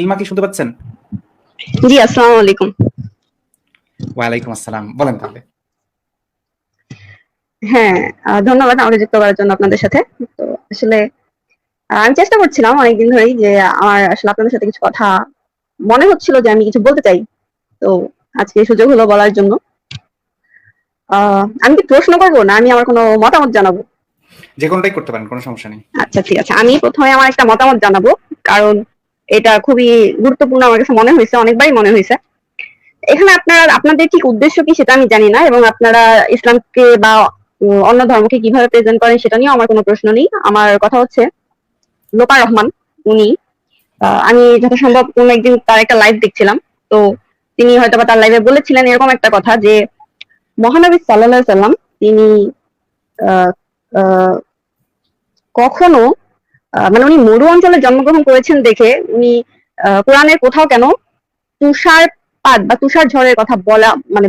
ইলমা কি শুনতে পাচ্ছেন? জি, আসসালামু আলাইকুম। ওয়ালাইকুম আসসালাম। বলেন তাহলে। হ্যাঁ, ধন্যবাদ আমাকে যুক্ত করার জন্য আপনাদের সাথে। তো আসলে আমি চেষ্টা করছিলাম অনেকদিন ধরেই যে আমার আসলে আপনাদের সাথে কিছু কথা মনে হচ্ছিল যে আমি কিছু বলতে চাই। তো আজকে সুযোগ হলো বলার জন্য। আমি কি প্রশ্ন করব না আমি আমার কোনো মতামত জানাবো? যে কোনটাই করতে পারেন, কোনো সমস্যা নেই। আচ্ছা, ঠিক আছে। আমি ১ম এ আমার একটা মতামত জানাবো। কারণ এটা খুবই গুরুত্বপূর্ণ আমার কাছে মনে হইছে, অনেকবারই মনে হইছে। এখানে আপনাদের ঠিক উদ্দেশ্য কি সেটা আমি জানি না এবং আপনারা ইসলামকে বা অন্য ধর্মকে কিভাবে প্রেজেন্ট করেন সেটা নিয়েও আমার কোনো প্রশ্ন নেই। আমার কথা হচ্ছে লোপা রহমান উনি আমি যথাসম্ভব কোন একদিন তার একটা লাইভ দেখছিলাম। তো তিনি হয়তোবা তার লাইভে বলেছিলেন এরকম একটা কথা যে মহানবী সাল্লাল্লাহু আলাইহি সাল্লাম তিনি আহ, আহ, কখনো মানে উনি মরু অঞ্চলে জন্মগ্রহণ করেছেন দেখে উনি কোরআনের কোথাও কেন তুষারপাত বা তুষার ঝড়ের কথা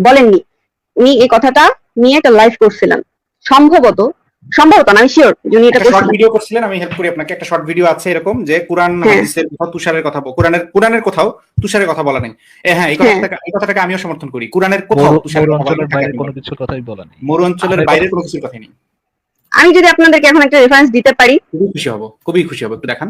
বলেননি। উনি এই কথাটা নিয়ে একটা লাইভ করছিলেন। সম্ভবত সম্ভবত না, আমি শিওর যে উনি এটা একটা শর্ট করছিলেন। ভিডিও করছিলেন, আমি হেল্প করি আপনাকে। একটা শর্ট ভিডিও আছে এরকম যে কোরআন হ্যাঁ, হাদিসের কোথাও তুষারের কথা কোরআনের কোথাও তুষারের কথা বলা নেই। হ্যাঁ, হ্যাঁ। এই কথাটাকে আমিও সমর্থন করি। কোরআনের কোথাও তুষারের মরু কথা বলা অঞ্চলের নেই, তাকে বাইরে আপনি কোনো বলেন। কিছুর কথাই বলা নেই। মরু অঞ্চলের আমরা বাইরে কোনো কিছুর কথাই নেই। আমি যদি আপনাদেরকে এখন একটা রেফারেন্স দিতে পারি। খুবই খুশি হব, খুবই খুশি হব, একটু দেখান।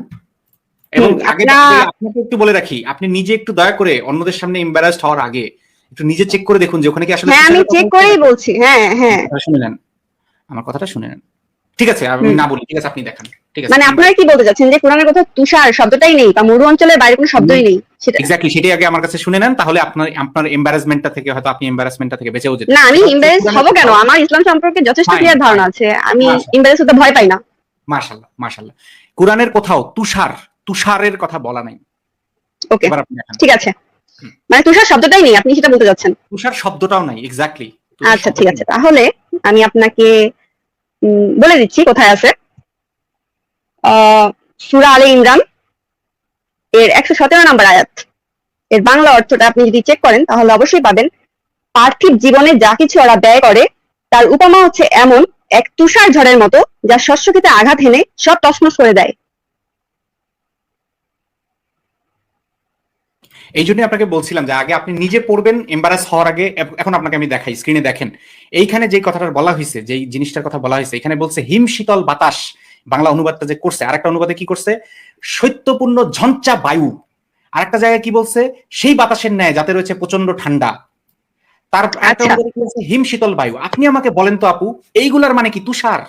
এবং আগে আপনাকে একটু বলে রাখি, আপনি নিজে একটু দয়া করে অন্যদের সামনে এম্বারাসড হওয়ার আগে একটু নিজে চেক করে দেখুন যে ওখানে কি আসলে হ্যাঁ, আমি চেক করেই বলছি। হ্যাঁ, হ্যাঁ। শুনে নেন, আমার কথাটা শুনে নেন। ঠিক আছে, আমি না বলি, ঠিক আছে, আপনি দেখান। ঠিক আছে, মানে আপনারা কি বলতে চাচ্ছেন যে কোরআনের কথা তুষার শব্দটাই নেই বা মরু অঞ্চলের বাইরে কোনো শব্দই নেই সেটা? এক্স্যাক্টলি সেটাই আগে আমার কাছে শুনে নেন, তাহলে আপনার এম্বারাসমেন্টটা থেকে হয়তো আপনি এম্বারাসমেন্টটা থেকে বেঁচেও যেতে। না, আমি এমবারেস হব কেন? আমার ইসলাম সম্পর্কে যথেষ্ট ক্লিয়ার ধারণা আছে। আমি এমবারেস হতে ভয় পাই না। মাশাআল্লাহ, মাশাআল্লাহ। কোরআনের কোথাও তুষারের কথা বলা নাই। ওকে, এবার আপনি দেখান। ঠিক আছে। মানে তুষার শব্দটাই নেই, আপনি সেটা বলতে চাচ্ছেন? তুষার শব্দটাও নাই, এক্স্যাক্টলি। আচ্ছা, ঠিক আছে। তাহলে আমি আপনাকে বলে দিচ্ছি কোথায় আছে। সূরা আলে ইমরান এর 117 নম্বর আয়াত। এর বাংলা অর্থটা আপনি যদি চেক করেন তাহলে অবশ্যই পাবেন, পার্থিব জীবনে যা কিছু ওরা ব্যয় করে তার উপমা হচ্ছে এমন এক তুষার ঝড়ের মতো যা শস্যক্ষেতে আঘাত হেনে সব তছনছ করে দেয়। এই জন্য আপনাকে বলছিলাম যে আগে আপনি নিজে পড়বেন এম্বারাস হওয়ার আগে। এখন আপনাকে আমি দেখাই, স্ক্রিনে দেখেন। এইখানে যে কথাটা বলা হয়েছে, যে জিনিসটার কথা বলা হয়েছে, এখানে বলছে হিম শীতল বাতাস। বাংলা অনুবাদটা যে করছে, আরেকটা অনুবাদে কি করছে, শৈত্যপূর্ণ ঝঞ্চা বায়ু। আরেকটা জায়গায় কি বলছে, সেই বাতাসের ন্যায় যাতে রয়েছে প্রচন্ড ঠান্ডা। তার একটা অনুবাদে কি বলছে, হিম শীতল বায়ু। আপনি আমাকে বলেন তো আপু, এইগুলার মানে কি তুষার?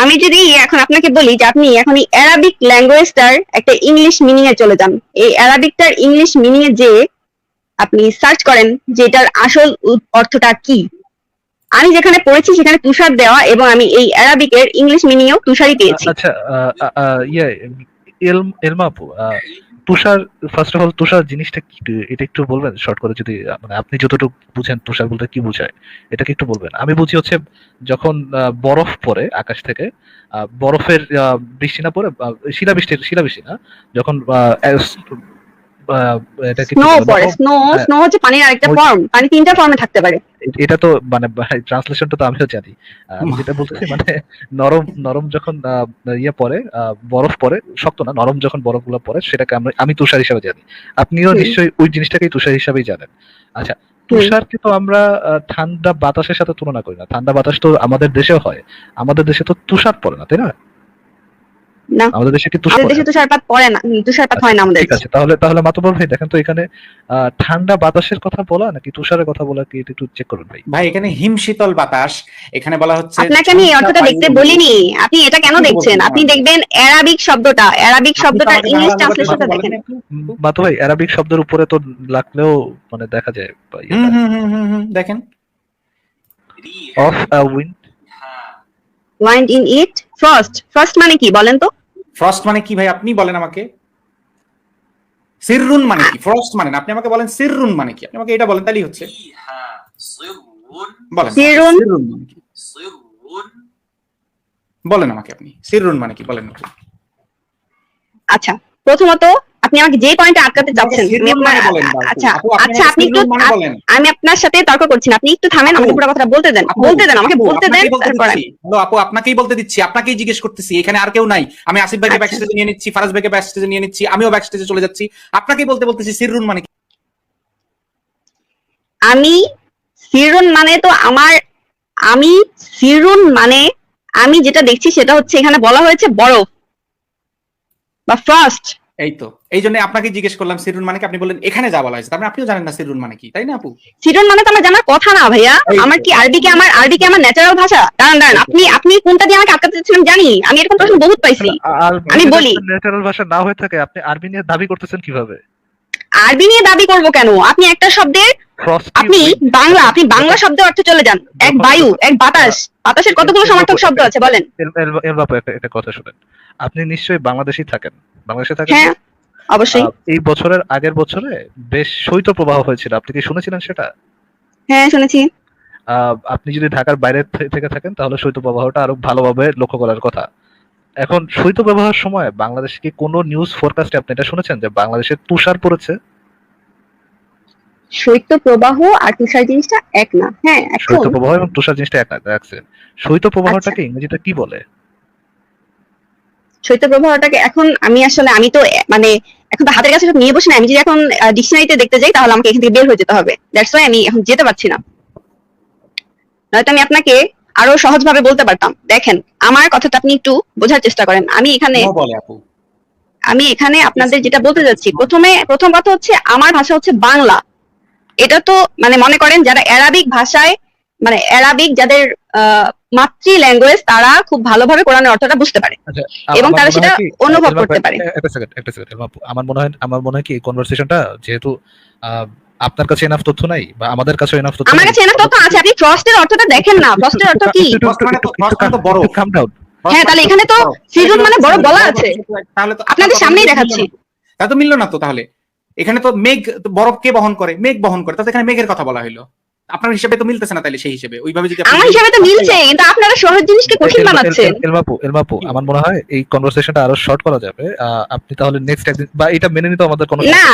আমি যদি এখন আপনাকে বলি যে আপনি এখন এই অ্যারাবিক ল্যাঙ্গুয়েজটার একটা ইংলিশ মিনিং এ চলে যান। এই অ্যারাবিকটার ইংলিশ মিনিং এ যে আপনি সার্চ করেন যে এটার আসল অর্থটা কি। আমি যেখানে পড়েছি সেখানে তুষার দেওয়া এবং আমি এই অ্যারাবিকের ইংলিশ মিনিংও তুষারই পেয়েছি। আচ্ছা, এলমা আপু, তুষার, ফার্স্ট অফ অল তুষার জিনিসটা কি এটা একটু বলবেন শর্ট করে? যদি মানে আপনি যতটুকু বুঝেন তুষার বলতে কি বোঝায় এটাকে একটু বলবেন। আমি বুঝি হচ্ছে যখন বরফ পড়ে আকাশ থেকে, বরফের বৃষ্টি না পড়ে, শিলাবৃষ্টি না, যখন এটা কি স্নো পড়ে। স্নো হচ্ছে পানির আরেকটা ফর্ম। পানি তিনটা ফর্মে থাকতে পারে। এটা তো মানে ট্রান্সলেশনটা তো আমিও জানি। আমি যেটা বলতেছি মানে নরম নরম যখন ইয়ে পড়ে, বরফ পড়ে, শক্ত না, নরম যখন বরফগুলো পড়ে সেটাকে আমি তুষার হিসাবে জানি। আপনিও নিশ্চয়ই ওই জিনিসটাকেই তুষার হিসাবেই জানেন। আচ্ছা, তুষারকে তো আমরা ঠান্ডা বাতাসের সাথে তুলনা করি না। ঠান্ডা বাতাস তো আমাদের দেশেও হয়। আমাদের দেশে তো তুষার পড়ে না, তাই না? না, আমাদের দেশে কি আমাদের দেশে তুষারপাত পড়ে না। তুষারপাত হয় না আমাদের ঠিক আছে, তাহলে মাতবর ভাই দেখেন তো এখানে ঠান্ডা বাতাসের কথা বলা নাকি তুষারের কথা বলা, কি এটা একটু চেক করুন ভাই। ভাই এখানে হিম শীতল বাতাস, এখানে বলা হচ্ছে। আপনাকে আমি অর্থটা দেখতে বলিনি, আপনি এটা কেন দেখছেন? আপনি দেখবেন অ্যারাবিক শব্দটার ইংলিশ ট্রান্সলেশনটা দেখেন। মাতু ভাই, অ্যারাবিক শব্দের উপরে তো লাগলেও মানে দেখা যায় দেখেন, of wind in it. Frost মানে কি বলেন তো? ফ্রস্ট মানে কি ভাই, আপনি বলেন আমাকে। সিররুন মানে কি? ফ্রস্ট মানে না, আপনি আমাকে বলেন সিররুন মানে কি। আপনি আমাকে এটা বলেন, তাহলেই হচ্ছে। বলেন সিররুন মানে কি, বলেন আমাকে আপনি সিররুন মানে কি বলেন। আচ্ছা, প্রথমত আপনি আমাকে যে পয়েন্টে আটকাতে চাচ্ছেন, আমি সিররুন আপনার মানে বলেন না, আপু। আচ্ছা আপু, আপনি আচ্ছা আমাকে আপনি একটু সিররুন মানে বলেন। আমি আপনার সাথে তর্ক করছি না, আপনি একটু থামেন, আমাকে আপু, পুরো কথাটা বলতে দেন, আপু, আমাকে আপু, বলতে দেন, আপনাকেই বলতে তারপর দিচ্ছি। হ্যালো আপু, আপনাকেই বলতে দিচ্ছি, আপনাকেই জিজ্ঞেস করতেছি, এখানে আর কেউ নাই। আমি আসিফ ভাইকে আচ্ছা। ব্যাক স্টেজে নিয়ে নিচ্ছি, ফারাজ ভাইকে ব্যাক স্টেজে নিয়ে নিচ্ছি, আমিও ব্যাক স্টেজে চলে যাচ্ছি। আপনাকেই বলতেছি সিররুন মানে কি? আমি সিরুন মানে তো আমি সিরুন মানে আমি যেটা দেখছি সেটা হচ্ছে এখানে বলা হয়েছে বরফ বা ফ্রস্ট। এই তো, এই জন্য আপনাকে জিজ্ঞেস করলাম সিররুন মানে কি, আপনি বললেন এখানে যা বলা হয়েছে, তার মানে আপনিও জানেন না সিররুন মানে কি, তাই না আপু? সিরুন মানে তো আমার জানার কথা না ভাইয়া, এই তো। আমার কি আরবি কি আমার ন্যাচারাল ভাষা? দাঁড়ান আপনি কোনটা দিয়ে আমাকে আটকাতে চাচ্ছিলেন জানি, আমি এরকম প্রশ্ন বহুত পাইছি। আর আমি বলি ন্যাচারাল ভাষা না হয়ে থাকে আপনি আরবি নিয়ে দাবি করতেছেন কিভাবে? আরবি নিয়ে দাবি করব কেন? আপনি একটা শব্দের আপনি বাংলা শব্দের অর্থে চলে যান, এক বায়ু, এক বাতাসের কতগুলো সমার্থক শব্দ আছে বলেন? একটা কথা শুনেন, আপনি নিশ্চয়ই বাংলাদেশে থাকেন। হ্যাঁ অবশ্যই। এই বছরের আগের বছরে বেশ শৈত্যপ্রবাহ হয়েছিল, আপনি কি শুনেছিলেন সেটা? হ্যাঁ শুনেছি। আপনি যদি ঢাকার বাইরে থেকে থাকেন তাহলে শৈত্যপ্রবাহটা আরো ভালোভাবে লক্ষ্য করার কথা। এখন শৈত্যপ্রবাহের সময় বাংলাদেশে কি কোনো নিউজ ফোরকাস্টে আপনি এটা শুনেছেন যে বাংলাদেশে তুষার পড়েছে? শৈত্য প্রবাহ আর তুষার জিনিসটা এক না। হ্যাঁ এখন শৈত্যপ্রবাহ এবং তুষার জিনিসটা এক না, দেখছেন। শৈত্যপ্রবাহটাকে ইংরেজিতে কি বলে? শৈত্য প্রবাহটাকে এখন আমি তো মানে এখন তো হাতের কাছে সব নিয়ে বসে না, আমি যদি এখন ডিকশনারিতে দেখতে যাই তাহলে আমাকে এখান থেকে বের হয়ে যেতে হবে, দ্যাটস ওয়াই আমি এখন যেতে পারছি না। নয়তো আমি আপনাকে আরো সহজ ভাবে বলতে পারতাম। দেখেন আমার কথাটা আপনি একটু বোঝার চেষ্টা করেন। আমি বলে আপু, এখানে আপনাদের যেটা বলতে যাচ্ছি, প্রথম কথা হচ্ছে আমার ভাষা হচ্ছে বাংলা। এটা তো মানে মনে করেন যারা অ্যারাবিক ভাষায় মানে অ্যারাবিক যাদের মাতৃ ল্যাঙ্গুয়েজ তারা খুব ভালোভাবে কোরআনের অর্থটা বুঝতে পারে আচ্ছা, এবং আমার তারা মনে সেটা হয় কি, অনুভব করতে পারে। একটা সেকেন্ড আমার মনে হয় কি এই কনভারসেশনটা যেহেতু আপনার কাছে এনাফ তথ্য নাই বা আমাদের কাছে এনাফ তথ্য আমার কাছে এনাফ তথ্য আছে, আপনি ফ্রস্টের অর্থটা দেখেন না, ফ্রস্টের অর্থ কি? কাম ডাউন। হ্যাঁ তাহলে এখানে তো সিজন মানে বড় বলা আছে, তাহলে তো আপনাদের সামনেই দেখাচ্ছি। তা তো মিললো না তো। তাহলে এখানে তো মেঘ, বরফ কে বহন করে? মেঘ বহন করে, তাহলে এখানে মেঘের কথা বলা হলো। আপনার হিসেবে তো মিলতেছে না, তাহলে সেই হিসেবে ওইভাবে যদি আমার হিসাবে তো মিলছে, কিন্তু আপনারা সহজ জিনিসকে কঠিন বানাচ্ছেন। এলমাপু আমার মনে হয় এই কনভারসেশনটা আরো শর্ট করা যাবে। আপনি তাহলে নেক্সট একদিন বা এটা মেনে নিতে আমাদের কোনো না,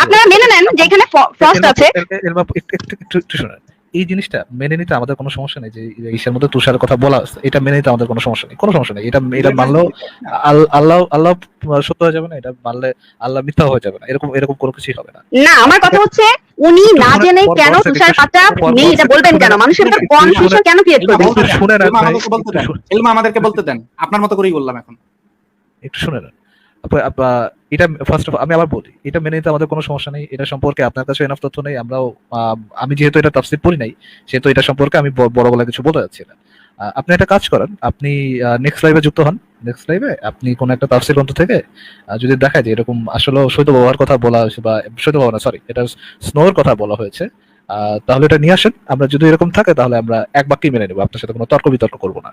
আপনারা মেনে নেন যে এখানে ফ্রস্ট আছে। এলমাপু একটু শুনুন, এই জিনিসটা মেনে নিতে আমাদের কোনো সমস্যা নেই যে ইসের মধ্যে তুষারের কথা বলা আছে, এটা মেনে নিতে আমাদের কোনো সমস্যা নেই, এটা মানলেও আল্লাহ সত্য হয়ে যাবে না, এটা মানলে আল্লাহ মিথ্যা হয়ে যাবে না, এরকম কোনো কিছুই হবে না। না আমার কথা হচ্ছে উনি না জেনে কেন তুষারপাতটা নেই এটা বলবেন কেন? মানুষের ভিতর কনফিউশন কেন ক্রিয়েট করবেন? এলমা আমাদেরকে বলতে দেন, আপনার মতো করেই বললাম এখন। একটু শুনে নেন। এটা ফার্স্ট অফ আমি আবার বলি, এটা মেনে নিতে আমাদের কোনো সমস্যা নেই, এটা সম্পর্কে আপনার কাছে এনাফ তথ্য নেই, আমরাও আমি যেহেতু এটা তাফসীর পড়ি নাই সেহেতু এটা সম্পর্কে আমি বড় বলা কিছু বলতে যাচ্ছি না। আপনি একটা কাজ করেন, আপনি নেক্সট লাইভে যুক্ত হন, নেক্সট লাইভে আপনি কোন একটা তাফসীর গ্রন্থ থেকে যদি দেখায় যে এরকম আসলে শৈত্যপ্রবাহের কথা বলা হয়েছে বা শৈত্যপ্রবাহ না সরি এটা স্নোর কথা বলা হয়েছে, তাহলে এটা নিয়ে আসেন। আমরা যদি এরকম থাকে তাহলে আমরা এক বাক্যে মেনে নেবো, আপনার সাথে কোনো তর্ক বিতর্ক করবো না,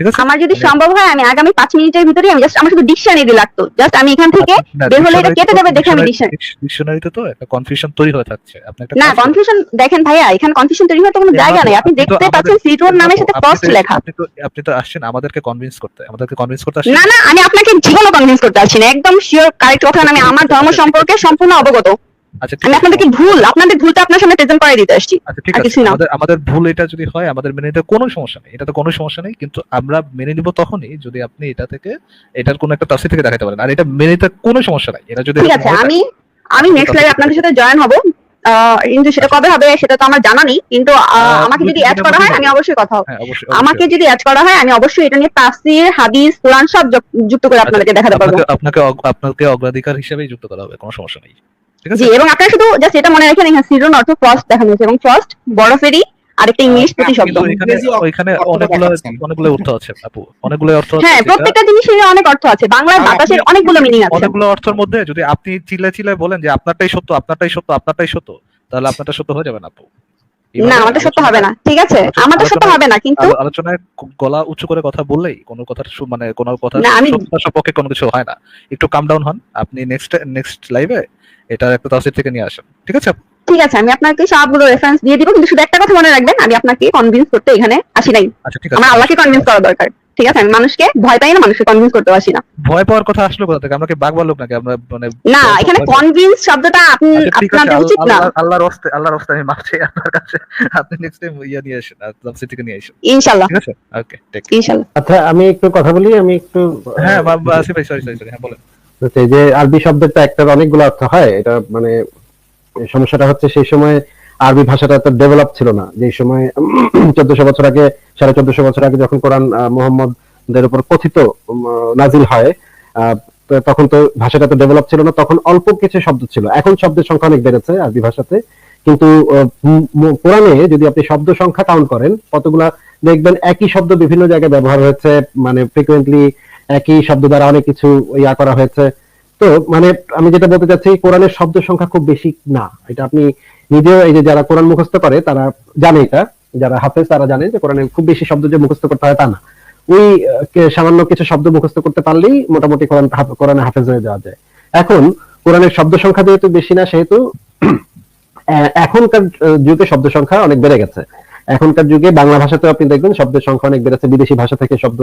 ঠিক আছে? আমার যদি সম্ভব হয় আমি আগামী 5 মিনিটের ভিতরে আমি জাস্ট আমার শুধু ডিকশনারি লাগতো, জাস্ট আমি এখান থেকে বের হলে এটা কেটে যাবে দেখে আমি ডিকশনারিতে তো একটা কনফিউশন তৈরি হয়ে থাকছে। আপনি একটা না কনফিউশন দেখেন ভাইয়া, এখানে কনফিউশন তৈরি হওয়ার কোনো জায়গা নেই। আপনি দেখতে পাচ্ছেন সিট্রন নামের সাথে ফ্রস্ট লেখা। আপনি তো আসছেন আমাদেরকে কনভিন্স করতে আসছেন। না আমি আপনাকে জীবনও কনভিন্স করতে আসছি না, একদম শিওর কারেক্ট কথা। আমি আমার ধর্ম সম্পর্কে সম্পূর্ণ অবগত। আচ্ছা আমি আপনাদেরকে আপনাদের ভুলটা আপনার সামনে প্রেজেন্ট করে দিতে আসছি। আচ্ছা ঠিক আছে, আমাদের ভুল এটা যদি হয় আমাদের মেনে নিতে কোনো সমস্যা নেই, এটা তো কোনো সমস্যা নেই, কিন্তু আমরা মেনে নিব তখনই যদি আপনি এটার কোনো একটা তাফসীর থেকে দেখাতে পারেন, আর এটা মেনে নিতে কোনো সমস্যা নাই। এটা যদি ঠিক আছে আমি নেক্সট লাইভে আপনাদের সাথে জয়েন হব, কিন্তু সেটা কবে হবে সেটা তো আমার জানা নেই, কিন্তু আমাকে যদি অ্যাড করা হয় আমি অবশ্যই কথা হবে। আমাকে যদি অ্যাড করা হয় আমি অবশ্যই এটা নিয়ে তাফসীর, হাদিস, কোরআন সব যুক্ত করে আপনাদেরকে দেখাতে পারবো। আপনাকে অগ্রাধিকার হিসেবেই যুক্ত করা হবে, কোনো সমস্যা নেই, ঠিক আছে? জি, এবং আপনারা শুধু জাস্ট এটা মনে রাখেন এখানে সিজন অর্থ ফ্রস্ট দেখানো হয়েছে এবং ফ্রস্ট বরফেরই আরেকটা ইংলিশ প্রতিশব্দ। ওইখানে অনেকগুলো অর্থ আছে আপু, অনেকগুলো অর্থ আছে। হ্যাঁ প্রত্যেকটা জিনিসের অনেক অর্থ আছে, বাংলায় বাতাসের অনেকগুলো মিনিং আছে। অনেকগুলো অর্থের মধ্যে যদি আপনি চিল্লায় বলেন যে আপনারটাই সত্য তাহলে আপনারটা সত্য হয়ে যাবে না আপু। না আমারটা সত্য হবে না, ঠিক আছে আমারটা সত্য হবে না, কিন্তু আলোচনায় গলা উঁচু করে কথা বললেই কোনো কথা মানে কোনো কথা সপক্ষে কোনো কিছু হয় না। একটু কাম ডাউন হন, আপনি নেক্সট লাইভে এটা একটা তাফসীর থেকে নিয়ে আসেন, ঠিক আছে? ঠিক আছে আমি আপনাকে সবগুলো রেফারেন্স দিয়ে দিব, কিন্তু শুধু একটা কথা মনে রাখবেন আমি আপনাকে কনভিন্স করতে এখানে আসি নাই। আচ্ছা ঠিক আছে, আমার আল্লাহকে কনভিন্স করা দরকার। ঠিক আছে, আমি মানুষকে ভয় পাই না, মানুষকে কনভিন্স করতে পারছি না। ভয় পাওয়ার কথা আসলো কোথা থেকে? আমরা কি বাঘ ভাল্লুক নাকি? আমরা মানে না, এখানে কনভিন্স শব্দটা আচ্ছা ঠিক আছে, আপনাদের উচিত না। আল্লাহর রাস্তায় আমি মারছি আপনার কাছে। আপনি নেক্সট টাইম ইয়া নিয়ে আসেন, তাফসীর থেকে নিয়ে আসেন, ইনশাআল্লাহ, ঠিক আছে? ওকে, ঠিক। ইনশাআল্লাহ। আচ্ছা, আমি একটু কথা বলি। আমি একটু হ্যাঁ আসিফ ভাই, সরি হ্যাঁ বলেন। হচ্ছে যে আরবি শব্দের তো একটার অনেকগুলো অর্থ হয়। এটা মানে সমস্যাটা হচ্ছে সেই সময় আরবি ভাষাটা তো ডেভেলপ ছিল না। যে সময় 1400 বছর আগে, 1450 বছর আগে যখন কোরআন মুহাম্মদের উপর কথিত নাজিল হয়, তখন তো ভাষাটা তো ডেভেলপ ছিল না। তখন অল্প কিছু শব্দ ছিল। এখন শব্দের সংখ্যা অনেক বেড়েছে আরবি ভাষাতে, কিন্তু কোরআনে যদি আপনি শব্দ সংখ্যা কাউন্ট করেন, কতগুলা দেখবেন একই শব্দ বিভিন্ন জায়গায় ব্যবহার হয়েছে, মানে ফ্রিকুয়েন্টলি একই শব্দ দ্বারা অনেক কিছু ইয়া করা হয়েছে। তো মানে আমি যেটা বলতে চাচ্ছি, কোরআনের শব্দ সংখ্যা খুব বেশি না। এটা আপনি নিজেও, এই যে যারা কোরআন মুখস্থ করে তারা জানে, এটা যারা হাফেজ তারা জানে যে কোরআনে খুব বেশি শব্দ যে মুখস্থ করতে হয় তা না। ওই সামান্য কিছু শব্দ মুখস্থ করতে পারলেই মোটামুটি কোরআনে হাফেজ হয়ে যাওয়া যায়। এখন কোরআনের শব্দ সংখ্যা যেহেতু বেশি না, সেহেতু এখনকার যুগে শব্দ সংখ্যা অনেক বেড়ে গেছে। এখনকার যুগে বাংলা ভাষাতে আপনি দেখবেন শব্দের সংখ্যা অনেক বেড়েছে। বিদেশি ভাষা থেকে শব্দ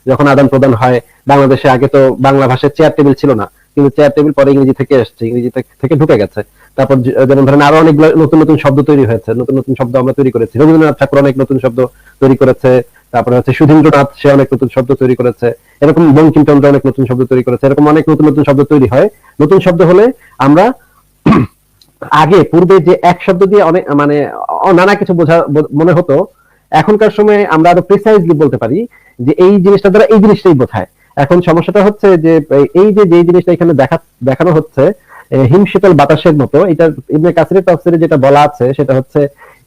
যখন আদান প্রদান হয়, বাংলাদেশে আগে তো বাংলা ভাষায় চেয়ার টেবিল ছিল না, কিন্তু চেয়ার টেবিল পরে ইংরেজি থেকে এসেছে, ইংরেজি থেকে ঢুকে গেছে। তারপর যেমন ধরেন আরো অনেকগুলো নতুন নতুন শব্দ তৈরি হয়েছে, নতুন নতুন শব্দ আমরা তৈরি করেছি। রবীন্দ্রনাথ ঠাকুর অনেক নতুন শব্দ তৈরি করেছে, তারপরে হচ্ছে সুধীন্দ্রনাথ, সে অনেক নতুন শব্দ তৈরি করেছে, এরকম বঙ্কিমচন্দ্র অনেক নতুন শব্দ তৈরি করেছে। এরকম অনেক নতুন নতুন শব্দ তৈরি হয়। নতুন শব্দ হলে আমরা আগে পূর্বে যে এক শব্দ দিয়ে অনেক মানে নানা কিছু বোঝা মনে হতো, এখনকার সময় আমরা আরো প্রিসাইজলি বলতে পারি যে এই জিনিসটা দ্বারা এই জিনিসটাই বোঝায়। এখন সমস্যাটা হচ্ছে যে এই যে জিনিসটা এখানে দেখানো হচ্ছে হিমশীতল বাতাসের মতো, এটা ইবনে কাসিরের তাফসীরে যেটা বলা আছে সেটা হচ্ছে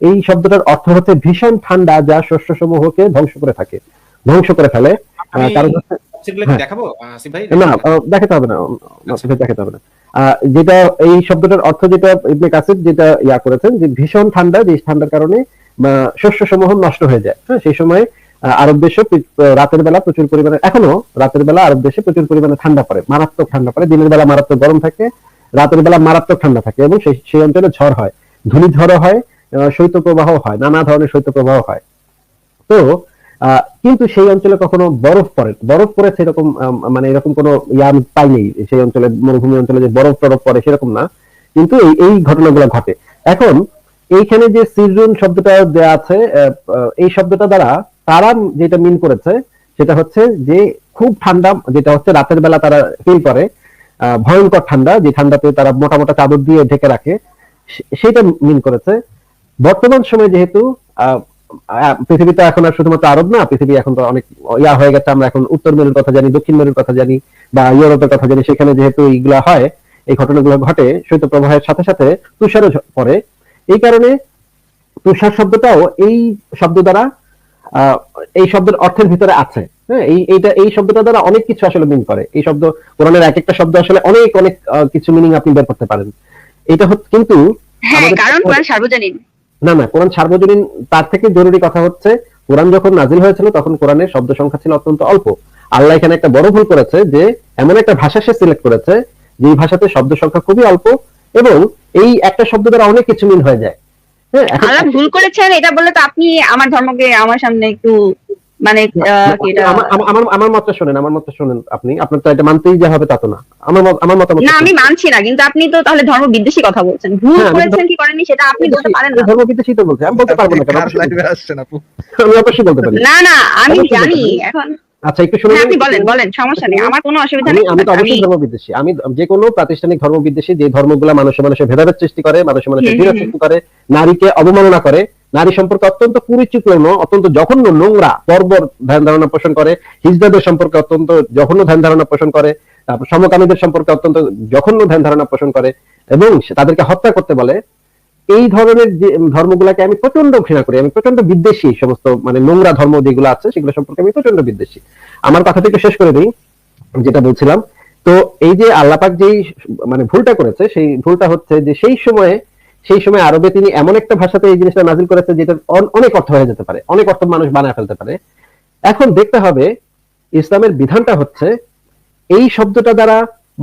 এই শব্দটার অর্থ হচ্ছে ভীষণ ঠান্ডা যা শস্যসমূহকে ধ্বংস করে ফেলে। কারণ দেখাবো আসিফ ভাই? না, দেখাতে হবে না, দেখাতে হবে না। যেটা এই শব্দটার অর্থ, যেটা ইবনে কাসির যেটা ইয়া করেছেন, যে ভীষণ ঠান্ডা, যে ঠান্ডার কারণে শস্যসমূহ নষ্ট হয়ে যায়। হ্যাঁ, সেই সময় আরব দেশে রাতের বেলা প্রচুর পরিমাণে, এখনো রাতের বেলা আরব দেশে প্রচুর পরিমাণে ঠান্ডা পড়ে, মারাত্মক ঠান্ডা পড়ে। দিনের বেলা মারাত্মক গরম থাকে, রাতের বেলা মারাত্মক ঠান্ডা থাকে, এবং সেই অঞ্চলে ঝড় হয়, ধূলিঝড়ও হয়, শৈত্যপ্রবাহ হয়, নানা ধরনের শৈত্যপ্রবাহ হয়। তো কিন্তু সেই অঞ্চলে কখনো বরফ পড়েছে এরকম মানে এরকম কোনো ইয়া আমি পাইনি। সেই অঞ্চলে, মরুভূমি অঞ্চলে যে বরফ পড়ে সেরকম না, কিন্তু এই ঘটনাগুলো ঘটে। এখন এইখানে যে সিররুন শব্দটা দেওয়া আছে, এই শব্দটা দ্বারা তারা যেটা মিন করেছে সেটা হচ্ছে যে খুব ঠান্ডা, যেটা হচ্ছে রাতের বেলা তারা ফিল করে, ভয়ঙ্কর ঠান্ডা, যে ঠান্ডাতে তারা মোটা মোটা চাদর দিয়ে ঢেকে রাখে, সেটা মিন করেছে। বর্তমান সময়ে যেহেতু পৃথিবী তো এখন আর শুধুমাত্র আরব না, পৃথিবী এখন তো অনেক ইয়া হয়ে গেছে। আমরা এখন উত্তর মেরুর কথা জানি, দক্ষিণ মেরুর কথা জানি, বা ইউরোপের কথা জানি। সেখানে যেহেতু এইগুলা হয়, এই ঘটনাগুলো ঘটে, শৈত্যপ্রবাহের সাথে সাথে তুষারও পড়ে। এই কারণে তুষার শব্দটাও এই শব্দ দ্বারা, এই শব্দের অর্থের ভিতরে আছে। হ্যাঁ, এই শব্দটা দ্বারা অনেক কিছু আসলে মিন করে। এই শব্দ, কোরআনের এক একটা শব্দ আসলে অনেক অনেক কিছু মিনিং আপনি বের করতে পারেন। এটা কিন্তু হ্যাঁ, কারণ কোরআন সার্বজনীন। না, কোরআন সার্বজনীন, তার থেকে জরুরি কথা হচ্ছে কোরআন যখন নাজিল হয়েছিল তখন কোরআনের শব্দ সংখ্যা ছিল অত্যন্ত অল্প। আল্লাহ এখানে একটা বড় ভুল করেছে, যে এমন একটা ভাষা সে সিলেক্ট করেছে যে ভাষাতে শব্দ সংখ্যা খুবই অল্প, এবং এই একটা শব্দ দ্বারা অনেক কিছু মিন হয়ে যায়। হ্যাঁ, আল্লাহ ভুল করেছেন এটা বললে তো আপনি আমার ধর্মকে আমার সামনে একটু মানে আমার মতটা শোনেন আপনি। আপনার তো এটা মানতেই যা হবে তা তো না। আমার মতামত না, আমি মানছি না, কিন্তু আপনি তো তাহলে ধর্ম বিদ্বেষী কথা বলছেন। ভুল করেছেন কি করেননি সেটা আপনি বলতে পারেন না। ধর্ম বিদ্বেষী তো বলছি, আমি বলতে পারবো না কেন? আমি অবশ্যই বলতে পারি। না, আমি জানি এখন। আচ্ছা, একটু শুনুন। আপনি বলেন, সমস্যা নেই, আমার কোনো অসুবিধা নেই। আমি তো অবশ্যই ধর্ম বিদ্বেষী। আমি যে কোনো প্রাতিষ্ঠানিক ধর্ম বিদ্বেষী, যে ধর্মগুলো মানুষে ভেদাভেদ সৃষ্টি করে, মানুষে ঘৃণা সৃষ্টি করে, নারীকে অবমাননা করে, নারী সম্পর্কে অত্যন্ত কুরুচিপূর্ণ, অত্যন্ত জঘন্য, নোংরা, বর্বর ধ্যান ধারণা পোষণ করে, হিজড়াদের সম্পর্কে অত্যন্ত জঘন্য ধ্যান ধারণা পোষণ করে, তারপর সমকামীদের সম্পর্কে অত্যন্ত জঘন্য ধ্যান ধারণা পোষণ করে, এবং তাদেরকে হত্যা করতে বলে। এই ধরনের যে ধর্মগুলাকে আমি প্রচন্ড ঘৃণা করি, আমি প্রচন্ড বিদ্বেষী। সমস্ত মানে নোংরা ধর্ম যেগুলো আছে সেগুলো সম্পর্কে আমি প্রচন্ড বিদ্বেষী। আমার কথা থেকে শেষ করে দিই যেটা বলছিলাম। তো এই যে আল্লাহ পাক যেই মানে ভুলটা করেছে, সেই ভুলটা হচ্ছে যে সেই সময় আরবে তিনি এমন একটা ভাষাতে এই জিনিসটা নাজিল করেছে যেটা অনেক অর্থ হয়ে যেতে পারে, অনেক অর্থ মানুষ বানায় ফেলতে পারে। এখন দেখতে হবে ইসলামের বিধানটা হচ্ছে এই শব্দটা দ্বারা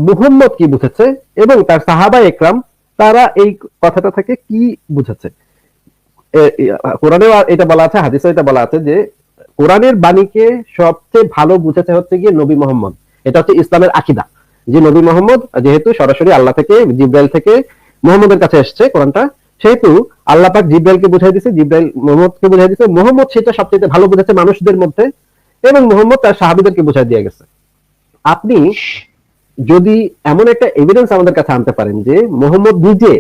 মুহাম্মদ কি বুঝেছে এবং তার সাহাবা একরাম তারা এই কথাটা থেকে কি বুঝেছে। কোরআনেও এটা বলা আছে, হাদিসেও এটা বলা আছে যে কোরআনের বাণীকে সবচেয়ে ভালো বুঝাতে হচ্ছে গিয়ে নবী মোহাম্মদ। এটা হচ্ছে ইসলামের আকীদা, যে নবী মোহাম্মদ যেহেতু সরাসরি আল্লাহ থেকে, জিব্রাইল থেকে মোহাম্মদের কাছে এসেছে কোরআনটা, সেহেতু আল্লাহ পাক জিব্রাইলকে বুঝাই দিয়েছে, জিব্রাইল মোহাম্মদকে বুঝাই দিয়েছে, মোহাম্মদ সেটা সবচেয়ে ভালো বুঝেছে মানুষদের মধ্যে, এবং মোহাম্মদ তার সাহাবীদেরকে বুঝাই দিয়ে গেছে। আপনি যদি এমন একটা এভিডেন্স আমাদের কাছে আনতে পারেন যে মোহাম্মদ নিজে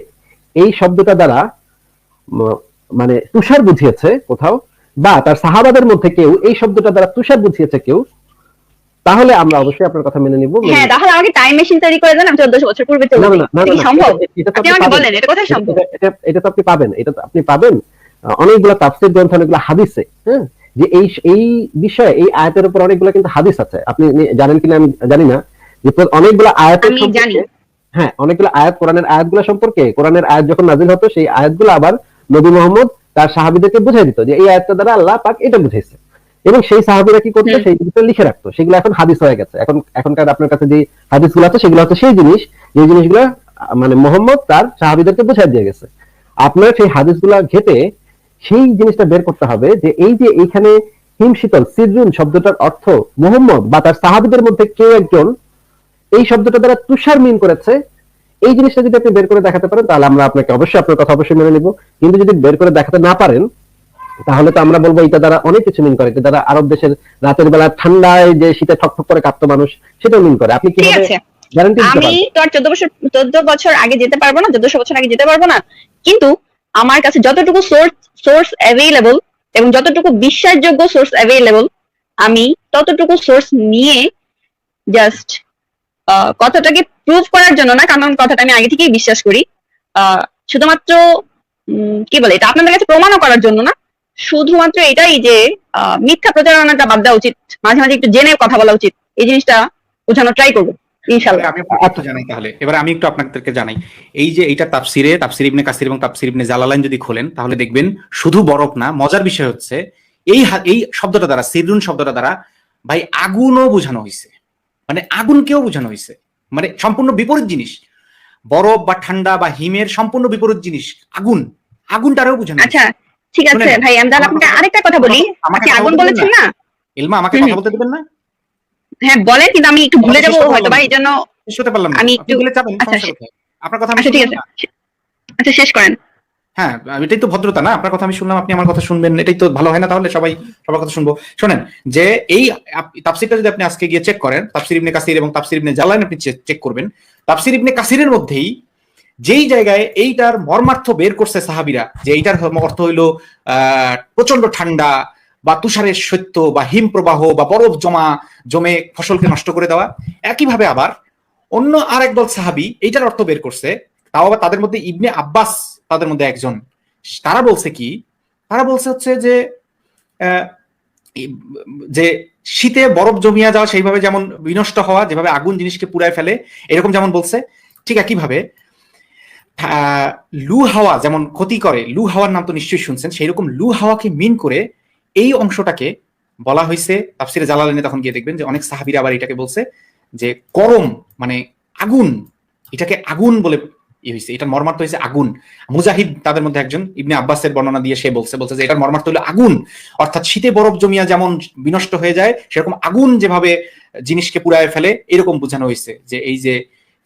এই শব্দটা দ্বারা মানে তুষার বুঝিয়েছে কোথাও, বা তার সাহাবাদের মধ্যে কেউ এই শব্দটা দ্বারা তুষার বুঝিয়েছে কেউ, তাহলে আমরা অবশ্যই আপনার কথা মেনে নিব। হ্যাঁ, তাহলে আমাকে টাইম মেশিন তৈরি করে দেন, আমি 1400 বছর পূর্বে চলে যাই। এটা কি সম্ভব? আপনি আমাকে বলেন এটা কোথায় সম্ভব? এটা তো আপনি পাবেন, এটা তো আপনি পাবেন অনেকগুলো তাফসীর গ্রন্থ, অনেকগুলো হাদিসে, হ্যাঁ, যে এই বিষয়ে, এই আয়াতের উপর অনেকগুলো কিন্তু হাদিস আছে। আপনি জানেন কিনা আমি জানি না, যে অনেকগুলো আয়াতের সম্পর্কে, হ্যাঁ, অনেকগুলো আয়াত, কোরআনের আয়াতগুলো সম্পর্কে, কোরআনের আয়াত যখন নাযিল হতো সেই আয়াতগুলো আবার নবী মুহাম্মদ তার সাহাবীদেরকে বুঝাই দিত যে এই আয়াতটা দ্বারা আল্লাহ পাক এটা বুঝাইছে, এবং সেই সাহাবীরা কি করতো, সেই জিনিসটা লিখে রাখতো। সেগুলো এখন হাদিস হয়ে গেছে। এখনকার আপনার কাছে যে হাদিসগুলো আছে সেগুলো হচ্ছে সেই জিনিস, যে জিনিসগুলো মানে মুহাম্মদ তার সাহাবীদেরকে বুঝাই দিয়ে গেছে। আপনার সেই হাদিসগুলো ঘেটে সেই জিনিসটা বের করতে হবে যে এই যে এইখানে হিম শীতল সিররুন শব্দটার অর্থ মুহাম্মদ বা তার সাহাবীদের মধ্যে কেউ একজন এই শব্দটা দ্বারা তুষার মিন করেছে। এই জিনিসটা যদি আপনি বের করে দেখাতে পারেন তাহলে আমরা আপনাকে অবশ্যই, আপনার কথা অবশ্যই মেনে নিব। কিন্তু যদি বের করে দেখাতে না পারেন তাহলে তো আমরা বলবো এটা দ্বারা অনেক কিছু মিন করে। এটা দ্বারা আরব দেশের রাতের বেলা ঠান্ডায় যে শীতে ঠকঠক করে কাঁপতো মানুষ, সেটাও মিন করে। আপনি কিভাবে গ্যারান্টি দিতে পারেন? আমি তো আর 14 বছর আগে যেতে পারবো না, 1400 বছর আগে যেতে পারবো না, কিন্তু আমার কাছে যতটুকু সোর্স অ্যাভেইলেবল এবং যতটুকু বিশ্বাসযোগ্য সোর্স অ্যাভেইলেবল, আমি ততটুকু সোর্স নিয়ে জাস্ট কথাটাকে প্রুভ করার জন্য না, কারণ কথাটা আমি আগে থেকেই বিশ্বাস করি, শুধুমাত্র কি বলে এটা আপনাদের কাছে প্রমাণও করার জন্য না, শুধুমাত্র এটাই যে মিথ্যা প্রচারণাটা বাদ দেওয়া উচিত, মাঝে মাঝে একটু জেনে কথা বলা উচিত, এই জিনিসটা বোঝানোর ট্রাই করবো ইনশাআল্লাহ। আমি একটু জানাই তাহলে, এবার আমি একটু আপনাদেরকে জানাই। এই যে এইটা তাফসির ইবনে কাসির এবং তাফসির ইবনে জালালাইন যদি খোলেন তাহলে দেখবেন শুধু বরফ না, মজার বিষয় হচ্ছে এই শব্দটা দ্বারা, সিররুন শব্দটা দ্বারা ভাই আগুনও বোঝানো হয়েছে, মানে আগুনকেও বোঝানো হয়েছে, মানে সম্পূর্ণ বিপরীত জিনিস। বরফ বা ঠান্ডা বা হিমের সম্পূর্ণ বিপরীত জিনিস আগুনটারও বোঝানো। আচ্ছা ঠিক আছে ভাই, আমি তাহলে আপনাকে আরেকটা কথা বলি। আপনি আগুন বলেছেন না, ইলমা আমাকে কথা বলতে দিবেন না? হ্যাঁ বলেন, কিন্তু আমি একটু ভুলে যাবো হয়তো ভাই, এই জন্য শুনতে পারলাম না। আমি একটু ভুলে যাবেন, আপনার কথা আমি ঠিক আছে, আচ্ছা শেষ করেন। হ্যাঁ, এটাই তো ভদ্রতা না? আপনার কথা আমি শুনলাম, আপনি আমার কথা শুনবেন, এটাই তো ভালো হয় না? তাহলে সবার কথা শুনবো। শোনেন, যে এই তাফসিরটা যদি আপনি আজকে গিয়ে চেক করেন, তাফসির ইবনে কাসির এবং তাফসির ইবনে জালালাইন আপনি চেক করবেন, তাফসির ইবনে কাসিরের মধ্যেই যেই জায়গায় এইটার মর্মার্থ বের করছে সাহাবীরা, যে এইটার অর্থ হইলো প্রচন্ড ঠান্ডা বা তুষারের সত্য বা হিম প্রবাহ বা বরফ জমে ফসলকে নষ্ট করে দেওয়া, একইভাবে আবার অন্য আর একদল সাহাবী এইটার অর্থ বের করছে, তাও আবার তাদের মধ্যে ইবনে আব্বাস তাদের মধ্যে একজন। তারা বলছে কি, তারা বলছে হচ্ছে যে শীতে বরফ জমিয়া যাওয়া সেইভাবে যেমন বিনষ্ট হওয়া, যেভাবে আগুন জিনিসকে পুড়ায় ফেলে, এরকম যেমন বলছে, ঠিক একইভাবে লু হাওয়া যেমন ক্ষতি করে, লু হাওয়ার নাম তো নিশ্চয়ই শুনছেন, সেই রকম লু হাওয়াকে মিন করে এই অংশটাকে বলা হয়েছে তাফসিরে জালালাইনে। তখন গিয়ে দেখবেন যে অনেক সাহাবীরা আবার এটাকে বলছে যে গরম, মানে আগুন, এটাকে আগুন বলে হয়েছে, এটার মর্মার্থ হয়েছে আগুন। মুজাহিদ তাদের মধ্যে একজন, ইবনে আব্বাসের বর্ণনা দিয়ে সে বলছে যে এটার মর্মার্থ হলো আগুন, অর্থাৎ শীতে বরফ জমিয়া যেমন বিনষ্ট হয়ে যায় সেরকম আগুন যেভাবে জিনিসকে পুড়ায় ফেলে, এরকম বোঝানো হয়েছে যে এই যে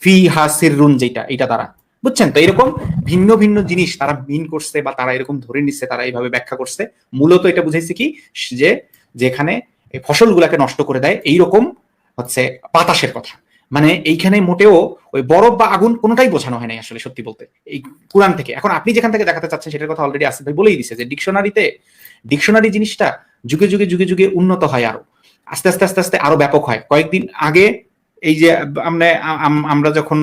ফিহা সিররুন, যেটা এটা দ্বারা, বুঝছেন তো? এরকম ভিন্ন ভিন্ন জিনিস তারা মিন করছে বা তারা এরকম ধরে নিচ্ছে, তারা এইভাবে ব্যাখ্যা করছে। মূলত এটা বুঝাইছে কি, যে যেখানে ফসলগুলাকে নষ্ট করে দেয়, এইরকম হচ্ছে বাতাসের কথা। মানে এইখানে মোটেও ওই বরফ বা আগুন কোনোটাই বোঝানো হয় নাই আসলে, সত্যি বলতে, এই কোরআন থেকে। এখন আপনি যেখান থেকে দেখাতে চাচ্ছেন সেটার কথা অলরেডি আসিফ ভাই বলেই দিছে, যে ডিকশনারি জিনিসটা যুগে যুগে যুগে যুগে উন্নত হয়, আরো আস্তে আস্তে আস্তে আস্তে আরো ব্যাপক হয়। কয়েকদিন আগে এই যে আমরা যখন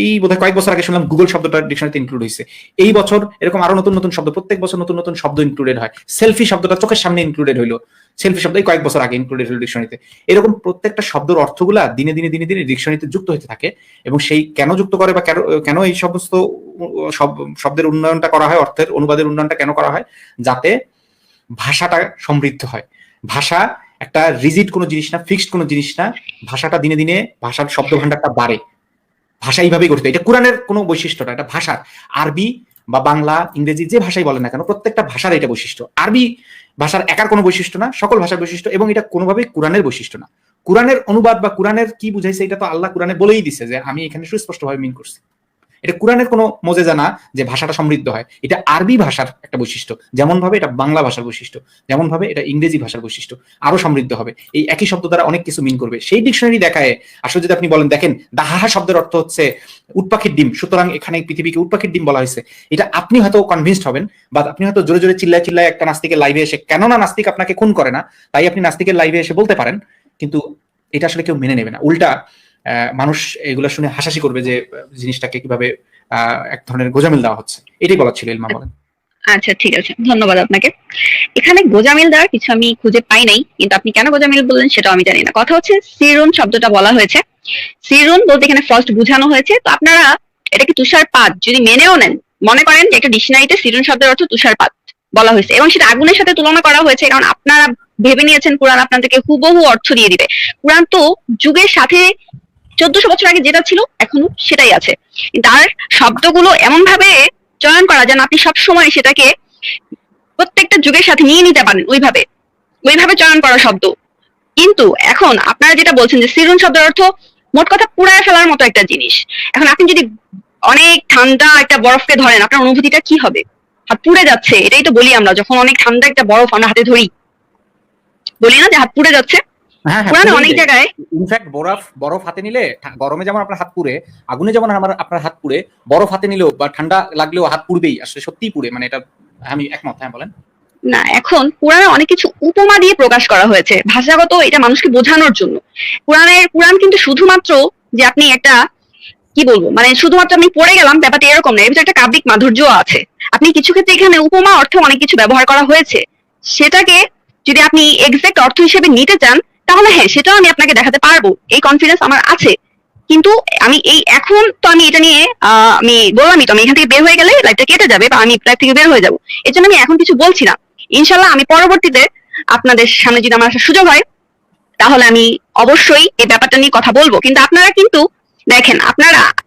এই বোধহয় কয়েক বছর আগে শুনলাম গুগল শব্দটা ডিকশনারিতে ইনক্লুড হয়েছে, এই বছর এরকম আরো নতুন নতুন শব্দ, প্রত্যেক বছর নতুন নতুন শব্দ ইনক্লুডেড হয়। সেলফি শব্দটা চোখের সামনে ইনক্লুডেড হইলো, সেলফি শব্দ এই কয়েক বছর আগে ইনক্লুডেড হলো ডিকশনারিতে। এরকম প্রত্যেকটা শব্দের অর্থগুলা দিনে দিনে দিনে দিনে ডিকশনারিতে যুক্ত হতে থাকে, এবং সেই কেন যুক্ত করে বা কেন এই সমস্ত শব্দের উন্নয়নটা করা হয়, অর্থের অনুবাদের উন্নয়নটা কেন করা হয়, যাতে ভাষাটা সমৃদ্ধ হয়। ভাষা একটা রিজিড কোনো জিনিস না, ফিক্সড কোনো জিনিস না, ভাষাটা দিনে দিনে ভাষার শব্দ ভান্ডারটা বাড়ে, ভাষা এইভাবেই গঠিত। এটা কোরআনের কোনো বৈশিষ্ট্যটা, এটা ভাষার, আরবি বা বাংলা, ইংরেজি যে ভাষাই বলেন না কেন, প্রত্যেকটা ভাষার এটা বৈশিষ্ট্য। আরবি ভাষার একার কোনো বৈশিষ্ট্য না, সকল ভাষার বৈশিষ্ট্য, এবং এটা কোনোভাবেই কোরআনের বৈশিষ্ট্য না। কোরআনের অনুবাদ বা কোরআনের কি বুঝাইছে এটা তো আল্লাহ কোরআনে বলেই দিছে, যে আমি এখানে সুস্পষ্টভাবে মিন করছি। এটা কোরআনের কোনো মজেজা না যে ভাষাটা সমৃদ্ধ হয়, এটা আরবি ভাষার একটা বৈশিষ্ট্য, যেমন ভাবে এটা বাংলা ভাষার বৈশিষ্ট্য, যেমন ভাবে এটা ইংরেজি ভাষার বৈশিষ্ট্য, আরো সমৃদ্ধ হবে। এই একই শব্দ দ্বারা অনেক কিছু মিন করবে। সেই ডিকশনারি দেখায় আসলে যদি আপনি বলেন, দেখেন দাহাহা শব্দের অর্থ হচ্ছে উটপাখির ডিম, সুতরাং এখানে পৃথিবীকে উটপাখির ডিম বলা হয়েছে, এটা আপনি হয়তো কনভিন্সড হবেন, বা আপনি হয়তো জোরে জোরে চিল্লায় চিল্লায় একটা নাস্তিকের লাইভে এসে, কেননা নাস্তিক আপনাকে খুন করে না তাই আপনি নাস্তিকের লাইভে এসে বলতে পারেন, কিন্তু এটা আসলে কেউ মেনে নেবে না। উল্টা মানুষ এগুলো শুনে হাসাহাসি করবে যে জিনিসটাকে কিভাবে এক ধরনের গোজামিল দেওয়া হচ্ছে। এটাই বলার ছিল। ইলমা বলেন। আচ্ছা ঠিক আছে, ধন্যবাদ আপনাকে। এখানে গোজামিল দেওয়ার কিছু আমি খুঁজে পাই নাই, কিন্তু আপনি কেন গোজামিল বললেন সেটাও আমি জানি না। কথা হচ্ছে সিরুন শব্দটা বলা হয়েছে, সিরুন বলতে এখানে ফার্স্ট বোঝানো হয়েছে, তো আপনারা এটাকে তুষারপাত যদি মেনেও নেন, মনে করেন যে একটা ডিকশনারিতে সিরুন শব্দের অর্থ তুষারপাত বলা হয়েছে এবং সেটা আগুনের সাথে তুলনা করা হয়েছে, কারণ আপনারা ভেবে নিয়েছেন কোরআন আপনাদেরকে হুবহু অর্থ দিয়ে দিবে। কোরআন তো যুগের সাথে 1400 বছর আগে যেটা ছিল এখনো সেটাই আছে, তার শব্দগুলো এমন ভাবে চয়ন করা যেন আপনি সব সময় সেটাকে প্রত্যেকটা যুগের সাথে নিয়ে নিতে পারেন, ওইভাবে চয়ন করা শব্দ। কিন্তু এখন আপনারা যেটা বলছেন যে সিরুন শব্দের অর্থ মোট কথা পুড়ায় ফেলার মতো একটা জিনিস। এখন আপনি যদি অনেক ঠান্ডা একটা বরফকে ধরেন, আপনার অনুভূতিটা কি হবে? হাত পুড়ে যাচ্ছে, এটাই তো বলি আমরা যখন অনেক ঠান্ডা একটা বরফ আমরা হাতে ধরি, বলি না যে হাত পুড়ে যাচ্ছে। কোরআনে অনেক জায়গায় ইনফ্যাক্ট বরফ হাতে নিলে গরমে যেমন আপনার হাত পুড়ে, আগুনে যেমন আপনার হাত পুড়ে, বরফ হাতে নিলেও বা ঠান্ডা লাগলেও হাত পুড়বেই, আসলে সত্যিই পুড়ে, মানে এটা আমি একমত। হ্যাঁ বলেন। না, এখন কোরআনে অনেক কিছু উপমা দিয়ে প্রকাশ করা হয়েছে ভাষাগত, এটা মানুষকে বোঝানোর জন্য। কোরআন কিন্তু শুধুমাত্র যে আপনি একটা কি বলবো, মানে শুধুমাত্র আমি পড়ে গেলাম ব্যাপারটা এরকম না, এর ভিতরে একটা কাব্যিক মাধুর্য আছে। আপনি কিছু ক্ষেত্রে এখানে উপমা অর্থে অনেক কিছু ব্যবহার করা হয়েছে, সেটাকে যদি আপনি এক্সাক্ট অর্থ হিসেবে নিতে চান তাহলে হ্যাঁ সেটাও আমি আপনাকে দেখাতে পারবো, এই কনফিডেন্স আমার আছে। কিন্তু আমি এখন তো আমি এটা নিয়ে আমি বললামই তো, আমি এখান থেকে বের হয়ে গেলে লাইফটা কেটে যাবে বা আমি লাইফ থেকে বের হয়ে যাবো, এর জন্য আমি এখন কিছু বলছি না। ইনশাল্লাহ আমি পরবর্তীতে আপনাদের সামনে যদি আমার আসার সুযোগ হয় তাহলে আমি অবশ্যই এই ব্যাপারটা নিয়ে কথা বলবো। কিন্তু আপনারা কিন্তু দেখেন,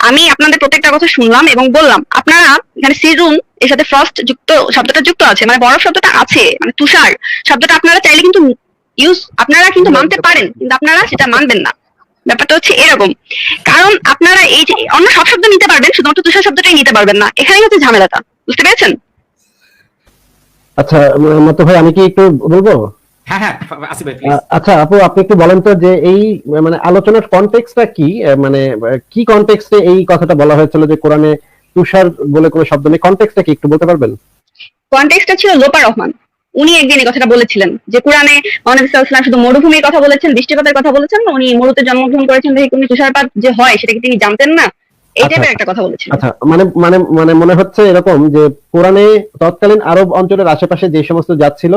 আমি আপনাদের প্রত্যেকটা কথা শুনলাম এবং বললাম, আপনারা এখানে সিরুন এর সাথে ফ্রস্ট যুক্ত শব্দটা যুক্ত আছে, মানে বরফ শব্দটা আছে, মানে তুষার শব্দটা আপনারা চাইলে কিন্তু আপনারা কিন্তু মানতে পারেন, কিন্তু আপনারা সেটা মানবেন না। ব্যাপারটা হচ্ছে এরকম, কারণ আপনারা এই যে অন্য সব শব্দ নিতে পারবেন, শুধুমাত্র তুষার শব্দটাই নিতে পারবেন না। এখানেই হচ্ছে ঝামেলাটা, বুঝতে পেরেছেন? আচ্ছা মতো ভাই, আমি কি একটু বলবো? হ্যাঁ হ্যাঁ আসিফ ভাই প্লিজ। আচ্ছা আপু, আপনি একটু বলেন তো যে এই মানে আলোচনার কনটেক্সটটা কি, মানে কি কনটেক্সটে এই কথাটা বলা হয়েছিল যে কোরআনে তুষার বলে কোনো শব্দ নেই? কনটেক্সটটা কি একটু বলতে পারবেন? কনটেক্সটটা ছিল লোপা রহমান, উনি একদিন এই কথাটা বলেছিলেন যে কোরআনে মহানবী সাল্লাল্লাহু আলাইহি ওয়াসাল্লাম শুধু মরুভূমির কথা বলেছেন, বৃষ্টিপাতের কথা বলেছেন, উনি মরুতে জন্মগ্রহণ করেছেন দেখে কোনো তুষারপাত যে হয় সেটা কি তিনি জানতেন না, এই টাইপের একটা কথা বলেছিলেন। আচ্ছা, মানে মানে মানে মনে হচ্ছে এরকম যে কোরআনে তৎকালীন আরব অঞ্চলের আশেপাশে যে সমস্ত জাত ছিল,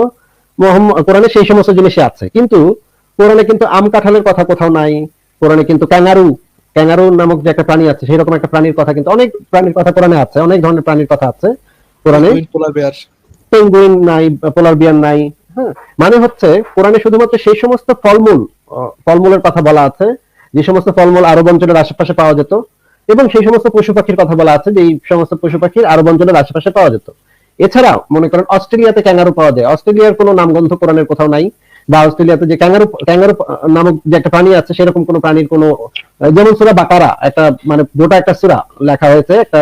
কোরআনে সেই সমস্ত জিনিসই আছে, কিন্তু কোরআনে কিন্তু আম কাঁঠালের কথা কোথাও নাই। কোরআনে কিন্তু ক্যাঙ্গারু নামক যে একটা প্রাণী আছে, সেরকম একটা প্রাণীর কথা, কিন্তু অনেক প্রাণীর কথা কোরআনে আছে, অনেক ধরনের প্রাণীর কথা আছে কোরআনে। পেঙ্গুইন নাই, পোলার বিয়ার নাই। হ্যাঁ, মানে হচ্ছে কোরআনে শুধুমাত্র সেই সমস্ত ফলমূলের কথা বলা আছে যে সমস্ত ফলমূল আরব অঞ্চলের আশেপাশে পাওয়া যেত, এবং সেই সমস্ত পশু পাখির কথা বলা আছে যে এই সমস্ত পশু পাখির আরব অঞ্চলের আশেপাশে পাওয়া যেত। এছাড়াও মনে করেন অস্ট্রেলিয়াতে ক্যাঙ্গারু পাওয়া যায়, অস্ট্রেলিয়ার কোনো নামগন্ধ কোরআনের কোথাও নাই, বা অস্ট্রেলিয়াতে যে ক্যাঙ্গারু নামক যে একটা প্রাণী আছে সেরকম কোনো প্রাণীর কোনো, যেমন সূরা বাকারা একটা মানে গোটা একটা সূরা লেখা হয়েছে একটা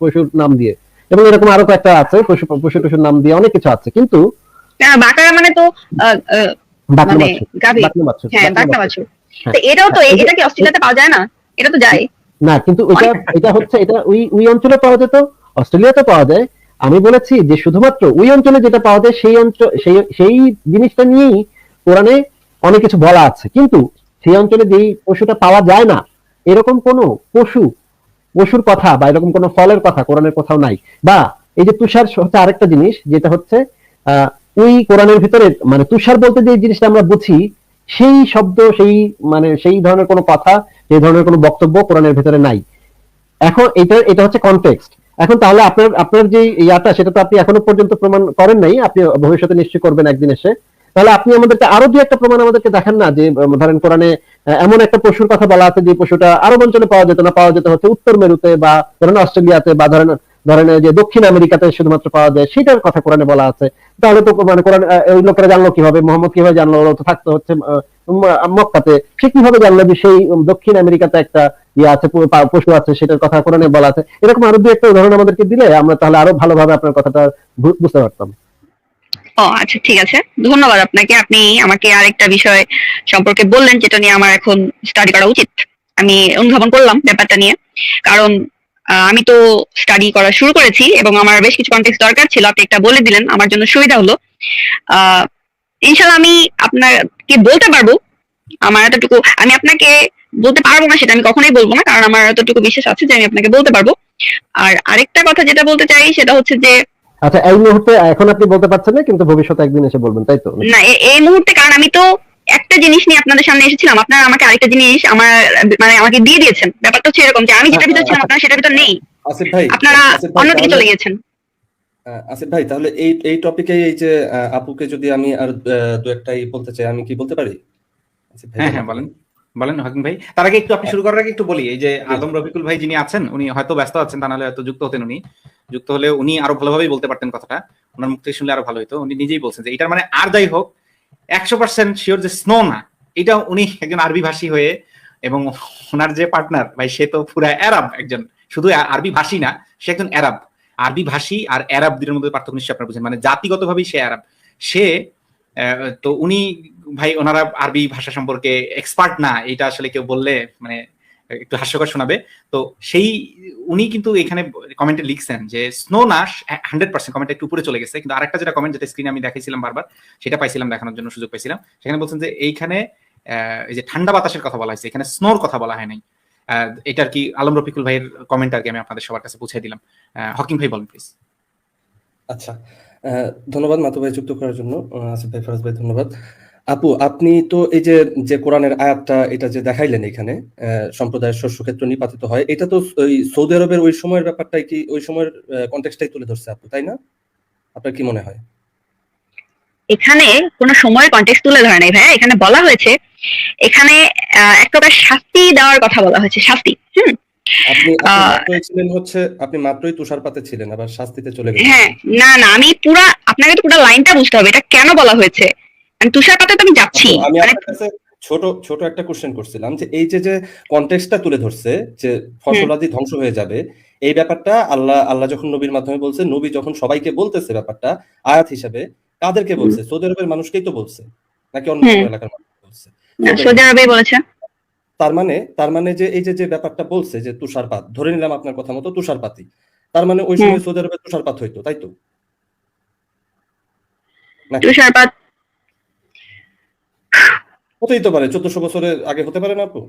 পশুর নাম দিয়ে, এবং এরকম আরো কয়েকটা আছে পশুর নাম দিয়ে অনেক কিছু আছে, কিন্তু বাকারা মানে তো মানে গাভী, হ্যাঁ বাকনা বাছুর, তো এটাও তো এটা কি অস্ট্রেলিয়াতে পাওয়া যায় না? এটা তো যায় না, কিন্তু এটা হচ্ছে এটা ওই অঞ্চলে পাওয়া যেত, অস্ট্রেলিয়াতে পাওয়া যায়। আমি বলেছি যে শুধুমাত্র ওই অঞ্চলে যেটা পাওয়া যায় সেই জিনিসটা নিয়েই কোরআনে অনেক কিছু বলা আছে, কিন্তু সেই অঞ্চলে যেই পশুটা পাওয়া যায় না এরকম কোন পশুর কথা বা এরকম কোন ফলের কথা কোরআনের কোথাও নাই। বা এই যে তুষার হচ্ছে আরেকটা জিনিস, যেটা হচ্ছে ওই কোরআনের ভিতরে মানে তুষার বলতে যে জিনিসটা আমরা বুঝি, সেই শব্দ সেই ধরনের কোনো কথা, সেই ধরনের কোনো বক্তব্য কোরআনের ভিতরে নাই। এখন এটা হচ্ছে কনটেক্সট। এখন তাহলে আপনার যে ইয়াটা, সেটা তো আপনি এখনো পর্যন্ত প্রমাণ করেন নাই, আপনি ভবিষ্যতে নিশ্চয় করবেন একদিন এসে। তাহলে আপনি আমাদেরকে আরো দুই একটা প্রমাণ আমাদেরকে দেখান না, যে ধরেন কোরআনে এমন একটা পশুর কথা বলা আছে যে পশুটা আরব অঞ্চলে পাওয়া যেত না, পাওয়া যেত হচ্ছে উত্তর মেরুতে বা ধরেন অস্ট্রেলিয়াতে বা ধরেন ধরেন যে দক্ষিণ আমেরিকাতে শুধুমাত্র পাওয়া যায়, সেটার কথা কোরআনে বলা আছে। তাহলে তো মানে কোরআন ওই লোকেরা জানলো কিভাবে, মোহাম্মদ কিভাবে জানলো, ওরা তো থাকতে হচ্ছে মক্কাতে, সে কিভাবে জানলো যে সেই দক্ষিণ আমেরিকাতে একটা ইয়ে আছে, পশু আছে, সেটার কথা কোরআনে বলা আছে? এরকম আরো দু একটা উদাহরণ আমাদেরকে দিলে আমরা তাহলে আরো ভালোভাবে আপনার কথাটা বুঝতে পারতাম। ও আচ্ছা, ঠিক আছে, ধন্যবাদ আপনাকে। আপনি আমাকে আরেকটা বিষয় সম্পর্কে বললেন যেটা নিয়ে আমার এখন স্টাডি করা উচিত। আমি অনুধাবন করলাম ব্যাপারটা নিয়ে, কারণ আমি তো স্টাডি করা শুরু করেছি এবং আমার বেশ কিছু কনটেক্সট দরকার ছিল। আপনি একটা বলে দিলেন, আমার জন্য সুবিধা হলো। আহ ইনশাল্লাহ আমি আপনাকে বলতে পারবো। আমার এতটুকু আমি আপনাকে বলতে পারবো না, সেটা আমি কখনোই বলবো না, কারণ আমার এতটুকু বিশ্বাস আছে যে আমি আপনাকে বলতে পারবো। আর আরেকটা কথা যেটা বলতে চাই সেটা হচ্ছে যে, আচ্ছা, এই মুহূর্তে এখন আপনি বলতে পারছেন না, কিন্তু ভবিষ্যতে একদিন এসে বলবেন, তাই তো? না, এই মুহূর্তে, কারণ আমি তো একটা জিনিস নিয়ে আপনাদের সামনে এসেছিলাম, আপনারা আমাকে আরেকটা জিনিস আমাকে দিয়ে দিয়েছেন। ব্যাপারটা হচ্ছে এরকম যে আমি যেটার ভিতর ছিলাম আপনারা সেটার ভিতর নেই, আসিফ ভাই, আপনারা আসিফ ভাই অন্যদিকে তাহলে চলে গিয়েছেন। আসিফ ভাই তাহলে এই টপিকে এই যে আপুকে যদি আমি আর দু একটাই বলতে চাই, আমি কি বলতে পারি? আসিফ ভাই হ্যাঁ বলেন। হ্যাঁ, বলেন বলেন হাকিম ভাই। তার আগে একটু আপনি শুরু করার আগে একটু বলি, এই যে আলম রফিকুল ভাই যিনি আছেন, উনি হয়তো ব্যস্ত আছেন, তা নাহলে হয়তো যুক্ত হতেন। উনি যুক্ত হলে উনি আরো ভালোভাবেই বলতে পারতেন কথাটা, ওনার মুখ থেকে শুনলে আরো ভালো হতো। উনি নিজেই বলছেন যে এটার মানে আর যাই হোক 100% শিওর যে স্নো না, এটা উনি একজন আরবি ভাষী হয়ে, এবং ওনার যে পার্টনার ভাই সে তো পুরা আরব একজন, শুধু আরবি ভাষী না, সে একজন আরব। আরবি ভাষী আর আরব দুটোর মধ্যে পার্থক্য নিশ্চয়ই আপনারা বুঝেন, মানে জাতিগতভাবেই সে আরব। সে তো উনি ভাই ওনারা আরবি ভাষা সম্পর্কে এক্সপার্ট না, এটা আসলে কেউ বললে মানে একটু হাস্যকর শোনাবে। তো সেই উনি কিন্তু এখানে কমেন্টে লিখছেন যে স্নো না 100%, কমেন্ট একটু উপরে চলে গেছে, কিন্তু আরেকটা যেটা কমেন্ট যেটা স্ক্রিনে আমি দেখাইছিলাম বারবার, সেটা পাইছিলাম, দেখানোর জন্য সুযোগ পাইছিলাম। সেখানে বলছেন যে এইখানে এই যে ঠান্ডা বাতাসের কথা বলা হয়েছে, এখানে স্নোর কথা বলা হয় নাই। এটা আর কি আলম রফিকুল ভাইয়ের কমেন্ট আর কি আমি আপনাদের সবার কাছে পৌঁছে দিলাম। হকিম ভাই বলেন প্লিজ। আচ্ছা, ধন্যবাদ মাতু ভাই যুক্ত করার জন্য। আসিফ ভাই, ফরাজ ভাই ধন্যবাদ। আপু, আপনি তো এই যে যে কোরআনের আয়াতটা এটা যে দেখাইলেন এখানে, সম্প্রদায়ের শস্যক্ষেত্র নিপাতিত হয়, এটা তো ওই সৌদি আরবের ওই সময়ের ব্যাপারটাই কি, ওই সময়ের কনটেক্সটটাই তুলে ধরছে আপু, তাই না? আপনার কি মনে হয়? এখানে কোনো সময়ের কনটেক্সট তুলে ধরে নাই ভাইয়া, এখানে বলা হয়েছে, এখানে এক প্রকার শাস্তি দেওয়ার কথা বলা হয়েছে, শাস্তি। আপনি আহ, মাত্রই ছিলেন হচ্ছে, আপনি মাত্রই তুষারপাতে ছিলেন, আবার শাস্তিতে চলে গেলেন। হ্যাঁ, না না, আমি পুরা, আপনাকে তো পুরো লাইনটা বুঝতে হবে, এটা কেন বলা হয়েছে। তুষারপাতে তো আমি যাচ্ছি, আপু, আমি মানে আপনার কাছে ছোট ছোট একটা কোশ্চেন করছিলাম যে এই যে যে কনটেক্সটটা তুলে ধরছে যে ফসলাদি ধ্বংস হয়ে যাবে, এই ব্যাপারটা আল্লাহ যখন নবীর মাধ্যমে বলছে, নবী যখন সবাইকে বলতেছে ব্যাপারটা আয়াত হিসাবে, কাদেরকে বলছে? সৌদি আরবের মানুষকেই তো বলছে, নাকি অন্য কোনো এলাকার মানুষকে বলছে? সৌদি আরবেই বলেছে। তার মানে যে এই যে যে ব্যাপারটা বলছে যে তুষারপাত, ধরে নিলাম আপনার কথা মতো তুষারপাতই, তার মানে ওই সময় সৌদি আরবে তুষারপাত হইতো, তাই তো? নাকি তুষারপাত হতেই তো পারে, 1400 বছরের আগে হতে পারে না আপু?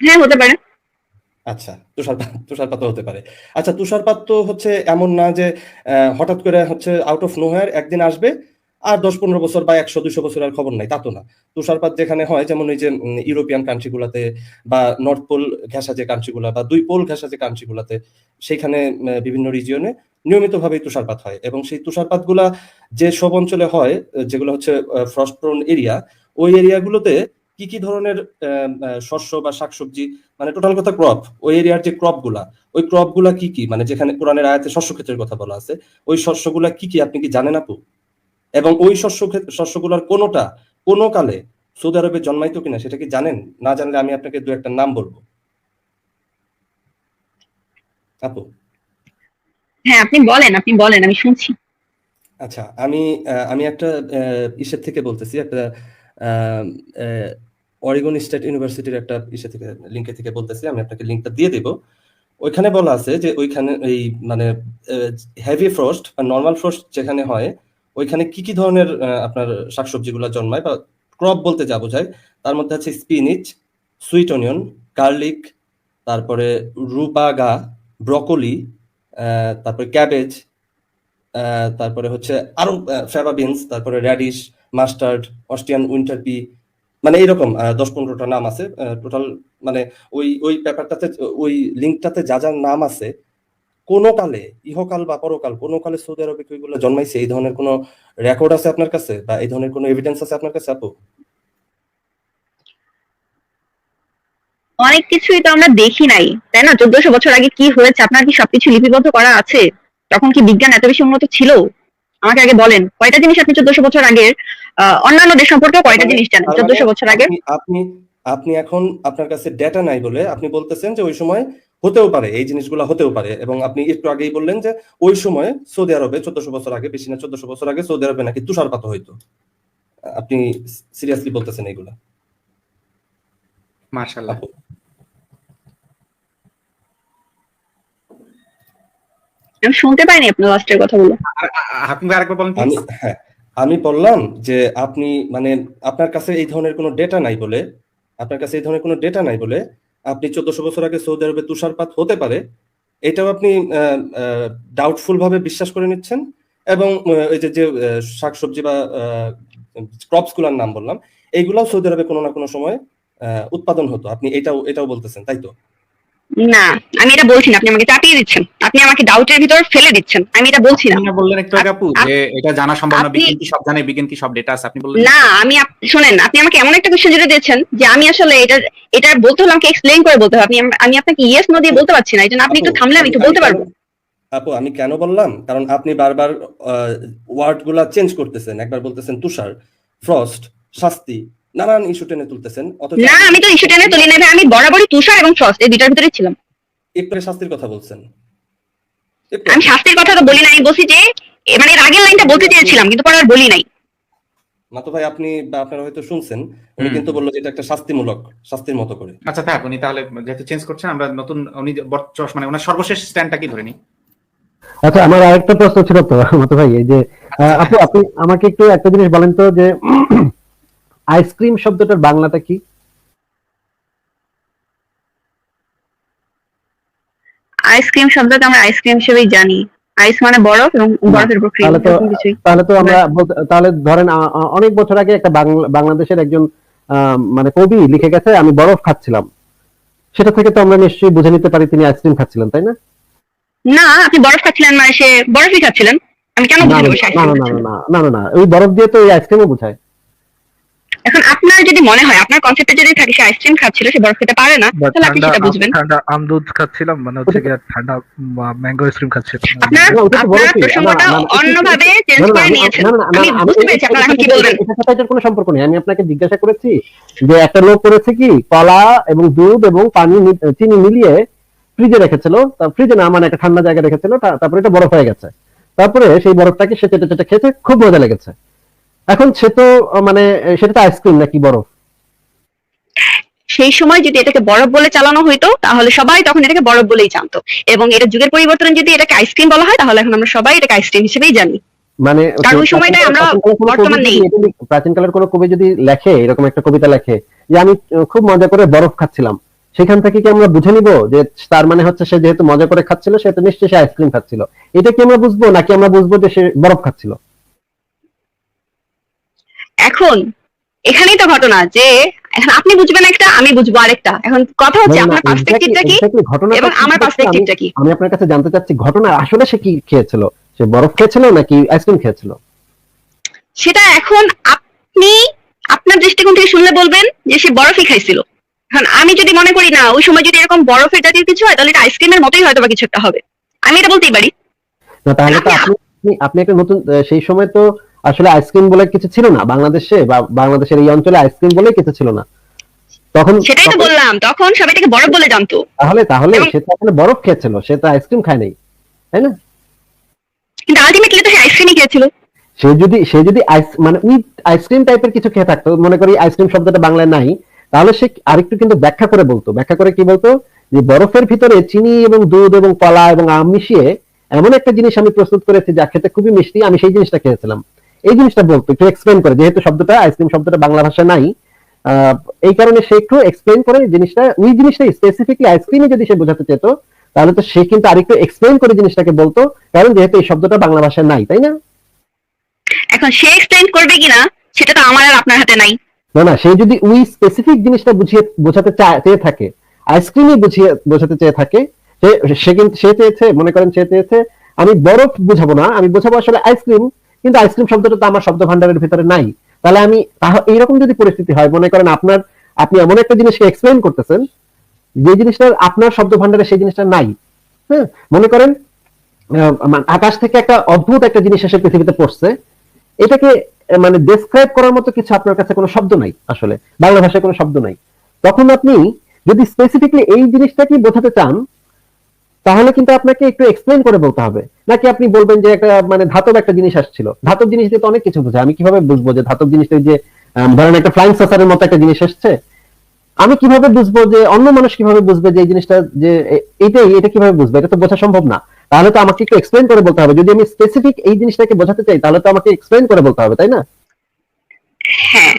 হ্যাঁ হতে পারে। আচ্ছা, তুষারপাত হতে পারে। আচ্ছা, তুষারপাত তো হচ্ছে এমন না যে হঠাৎ করে হচ্ছে আউট অফ নোহোয়্যার একদিন আসবে আর 10-15 বছর বা 100-200 বছর আর খবর নাই, তা তো না। তুষারপাত যেখানে হয়, যেমন ওই যে ইউরোপিয়ান কান্ট্রি গুলাতে, বা নর্থ পোল ঘেঁষা যে কান্ট্রি গুলা, বা 2 পোল ঘেঁষা যে কান্ট্রি গুলাতে, সেখানে বিভিন্ন রিজিয়নে নিয়মিতভাবেই তুষারপাত হয়। এবং সেই তুষারপাত গুলা যে সব অঞ্চলে হয়, যেগুলো হচ্ছে ফ্রস্ট প্রোন এরিয়া, ওই এরিয়াগুলোতে কি কি ধরনের শস্য বা শাকসবজি, মানে টোটাল কথা ক্রপ, ওই এরিয়ার যে ক্রপ গুলা, ওই ক্রপ গুলা কি কি, মানে যেখানে কোরআনের আয়াতে শস্য ক্ষেত্রের কথা বলা আছে, ওই শস্যগুলা কি কি আপনি কি জানেন আপু? এবং ওই শস্যগুলার কোনোটা কোনো কালে সৌদি আরবে জন্মাইতো কিনা সেটা কি জানেন? না জানলে আমি আপনাকে দু একটা নাম বলবো আপু। হ্যাঁ, আপনি বলেন, আমি শুনছি। আচ্ছা, আমি একটা ইসের থেকে বলতেছি, একটা অরিগন স্টেট ইউনিভার্সিটির একটা ইসে থেকে, লিঙ্কে থেকে বলতেছি, আমি আপনাকে লিঙ্কটা দিয়ে দেব। ওইখানে বলা আছে যে ওইখানে এই মানে হেভি ফ্রস্ট বা নর্মাল ফ্রস্ট যেখানে হয়, ওইখানে কি কি ধরনের আপনার শাকসবজিগুলো জন্মায়, বা ক্রপ বলতে যা বোঝায়, তার মধ্যে আছে স্পিনিচ, সুইট অনিয়ন, গার্লিক, তারপরে রুবাগা, ব্রকলি, তারপরে ক্যাবেজ, তারপরে হচ্ছে আরো ফেবা বিনস, তারপরে radish, mustard, Austrian winter P, মানে এইরকম 10-15টা নাম আছে টোটাল। মানে ওই পেপারটাতে, ওই লিঙ্কটাতে যা যা নাম আছে, কোনো কালে, ইহকাল বা পরকাল, কোনো কালে সৌদি আরবে কি ওইগুলো জন্মাইছে, এই ধরনের কোনো রেকর্ড আছে আপনার কাছে, বা এই ধরনের কোনো এভিডেন্স আছে আপনার কাছে আপু? অনেক কিছুই তো আমরা দেখি নাই, তাই না? 1400 বছর আগে কি হয়েছে আপনার কি সবকিছু লিপিবদ্ধ করা আছে? তখন কি বিজ্ঞান এত বেশি উন্নত ছিল? আমাকে আগে বলেন, কয়টা জিনিস আপনি 1400 বছর আগের অন্যান্য দেশ সম্পর্কে কয়টা মানে জিনিস জানেন তার 1400 মানে বছর আগের? আপনি আপনি এখন আপনার কাছে ডেটা নাই বলে আপনি বলতেছেন যে ওই সময় হতেও পারে, এই জিনিসগুলো হতেও পারে, এবং আপনি একটু আগেই বললেন যে ওই সময় সৌদি আরবে 1400 বছর আগে, বেশি না 1400 বছর আগে সৌদি আরবে নাকি তুষারপাত হইতো। আপনি সিরিয়াসলি বলতেছেন এইগুলা? মাশাআল্লাহ। আপু, আমি শুনতে পাইনি আপনার লাস্টের কথাগুলো। হাকিম ভাই আরেকবার বলেন আমি প্লিজ। হ্যাঁ, আমি বললাম যে আপনি মানে আপনার কাছে এই ধরনের কোনো ডেটা নাই বলে, আপনার কাছে এই ধরনের কোনো ডেটা নাই বলে আপনি 1400 বছর আগে সৌদি আরবে তুষারপাত হতে পারে এটাও আপনি ডাউটফুল ভাবে বিশ্বাস করে নিচ্ছেন, এবং এই যে যে শাকসবজি বা ক্রপস গুলার নাম বললাম, এইগুলাও সৌদি আরবে কোনো না কোনো সময় উৎপাদন হতো, আপনি এটাও বলতেছেন, তাই তো? না, আমি এটা বলছি না, আপনি আমাকে চাপিয়ে দিচ্ছেন, আপনি আমাকে ডাউটের ভিতর ফেলে দিচ্ছেন, আমি এটা বলছি না। আপনি না বললেন একটু আগে আপু যে এটা জানা সম্ভব না, আপনি- বিজ্ঞান কি সব জানে, বিজ্ঞান কি সব ডেটা আছে, আপনি বললেন না, শোনেন, আপনি আমাকে এমন একটা কোশ্চেন জুড়ে দিয়েছেন যে আমি আসলে এটা বলতে হলে আমাকে এক্সপ্লেইন করে বলতে হবে। আমি আপনাকে ইয়েস নো দিয়ে বলতে পারছি না, এটা আপনি একটু থামলে আমি একটু বলতে পারবো। আপু, আমি কেন বললাম, কারণ আপনি বারবার ওয়ার্ড গুলা চেঞ্জ করতেছেন, একবার বলতেছেন তুষার, ফ্রস্ট, শাস্তি, নানান ইস্যু টেনে তুলতেছেন, অথচ না, আমি তো ইস্যু টেনে তুলি না ভাই, আমি বরাবরই তুষার এবং ফ্রস্ট এই দুটার ভিতরেই ছিলাম। একটু শাস্তির কথা বলছেন। একটু আমি শাস্তির কথা তো বলি না, আমি বলছি যে মানে এর আগের লাইনটা বলতে চেয়েছিলাম কিন্তু পরে আর বলি নাই। মাতো ভাই, আপনি বা আপনারা হয়তো শুনছেন, উনি কিন্তু বললো যে এটা একটা শাস্তিমূলক, শাস্তির মতো করে। আচ্ছা থাক, উনি তাহলে যেহেতু চেঞ্জ করছেন আমরা নতুন উনি মানে ওনার সর্বশেষ স্ট্যান্ডটা কি ধরে নিই। আচ্ছা, আমার আরেকটা প্রশ্ন ছিল তো মতো ভাই, এই যে আপু আপনি আমাকে একটু একটা জিনিস বলেন তো, যে আইসক্রিম শব্দটার বাংলাটা কি? আইসক্রিম শব্দটা আমরা আইসক্রিম হিসেবেই জানি, আইস মানে বরফ এবং বরফের উপর ক্রিম, তাহলে ধরেন অনেক বছর আগে একটা বাংলাদেশের একজন মানে কবি লিখে গেছে আমি বরফ খাচ্ছিলাম, সেটা থেকে তো আমরা নিশ্চয়ই বুঝে নিতে পারি তিনি আইসক্রিম খাচ্ছিলেন, তাই না? না, আপনি বরফ খাচ্ছিলেন মানে সে বরফই খাচ্ছিলেন, আমি কেন না বুঝে না নেবো সে না আইসক্রিম না খাচ্ছিলেন? না না না না, ওই বরফ দিয়ে তো ওই আইসক্রিমও বোঝায়। এখন আপনার যদি মনে হয়, আপনার কনসেপ্টে যদি থাকে সে আইসক্রিম খাচ্ছিল, সে বরফ খেতে পারে না, বা তাহলে আপনি সেটা বুঝবেন। ঠান্ডা আমদুদ খাচ্ছিলাম মানে হচ্ছে গিয়ে ঠান্ডা ম্যাঙ্গো আইসক্রিম খাচ্ছিলাম। আপনার না, ওটা তো আপনার বরফই। প্রসঙ্গটা না, না, অন্যভাবে চেঞ্জ না, না, করে না, নিয়েছেন। না, না, না, আমি না, বুঝতে পেরেছি আপনারা এখন কি বলবেন। এটার সাথে এটার কোনো সম্পর্ক নেই। আমি আপনাকে জিজ্ঞাসা করেছি যে একটা লোক করেছে কি কলা এবং দুধ এবং পানি চিনি মিলিয়ে ফ্রিজে রেখেছিল, ফ্রিজে না মানে একটা ঠান্ডা জায়গায় রেখেছিল, তারপরে এটা বরফ হয়ে গেছে, তারপরে সেই বরফটাকে সে চেটে চেটে খেতে খুব মজা লেগেছে। এখন সে তো মানে সেটা তো আইসক্রিম নাকি বরফ? সেই সময় যদি এটাকে বরফ বলে চালানো হইতো তাহলে সবাই তখন এটাকে বরফ বলেই জানতো, এবং এটা যুগের পরিবর্তন যদি এটাকে আইসক্রিম বলা হয় তাহলে এখন আমরা সবাই এটাকে আইসক্রিম হিসেবেই জানি। মানে কারণ ওই সময়টায় আমরা বর্তমান নেই। প্রাচীনকালের কোনো কবি যদি লেখে, এরকম একটা কবিতা লেখে যে আমি খুব মজা করে বরফ খাচ্ছিলাম, সেখান থেকে কি আমরা বুঝে নিব যে তার মানে হচ্ছে সে যেহেতু মজা করে খাচ্ছিল সেহেতু নিশ্চয়ই সে আইসক্রিম খাচ্ছিল? এটা কি আমরা বুঝবো, নাকি আমরা বুঝবো যে সে বরফ খাচ্ছিল? এখন এখানেই তো ঘটনা যে এখন আপনি বুঝবেন একটা, আমি বুঝবো আরেকটা। এখন কথা হচ্ছে আপনার পার্সপেক্টিভটা কি এবং আমার পার্সপেক্টিভটা কি। আমি আপনার কাছে জানতে চাচ্ছি ঘটনা আসলে সে কি খেয়েছিল, সে বরফ খেয়েছিল নাকি আইসক্রিম খেয়েছিল? সেটা এখন আপনি আপনার দৃষ্টিকোণ থেকে শুনলে বলবেন যে সে বরফই খাইছিল। এখন আমি যদি মনে করি না ওই সময় যদি এরকম বরফের জাতীয় কিছু হয় তাহলে এটা আইসক্রিমের মতোই হয়তো বা কিছু একটা হবে, আমি এটা বলতেই পারি। না, তাহলে তো আপনি একটা নতুন সেই সময় তো আসলে আইসক্রিম বলে কিছু ছিল না বাংলাদেশে, বা বাংলাদেশের এই অঞ্চলে আইসক্রিম বলে কিছু ছিল না তখন। সেটাই তো বললাম, তখন সবাই এটাকে বরফ বলে জানতো। তাহলে সে তো আসলে বরফ খেয়েছিল, সে তো আইসক্রিম খায় নাই, তাই না? কিন্তু আলটিমেটলি তো সে আইসক্রিমই খেয়েছিল। সে যদি মানে উইথ আইসক্রিম টাইপের কিছু খেয়ে থাকতো, মনে করি আইসক্রিম শব্দটা বাংলায় নাই, তাহলে সে আরেকটু কিন্তু ব্যাখ্যা করে বলতো। ব্যাখ্যা করে কি বলতো, যে বরফের ভিতরে চিনি এবং দুধ এবং কলা এবং আম মিশিয়ে এমন একটা জিনিস আমি প্রস্তুত করেছি যা খেতে খুবই মিষ্টি, আমি সেই জিনিসটা খেয়েছিলাম। এই জিনিসটা বলতো, একটু এক্সপ্লেন করে, যেহেতু শব্দটা আইসক্রিম শব্দটা বাংলা ভাষায় নাই, এই কারণে সে একটু এক্সপ্লেন করে জিনিসটা, ওই জিনিসটা স্পেসিফিকলি আইসক্রিমে যদি সে বোঝাতে চেত তাহলে তো সে কিন্তু আরেকটু এক্সপ্লেন করে জিনিসটাকে বলতো, কারণ যেহেতু এই শব্দটা বাংলা ভাষায় নাই, তাই না? এখন সে এক্সপ্লেইন করবে কিনা সেটা তো আমার আর আপনার হাতে নাই। না, সে যদি ওই স্পেসিফিক জিনিসটা বোঝাতে চেয়ে থাকে, আইসক্রিমই বোঝাতে চেয়ে থাকে, সে চেয়েছে, মনে করেন সে চেয়েছে আমি বরফ বুঝাবো না, আমি বোঝাবো আসলে আইসক্রিম, কিন্তু আইসক্রিম শব্দটা তো আমার শব্দ ভান্ডারের ভিতরে নাই, তাহলে এইরকম যদি পরিস্থিতি হয়, মনে করেন আপনি এমন একটা জিনিসকে এক্সপ্লেইন করতেছেন যে জিনিসটা আপনার শব্দ ভান্ডারে সেই জিনিসটা নাই। হ্যাঁ, মনে করেন আকাশ থেকে একটা অদ্ভুত একটা জিনিস এসে পৃথিবীতে পড়ছে, এটাকে মানে ডেসক্রাইব করার মতো কিছু আপনার কাছে কোনো শব্দ নাই, আসলে বাংলা ভাষায় কোনো শব্দ নাই। তখন আপনি যদি স্পেসিফিকলি এই জিনিসটা কি বোঝাতে চান, তাহলে কিন্তু আপনাকে একটু এক্সপ্লেন করে বলতে হবে। নাকি আপনি বলবেন যে একটা মানে ধাতব একটা জিনিস আসছিল, ধাতব জিনিস দিয়ে তো অনেক কিছু বোঝায়, আমি কিভাবে বুঝবো যে ধাতব জিনিসটা যে ধরেন একটা ফ্লাইং সসারের মতো একটা জিনিস আসছে, আমি কিভাবে বুঝবো, যে অন্য মানুষ কিভাবে বুঝবে যে এই জিনিসটা যে এটা কিভাবে বুঝবে, এটা তো বোঝা সম্ভব না। তাহলে তো আমাকে একটু এক্সপ্লেন করে বলতে হবে। যদি আমি স্পেসিফিক এই জিনিসটাকে বোঝাতে চাই, তাহলে তো আমাকে এক্সপ্লেন করে বলতে হবে, তাই না? হ্যাঁ,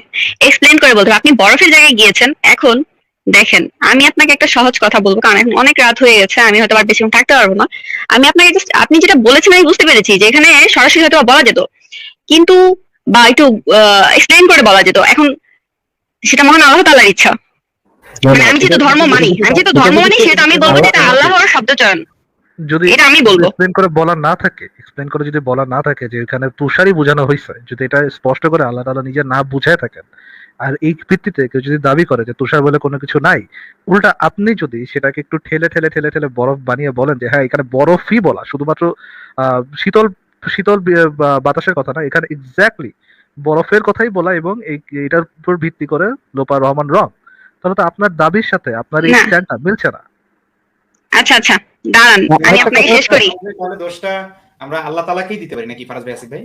এক্সপ্লেন করে বলতে হবে। আপনি বরফের জায়গায় গিয়েছেন। এখন দেখেন, আমি আপনাকে একটা সহজ কথা বলবো, কারণ এখন অনেক রাত হয়ে গেছে, আমি হয়তো আর বেশিক্ষণ থাকতে পারবো না। আমি আপনাকে জাস্ট, আপনি যেটা বলেছেন আমি বুঝতে পেরেছি যে এখানে সরাসরি হয়তো বলা যেত, কিন্তু বা একটু এক্সপ্লেন করে বলা যেত। এখন সেটা মহান আল্লাহ তাআলার ইচ্ছা। না, মানে না, আমি যেহেতু ধর্ম মানি, সেটা আমি বলবো যে এটা আল্লাহর শব্দ চয়ন, যদি এটা আমি বলবো। এক্সপ্লেন করে বলা না থাকে, এক্সপ্লেন করে যদি বলা না থাকে যে এখানে তুষারই বোঝানো হয়েছে, যদি এটা স্পষ্ট করে আল্লাহ তাআলা নিজে না বুঝায় থাকেন, আর এই ভিত্তিতে কেউ যদি দাবি করে যে তুষার বলে কোনো কিছু নাই, উল্টা আপনি যদি সেটাকে একটু ঠেলে ঠেলে ঠেলে ঠেলে বরফ বানিয়ে বলেন যে হ্যাঁ এখানে বরফই বলা, শুধুমাত্র শীতল শীতল বাতাসের কথা না, এখানে এক্স্যাক্টলি বরফের কথাই বলা, এবং এটার উপর ভিত্তি করে লোপার রহমান রং, তাহলে তো আপনার দাবির সাথে আপনার এই না। স্ট্যান্ডটা মিলছে না। আচ্ছা আচ্ছা, দাঁড়ান আমি আপনাকে শেষ করি। তাহলে দোষটা আমরা আল্লাহ তাআলাকেই দিতে পারি নাকি ফারাজ ভাই, আসিফ ভাই?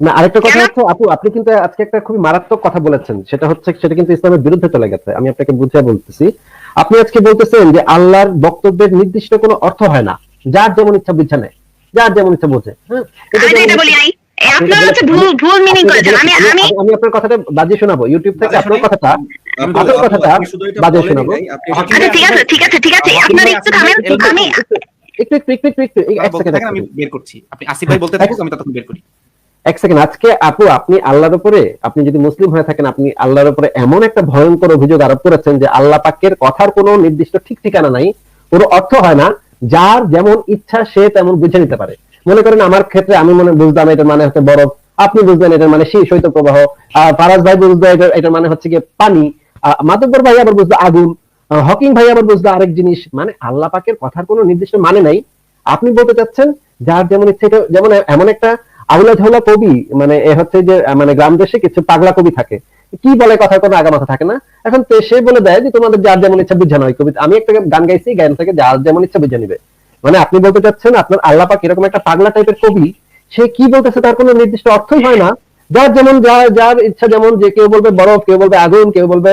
না, আরেকটা কথা কেন? হচ্ছে আপু, আপনি কিন্তু আজকে একটা খুবই মারাত্মক কথা বলেছেন, সেটা কিন্তু ইসলামের বিরুদ্ধে চলে গেছে। আমি আপনাকে বুঝিয়ে বলতেছি। আপনি আজকে বলতেছেন যে আল্লাহর বক্তব্যের নির্দিষ্ট কোনো অর্থ হয় না, যার যেমন ইচ্ছা বুঝে নেয়, যার যেমন ইচ্ছা বোঝে। হ্যাঁ, আমি তো এটা বলি নাই। আপনারা হচ্ছে ভুল মিনিং করেছেন। আমি আপনার কথাটা বাজিয়ে শোনাবো ইউটিউব থেকে, আপনার কথাটা বাজিয়ে শোনাবো। আচ্ছা ঠিক আছে আপনার একটু থামেন। আমি একটু এক সেকেন্ড, আমি বের করছি, আপনি আসিফ ভাই বলতে থাকুন, আমি ততক্ষণ বের করি। এক সেকেন্ড। আজকে আপু আপনি আল্লাহর উপরে, আপনি যদি মুসলিম হয়ে থাকেন, আপনি আল্লাহর উপরে এমন একটা ভয়ঙ্কর অভিযোগ আরোপ করেছেন যে আল্লাহ পাকের কথার কোনো নির্দিষ্ট ঠিক ঠিকানা নাই, কোনো অর্থ হয় না, যার যেমন ইচ্ছা সে তেমন বুঝে নিতে পারে। মনে করেন আমার ক্ষেত্রে আমি বুঝলাম এটার মানে হচ্ছে বরফ, আপনি বুঝলেন এটার মানে শৈত্য প্রবাহ, ফারাজ ভাই বুঝলো এটার মানে হচ্ছে গিয়ে পানি, মাতব্বর ভাই আবার বুঝলো আগুন, হকিং ভাই আবার বুঝলো আরেক জিনিস। মানে আল্লাহ পাকের কথার কোনো নির্দিষ্ট মানে নাই। আপনি বলতে চাচ্ছেন যার যেমন ইচ্ছে, যেমন এমন একটা আউলা ঝাউলা কবি, মানে এ হচ্ছে যে মানে গ্রাম দেশে কিছু পাগলা কবি থাকে, কি বলে কথার কোনো আগা মাথা থাকে না। এখন সে বলে দেয় যে তোমাদের যার যেমন ইচ্ছা বুঝে নয় কবি। আমি একটা গান গাইছি, গান থেকে যার যেমন ইচ্ছা বুঝে নিবে। মানে আপনি বলতে চাচ্ছেন আপনার আল্লাহ পাক এরকম একটা পাগলা টাইপের কবি, সে কি বলতেছে তার কোনো নির্দিষ্ট অর্থই হয় না, যার যেমন যার ইচ্ছা যেমন, যে কেউ বলবে বরফ, কেউ বলবে আগুন, কেউ বলবে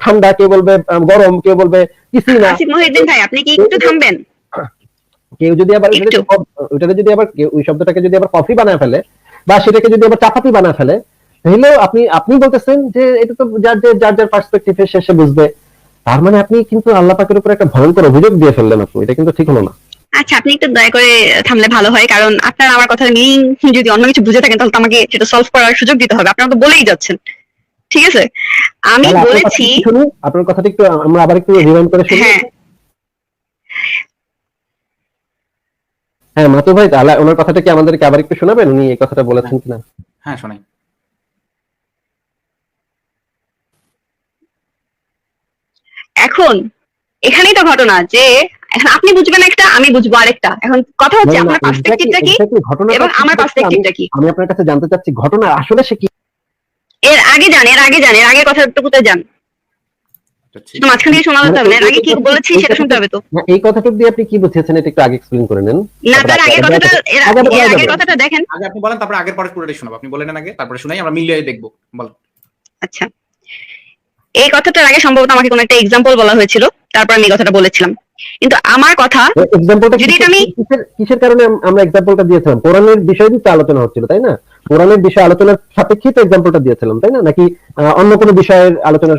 ঠান্ডা, কেউ বলবে গরম, কেউ বলবে কিছুই না। আসিফ মহিউদ্দিন ভাই, আপনি কি একটু থামবেন? কেউ যদি আবার ওইটাকে যদি আবার ওই শব্দটাকে যদি আবার কফি বানায় ফেলে, বা সেটাকে যদি আবার চাপাতি বানায় ফেলে, তাহলেও আপনি বলতেছেন যে এটা তো যার পার্সপেক্টিভে সে বুঝবে। তার মানে আপনি কিন্তু আল্লাহ পাকের উপর একটা ভয়ঙ্কর অভিযোগ দিয়ে ফেললেন আপু, এটা কিন্তু ঠিক হলো না। আচ্ছা, আপনি একটু দয়া করে থামলে ভালো হয়, কারণ আপনারা আমার কথার মিনিং যদি অন্য কিছু বুঝে থাকেন তাহলে তো আমাকে সেটা সলভ করার সুযোগ দিতে হবে। আপনারা তো বলেই যাচ্ছেন, ঠিক আছে? আমি বলেছি, আপনার কথাটা একটু আমরা আবার একটু রিভাইন্ড করে শুনি। হ্যাঁ মাতু ভাই, তাহলে ওনার কথাটা কি আমাদেরকে আবার একটু শোনাবেন, উনি এই কথাটা বলেছেন কিনা? হ্যাঁ শোনাই। এখন এখানেই তো ঘটনা যে এখন আপনি বুঝবেন একটা, আমি বুঝবো আরেকটা। এখন কথা হচ্ছে আপনার পার্সপেক্টিভটা কি এবং আমার পার্সপেক্টিভটা কি। আমি আপনার কাছে জানতে চাচ্ছি ঘটনা আসলে সে কি। এর আগে আগে কথাটুকুতে যান, মাঝখান দিয়ে শোনা যেতে হবে না। এর আগে কি বলেছি সেটা শুনতে হবে তো। এই কথাটুকু দিয়ে আপনি কি বুঝিয়েছেন এটা একটু আগে এক্সপ্লেইন করে নেন। না, তার আগের কথাটা দেখেন। আগে আপনি বলেন, তারপর আগের পরের পুরোটাই শোনাবো। আপনি বলেন আগে, তারপরে শুনাই, আমরা মিলিয়ে দেখবো। বলেন। আচ্ছা, এই কথাটার আগে সম্ভবত আমাকে কোনো একটা এক্সাম্পল বলা হয়েছিল, তারপর আমি এই কথাটা বলেছিলাম। কিন্তু আমার কথা এক্সাম্পলটা যদি আমি কিসের কারণে আমরা এক্সাম্পলটা দিয়েছিলাম? কোরআনের বিষয় নিয়ে আলোচনা হচ্ছিল, তাই না? কোরআনের বিষয় আলোচনার সাপেক্ষে তো এক্সাম্পলটা দিয়েছিলাম, তাই না? নাকি অন্য কোনো বিষয়ের আলোচনা?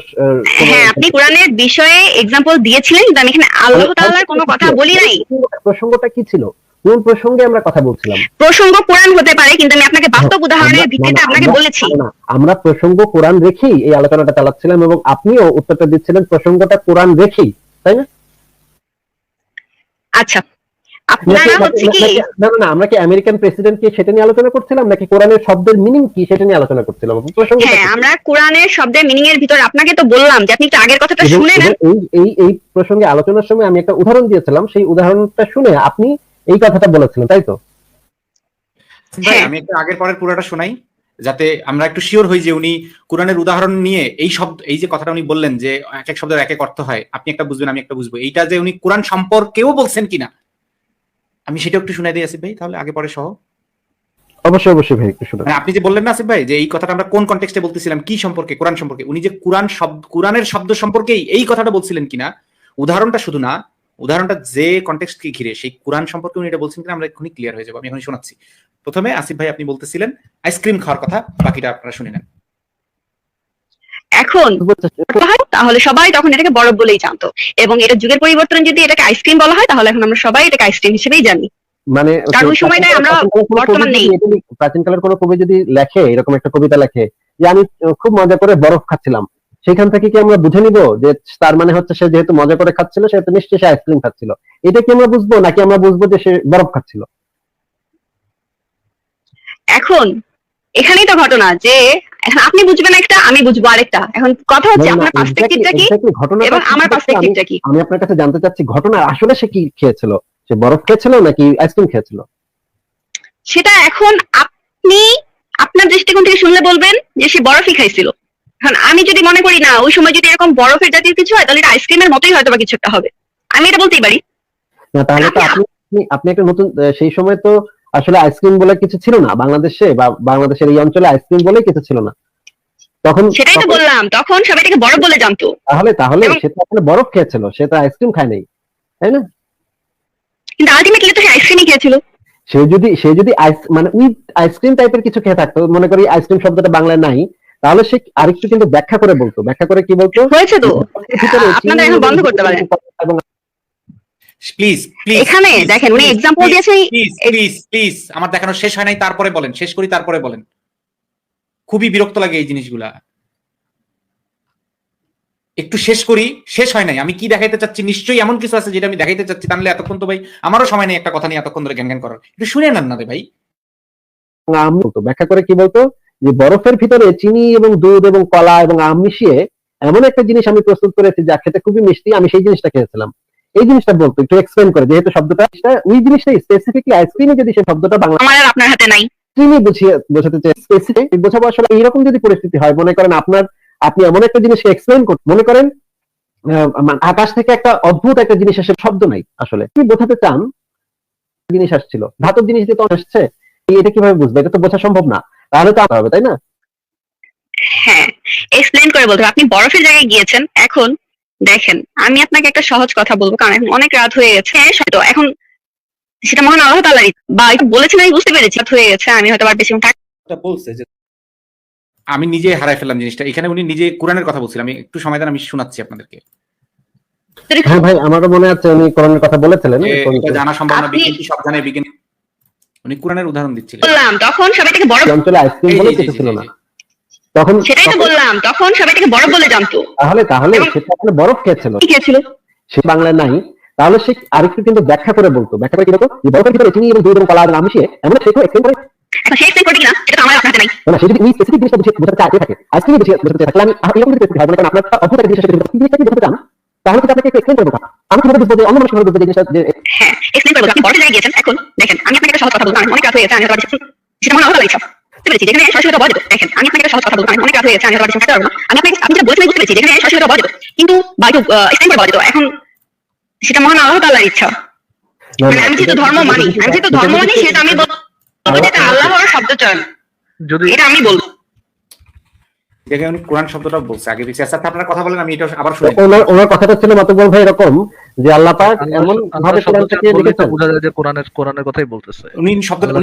হ্যাঁ, আপনি কোরআনের বিষয়ে এক্সাম্পল দিয়েছিলেন, কিন্তু আমি এখানে আল্লাহ তাআলার কোনো কথা বলি নাই। প্রসঙ্গটা কি ছিল? কোন প্রসঙ্গে আমরা কথা বলছিলাম? প্রসঙ্গ কোরআন হতে পারে, কিন্তু আমি আপনাকে বাস্তব উদাহরণের ভিত্তিতে আপনাকে বলেছি। আমরা প্রসঙ্গ কোরআন রেখেই এই আলোচনাটা চালাচ্ছিলাম, এবং আপনিও উত্তরটা দিচ্ছিলেন প্রসঙ্গটা কোরআন রেখেই, তাই না? আচ্ছা, আপনারা হচ্ছে কি না না না, আমরা কি আমেরিকান প্রেসিডেন্টকে সেটা নিয়ে আলোচনা করছিলাম নাকি কোরআনের শব্দের মিনিং কি সেটা নিয়ে আলোচনা করছিলাম? প্রসঙ্গটা হ্যাঁ, কি? আমরা কোরআনের শব্দের মিনিং এর ভিতরে আপনাকে তো বললাম যে আপনি একটু আগের কথাটা এবং শুনে নেন। এই প্রসঙ্গে আলোচনার সময় আমি একটা উদাহরণ দিয়েছিলাম, সেই উদাহরণটা শুনে আপনি এই কথাটা বলেছিলেন, তাই তো? ভাই আমি একটু আগের পরের পুরোটা শোনাই, যাতে আমরা একটু শিওর হই যে উনি কোরআনের উদাহরণ নিয়ে এই শব্দ, এই যে কথাটা উনি বললেন যে এক এক শব্দের এক এক অর্থ হয়, আপনি একটা বুঝবেন আমি একটা বুঝবো, এইটা যে উনি কোরআন সম্পর্কেও বলছেন কিনা আমি সেটা একটু শুনাই দিই আসিফ ভাই, তাহলে আগে পরে সহ। অবশ্যই অবশ্যই ভাই, একটু শুনুন। মানে আপনি যে বললেন না আসিফ ভাই যে এই কথাটা আমরা কোন কনটেক্সটে বলতেছিলাম, কি সম্পর্কে, কোরআন সম্পর্কে, উনি যে কোরআনের শব্দ সম্পর্কেই এই কথাটা বলছিলেন কিনা, উদাহরণটা শুধু না, উদাহরণটা যে কনটেক্সটকে ঘিরে সেই কোরআন সম্পর্কে উনি এটা বলছেন কিনা আমরা এখনই ক্লিয়ার হয়ে যাবো। আমি এখনই শোনাচ্ছি। প্রথমে আসিফ ভাই আপনি বলতেছিলেন আইসক্রিম খাওয়ার কথা, বাকিটা আপনারা শুনে নেন। এখন তাহলে সবাই তখন এটাকে বরফ বলেই জানতো, এবং এটা যুগের পরিবর্তন যদি এটাকে আইসক্রিম বলা হয় তাহলে এখন আমরা সবাই এটাকে আইসক্রিম হিসেবেই জানি। মানে কারণ ওই সময়টায় আমরা বর্তমান নেই। প্রাচীনকালের কোনো কবি যদি লেখে, এরকম একটা কবিতা লেখে যে আমি খুব মজা করে বরফ খাচ্ছিলাম, সেখান থেকে কি আমরা বুঝে নিব যে তার মানে হচ্ছে সে যেহেতু মজা করে খাচ্ছিল সেহেতু নিশ্চয়ই সে আইসক্রিম খাচ্ছিল? এটা কি আমরা বুঝবো, নাকি আমরা বুঝবো যে সে বরফ খাচ্ছিল? এখন এখানেই তো ঘটনা যে এখন আপনি বুঝবেন একটা, আমি বুঝবো আরেকটা। এখন কথা হচ্ছে আপনার পার্সপেক্টিভটা কি এবং আমার পার্সপেক্টিভটা কি। আমি আপনার কাছে জানতে চাচ্ছি ঘটনা আসলে সে কি খেয়েছিল, সে বরফ খেয়েছিল নাকি আইসক্রিম খেয়েছিল? সেটা এখন আপনি আপনার দৃষ্টিকোণ থেকে শুনলে বলবেন যে সে বরফই খাইছিল। এখন আমি যদি মনে করি না ওই সময় যদি এরকম বরফের জাতীয় কিছু হয় তাহলে এটা আইসক্রিমের মতোই হয়তো বা কিছু একটা হবে, আমি এটা বলতেই পারি। না তাহলে তো আপনি একটা নতুন, সেই সময় তো আসলে আইসক্রিম বলে কিছু ছিল না বাংলাদেশে, বা বাংলাদেশের এই অঞ্চলে আইসক্রিম বলে কিছু ছিল না তখন। সেটাই তো বললাম, তখন সবাই এটাকে বরফ বলে জানতো। তাহলে সে তো আসলে বরফ খেয়েছিল, সে তো আইসক্রিম খায় নাই, তাই না? কিন্তু আলটিমেটলি তো সে আইসক্রিমই খেয়েছিল। সে যদি মানে উইথ আইসক্রিম টাইপের কিছু খেয়ে থাকতো, মনে করি আইসক্রিম শব্দটা বাংলায় নাই, তাহলে সে আরেকটু কিন্তু ব্যাখ্যা করে বলতো। ব্যাখ্যা করে কি বলতো? হয়েছে তো, আপনারা এখন বন্ধ করতে পারেন। প্লিজ প্লিজ এখানে দেখেন উনি এক্সাম্পল দিয়েছে। প্লিজ প্লিজ আমার দেখানো শেষ হয় নাই, তারপরে বলেন, শেষ করি তারপরে বলেন। খুবই বিরক্ত লাগে এই জিনিসগুলা। একটু শেষ করি, শেষ হয় নাই। আমি কি দেখাইতে চাচ্ছি, নিশ্চয়ই এমন কিছু আছে যেটা আমি দেখাইতে চাচ্ছি, তাহলে এতক্ষণ তো ভাই আমারও সময় নেই একটা কথা নিয়ে এতক্ষণ ধরে জ্ঞান করার। একটু শুনে নেন না রে ভাই। আম বলতো, ব্যাখ্যা করে কি বলতো যে বরফের ভিতরে চিনি এবং দুধ এবং কলা এবং আম মিশিয়ে এমন একটা জিনিস আমি প্রস্তুত করেছি যা খেতে খুবই মিষ্টি, আমি সেই জিনিসটা খেয়েছিলাম। এই জিনিসটা বলতো, একটু এক্সপ্লেন করে, যেহেতু শব্দটা ওই জিনিসটা স্পেসিফিকলি আইসক্রিমে, যদি সেই শব্দটা বাংলা আমার আর আপনার হাতে নাই, তিনি বোঝাতে চাই স্পেসিফিক বোঝাবো। আসলে এইরকম যদি পরিস্থিতি হয়, মনে করেন আপনি এমন একটা জিনিসকে এক্সপ্লেন করতে, মনে করেন আকাশ থেকে একটা অদ্ভুত একটা জিনিস আসে, শব্দ নাই, আসলে কি বোঝাতে চান জিনিস আসছিল, ধাতব জিনিস দিয়ে তো আসছে, এটা কিভাবে বুঝবে? এটা তো বোঝা সম্ভব না, তাহলে তো হবে, তাই না? হ্যাঁ, এক্সপ্লেন করে বলতে হবে। আপনি বরফের জায়গায় গিয়েছেন। এখন দেখেন আমি আপনাকে একটা সহজ কথা বলবো, কারণ এখন অনেক রাত হয়ে গেছে। তো এখন সেটা মহান আল্লাহ তাআলারই, বা একটু বলেছেন আমি বুঝতে পেরেছি, রাত হয়ে গেছে, আমি হয়তো আর বেশি বলছে যে আমি নিজে হারাই ফেললাম জিনিসটা। এখানে উনি নিজে কোরআনের কথা বলছিলেন, আমি একটু সময় দেন, আমি শোনাচ্ছি আপনাদেরকে। হ্যাঁ ভাই, আমারও মনে আছে উনি কোরআনের কথা বলেছিলেন। এটা জানা সম্ভব না, বিজ্ঞান কি সব জানে, বিজ্ঞান। উনি কোরআনের উদাহরণ দিচ্ছিলেন। বললাম তখন সবাই এটাকে বরফ, অঞ্চলে আইসক্রিম বলে কিছু ছিল না তখন। সেটাই তো বললাম, তখন সবাই এটাকে বরফ বলে জানতো। তাহলে সে আসলে বরফ খেয়েছিল, খেয়েছিল, সে বাংলায় নাই, তাহলে সে আরেকটু কিন্তু ব্যাখ্যা করে বলতো। ব্যাখ্যা করে কি বলতো যে বরফের ভিতরে চিনি এবং দুধ এবং কলা এবং আম মিশিয়ে এমন সে এক্সপ্লেন করে। এখন সে এক্সপ্লেন করবে কিনা এটা তো আমার আপনার হাতে নাই। না, সে যদি উনি স্পেসিফিক জিনিসটা বোঝাতে চাইতে থাকে, আইসক্রিম বোঝাতে চাই, তাহলে আমি এরকম যদি হয়, মনে করেন আপনার অদ্ভুত একটা জিনিস জিনিসটা কি বোঝাতে চান, তাহলে কিন্তু আপনাকে এক্সপ্লেন করবো। আমি কিভাবে বুঝবো যে অন্য মানুষ কিভাবে বুঝবে যে জিনিসটা? হ্যাঁ, এক্সপ্লেন করে বলতে আপনি বরফের জায়গায় গিয়েছেন। এখন দেখেন আমি আপনাকে একটা সহজ কথা বলবো, অনেক রাত হয়ে গেছে, আমি হয়তো সেটা মনে হয় সব বুঝতে পেরেছি। যেখানে সরাসরি বলা যেত, দেখেন আমি আপনাকে একটা সহজ কথা বলবো, অনেক রাত হয়ে গেছে, আমি হয়তো থাকতে পারবো না। আপনি যেটা বলছেন বুঝতে পেরেছি, যেখানে সরাসরি বলা যেত, কিন্তু বাইরে এক্সপ্লেন করে বলা যেত। এখন সেটা মহান আল্লাহ তাআলার ইচ্ছা। মানে আমি যেহেতু ধর্ম মানি, সেটা আমি বলবো যে এটা আল্লাহর শব্দ চয়ন, যদি এটা আমি বলবো। দেখে উনি কোরআন শব্দটা বলছে আগে পিছিয়ে। আচ্ছা আপনারা কথা বলেন, আমি এটা আবার শুনি। ওনার কথাটা ছিল মাতবর ভাই এরকম যে আল্লাহ পাক এমন ভাবে কোরআনটাকে লিখেছেন, বোঝা যায় যে কোরআনের কথাই বলতেছে। উনি শব্দটা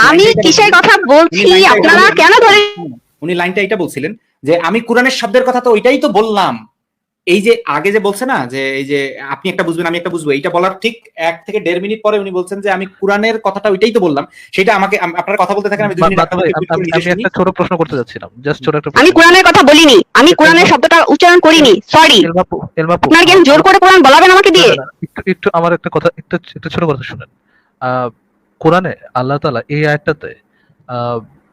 আমি কিসের কথা বলছি আপনারা কেন ধরে? উনি লাইনটা এটা বলছিলেন যে আমি কোরআনের শব্দের কথা তো ওইটাই তো বললাম, এই যে আগে যে বলছে না যে এই যে আপনি একটা বুঝবেন আমি একটা বুঝবো, এইটা বলার ঠিক 1 থেকে 1.5 মিনিট পরে উনি বলছেন যে আমি কোরআনের কথাটা ওইটাই তো বললাম, সেটা আমাকে আপনারা কথা বলতে থাকেন, আমি 2 মিনিট বাদ ভাই, আমি একটা ছোট প্রশ্ন করতে যাচ্ছিলাম, জাস্ট ছোট একটা আমি প্রশ্ন। কোরআনের কথা বলিনি, আমি কোরআনের শব্দটা উচ্চারণ করিনি, সরি। এলমাপু, এলমাপু, আপনার কি আমি জোর করে কোরআন বলাবেন আমাকে দিয়ে? না, না, একটু একটু আমার একটা কথা, একটু ছোট কথা শুনেন। কোরআনে আল্লাহ তাআলা এই আয়াতটাতে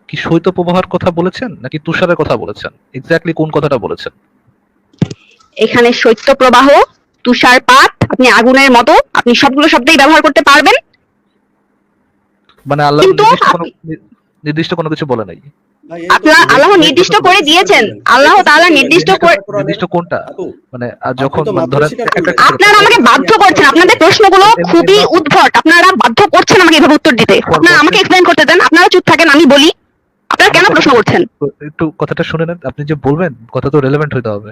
কি শৈত্যপ্রবাহের কথা বলেছেন নাকি তুষারের কথা বলেছেন? এক্স্যাক্টলি কোন কথাটা বলেছেন? এখানে শৈত্য প্রবাহ, তুষারপাত, আপনি আগুনের মতো, আপনি সবগুলো শব্দই ব্যবহার করতে পারবেন, মানে আল্লাহ কিন্তু নির্দিষ্ট কোনো কিছু বলে নাই। ভাই, আল্লাহ নির্দিষ্ট করে দিয়েছেন, আল্লাহ তাআলা নির্দিষ্ট করে। নির্দিষ্ট কোনটা? আপু, মানে যখন আপনি তো মাত্র ধরেন স্বীকার একটা করলেন। আপনারা আমাকে বাধ্য করছেন, আপনাদের প্রশ্নগুলো খুবই উদ্ভট, আপনারা বাধ্য করছেন আমাকে এভাবে উত্তর দিতে। আপনারা আমাকে এক্সপ্লেইন করতে দেন, আপনারা চুপ থাকেন, আমি বলি। আপনারা কেন প্রশ্ন করছেন? একটু কথাটা শুনে নেন, আপনি যে বলবেন কথা তো রেলেভেন্ট হইতে হবে।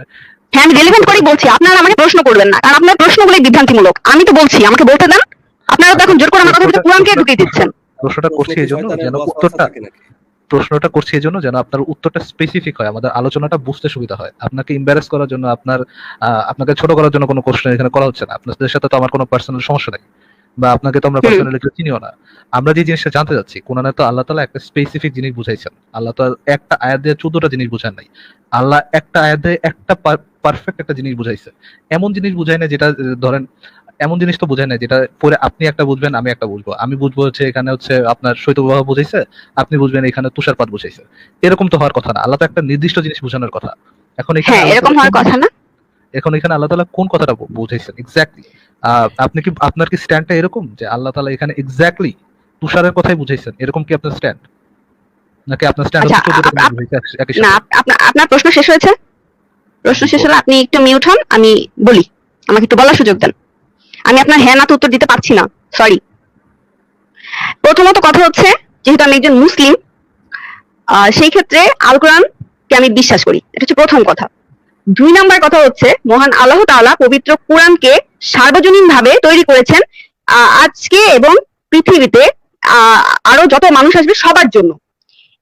হ্যাঁ, আমি রেলেভেন্ট করেই বলছি, আপনারা আমাকে প্রশ্ন করবেন না, কারণ আপনার প্রশ্নগুলোই বিভ্রান্তিমূলক। আমি তো বলছি, আমাকে বলতে দেন। আপনারা তো এখন জোর করে আমার কথা বলতে কোরআনকে ঢুকিয়ে দিচ্ছেন। প্রশ্নটা করছি এই জন্য যেন উত্তরটা, প্রশ্নটা করছি এই জন্য যেন আপনার উত্তরটা স্পেসিফিক হয়, আমাদের আলোচনাটা বুঝতে সুবিধা হয়। আপনাকে এম্বারেস করার জন্য, আপনাকে ছোট করার জন্য কোনো কোশ্চেন এখানে করা হচ্ছে না। আপনাদের সাথে তো আমার কোনো পার্সোনাল সমস্যা নেই, বা আপনাকে তো আমরা পার্সোনালি কেউ চিনিও না। আমরা যে জিনিসটা জানতে যাচ্ছি, কোরআনে তো আল্লাহ তাআলা একটা স্পেসিফিক জিনিস বুঝাইছেন। আল্লাহ তো একটা আয়াত দিয়ে 14টা জিনিস বুঝান নাই। আল্লাহ একটা আয়াত দিয়ে একটা পারফেক্ট একটা জিনিস বুঝাইছে। এমন জিনিস বুঝায় না যেটা ধরেন, এমন জিনিস তো বোঝায় না যেটা পরে আপনি একটা বুঝবেন আমি একটা বুঝবো। আমি বুঝবো হচ্ছে এখানে হচ্ছে আপনার শৈত্যপ্রবাহ বুঝাইছে, আপনি বুঝবেন এখানে তুষারপাত বুঝাইছে। এরকম তো হওয়ার কথা না। আল্লাহ তো একটা নির্দিষ্ট জিনিস বোঝানোর কথা। এখন এখানে হ্যাঁ, এরকম হওয়ার কথা না। এখন এখানে আল্লাহ তাআলা কোন কথাটা বুঝাইছেন এক্স্যাক্টলি? আপনি কি, আপনার কি স্ট্যান্ডটা এরকম যে আল্লাহ তাআলা এখানে এক্স্যাক্টলি তুষারের কথাই বুঝাইছেন, এরকম কি আপনার স্ট্যান্ড? নাকি আপনার স্ট্যান্ড হচ্ছে 14টা জিনিস বুঝাইছে একই না, সাথে? আপনার প্রশ্ন শেষ হয়েছে? প্রশ্ন শেষ হলে আপনি একটু মিউট হন, আমি বলি, আমাকে একটু বলার সুযোগ দেন। আমি আপনার হ্যাঁ না তো উত্তর দিতে পারছি না, সরি। প্রথমত কথা হচ্ছে, যেহেতু আমি একজন মুসলিম, সেই ক্ষেত্রে আল কোরআনকে আমি বিশ্বাস করি, এটা হচ্ছে প্রথম কথা। 2 নাম্বার কথা হচ্ছে, মহান আল্লাহ তাআলা পবিত্র কোরআনকে সার্বজনীন ভাবে তৈরি করেছেন আজকে এবং পৃথিবীতে আরো যত মানুষ আসবে সবার জন্য।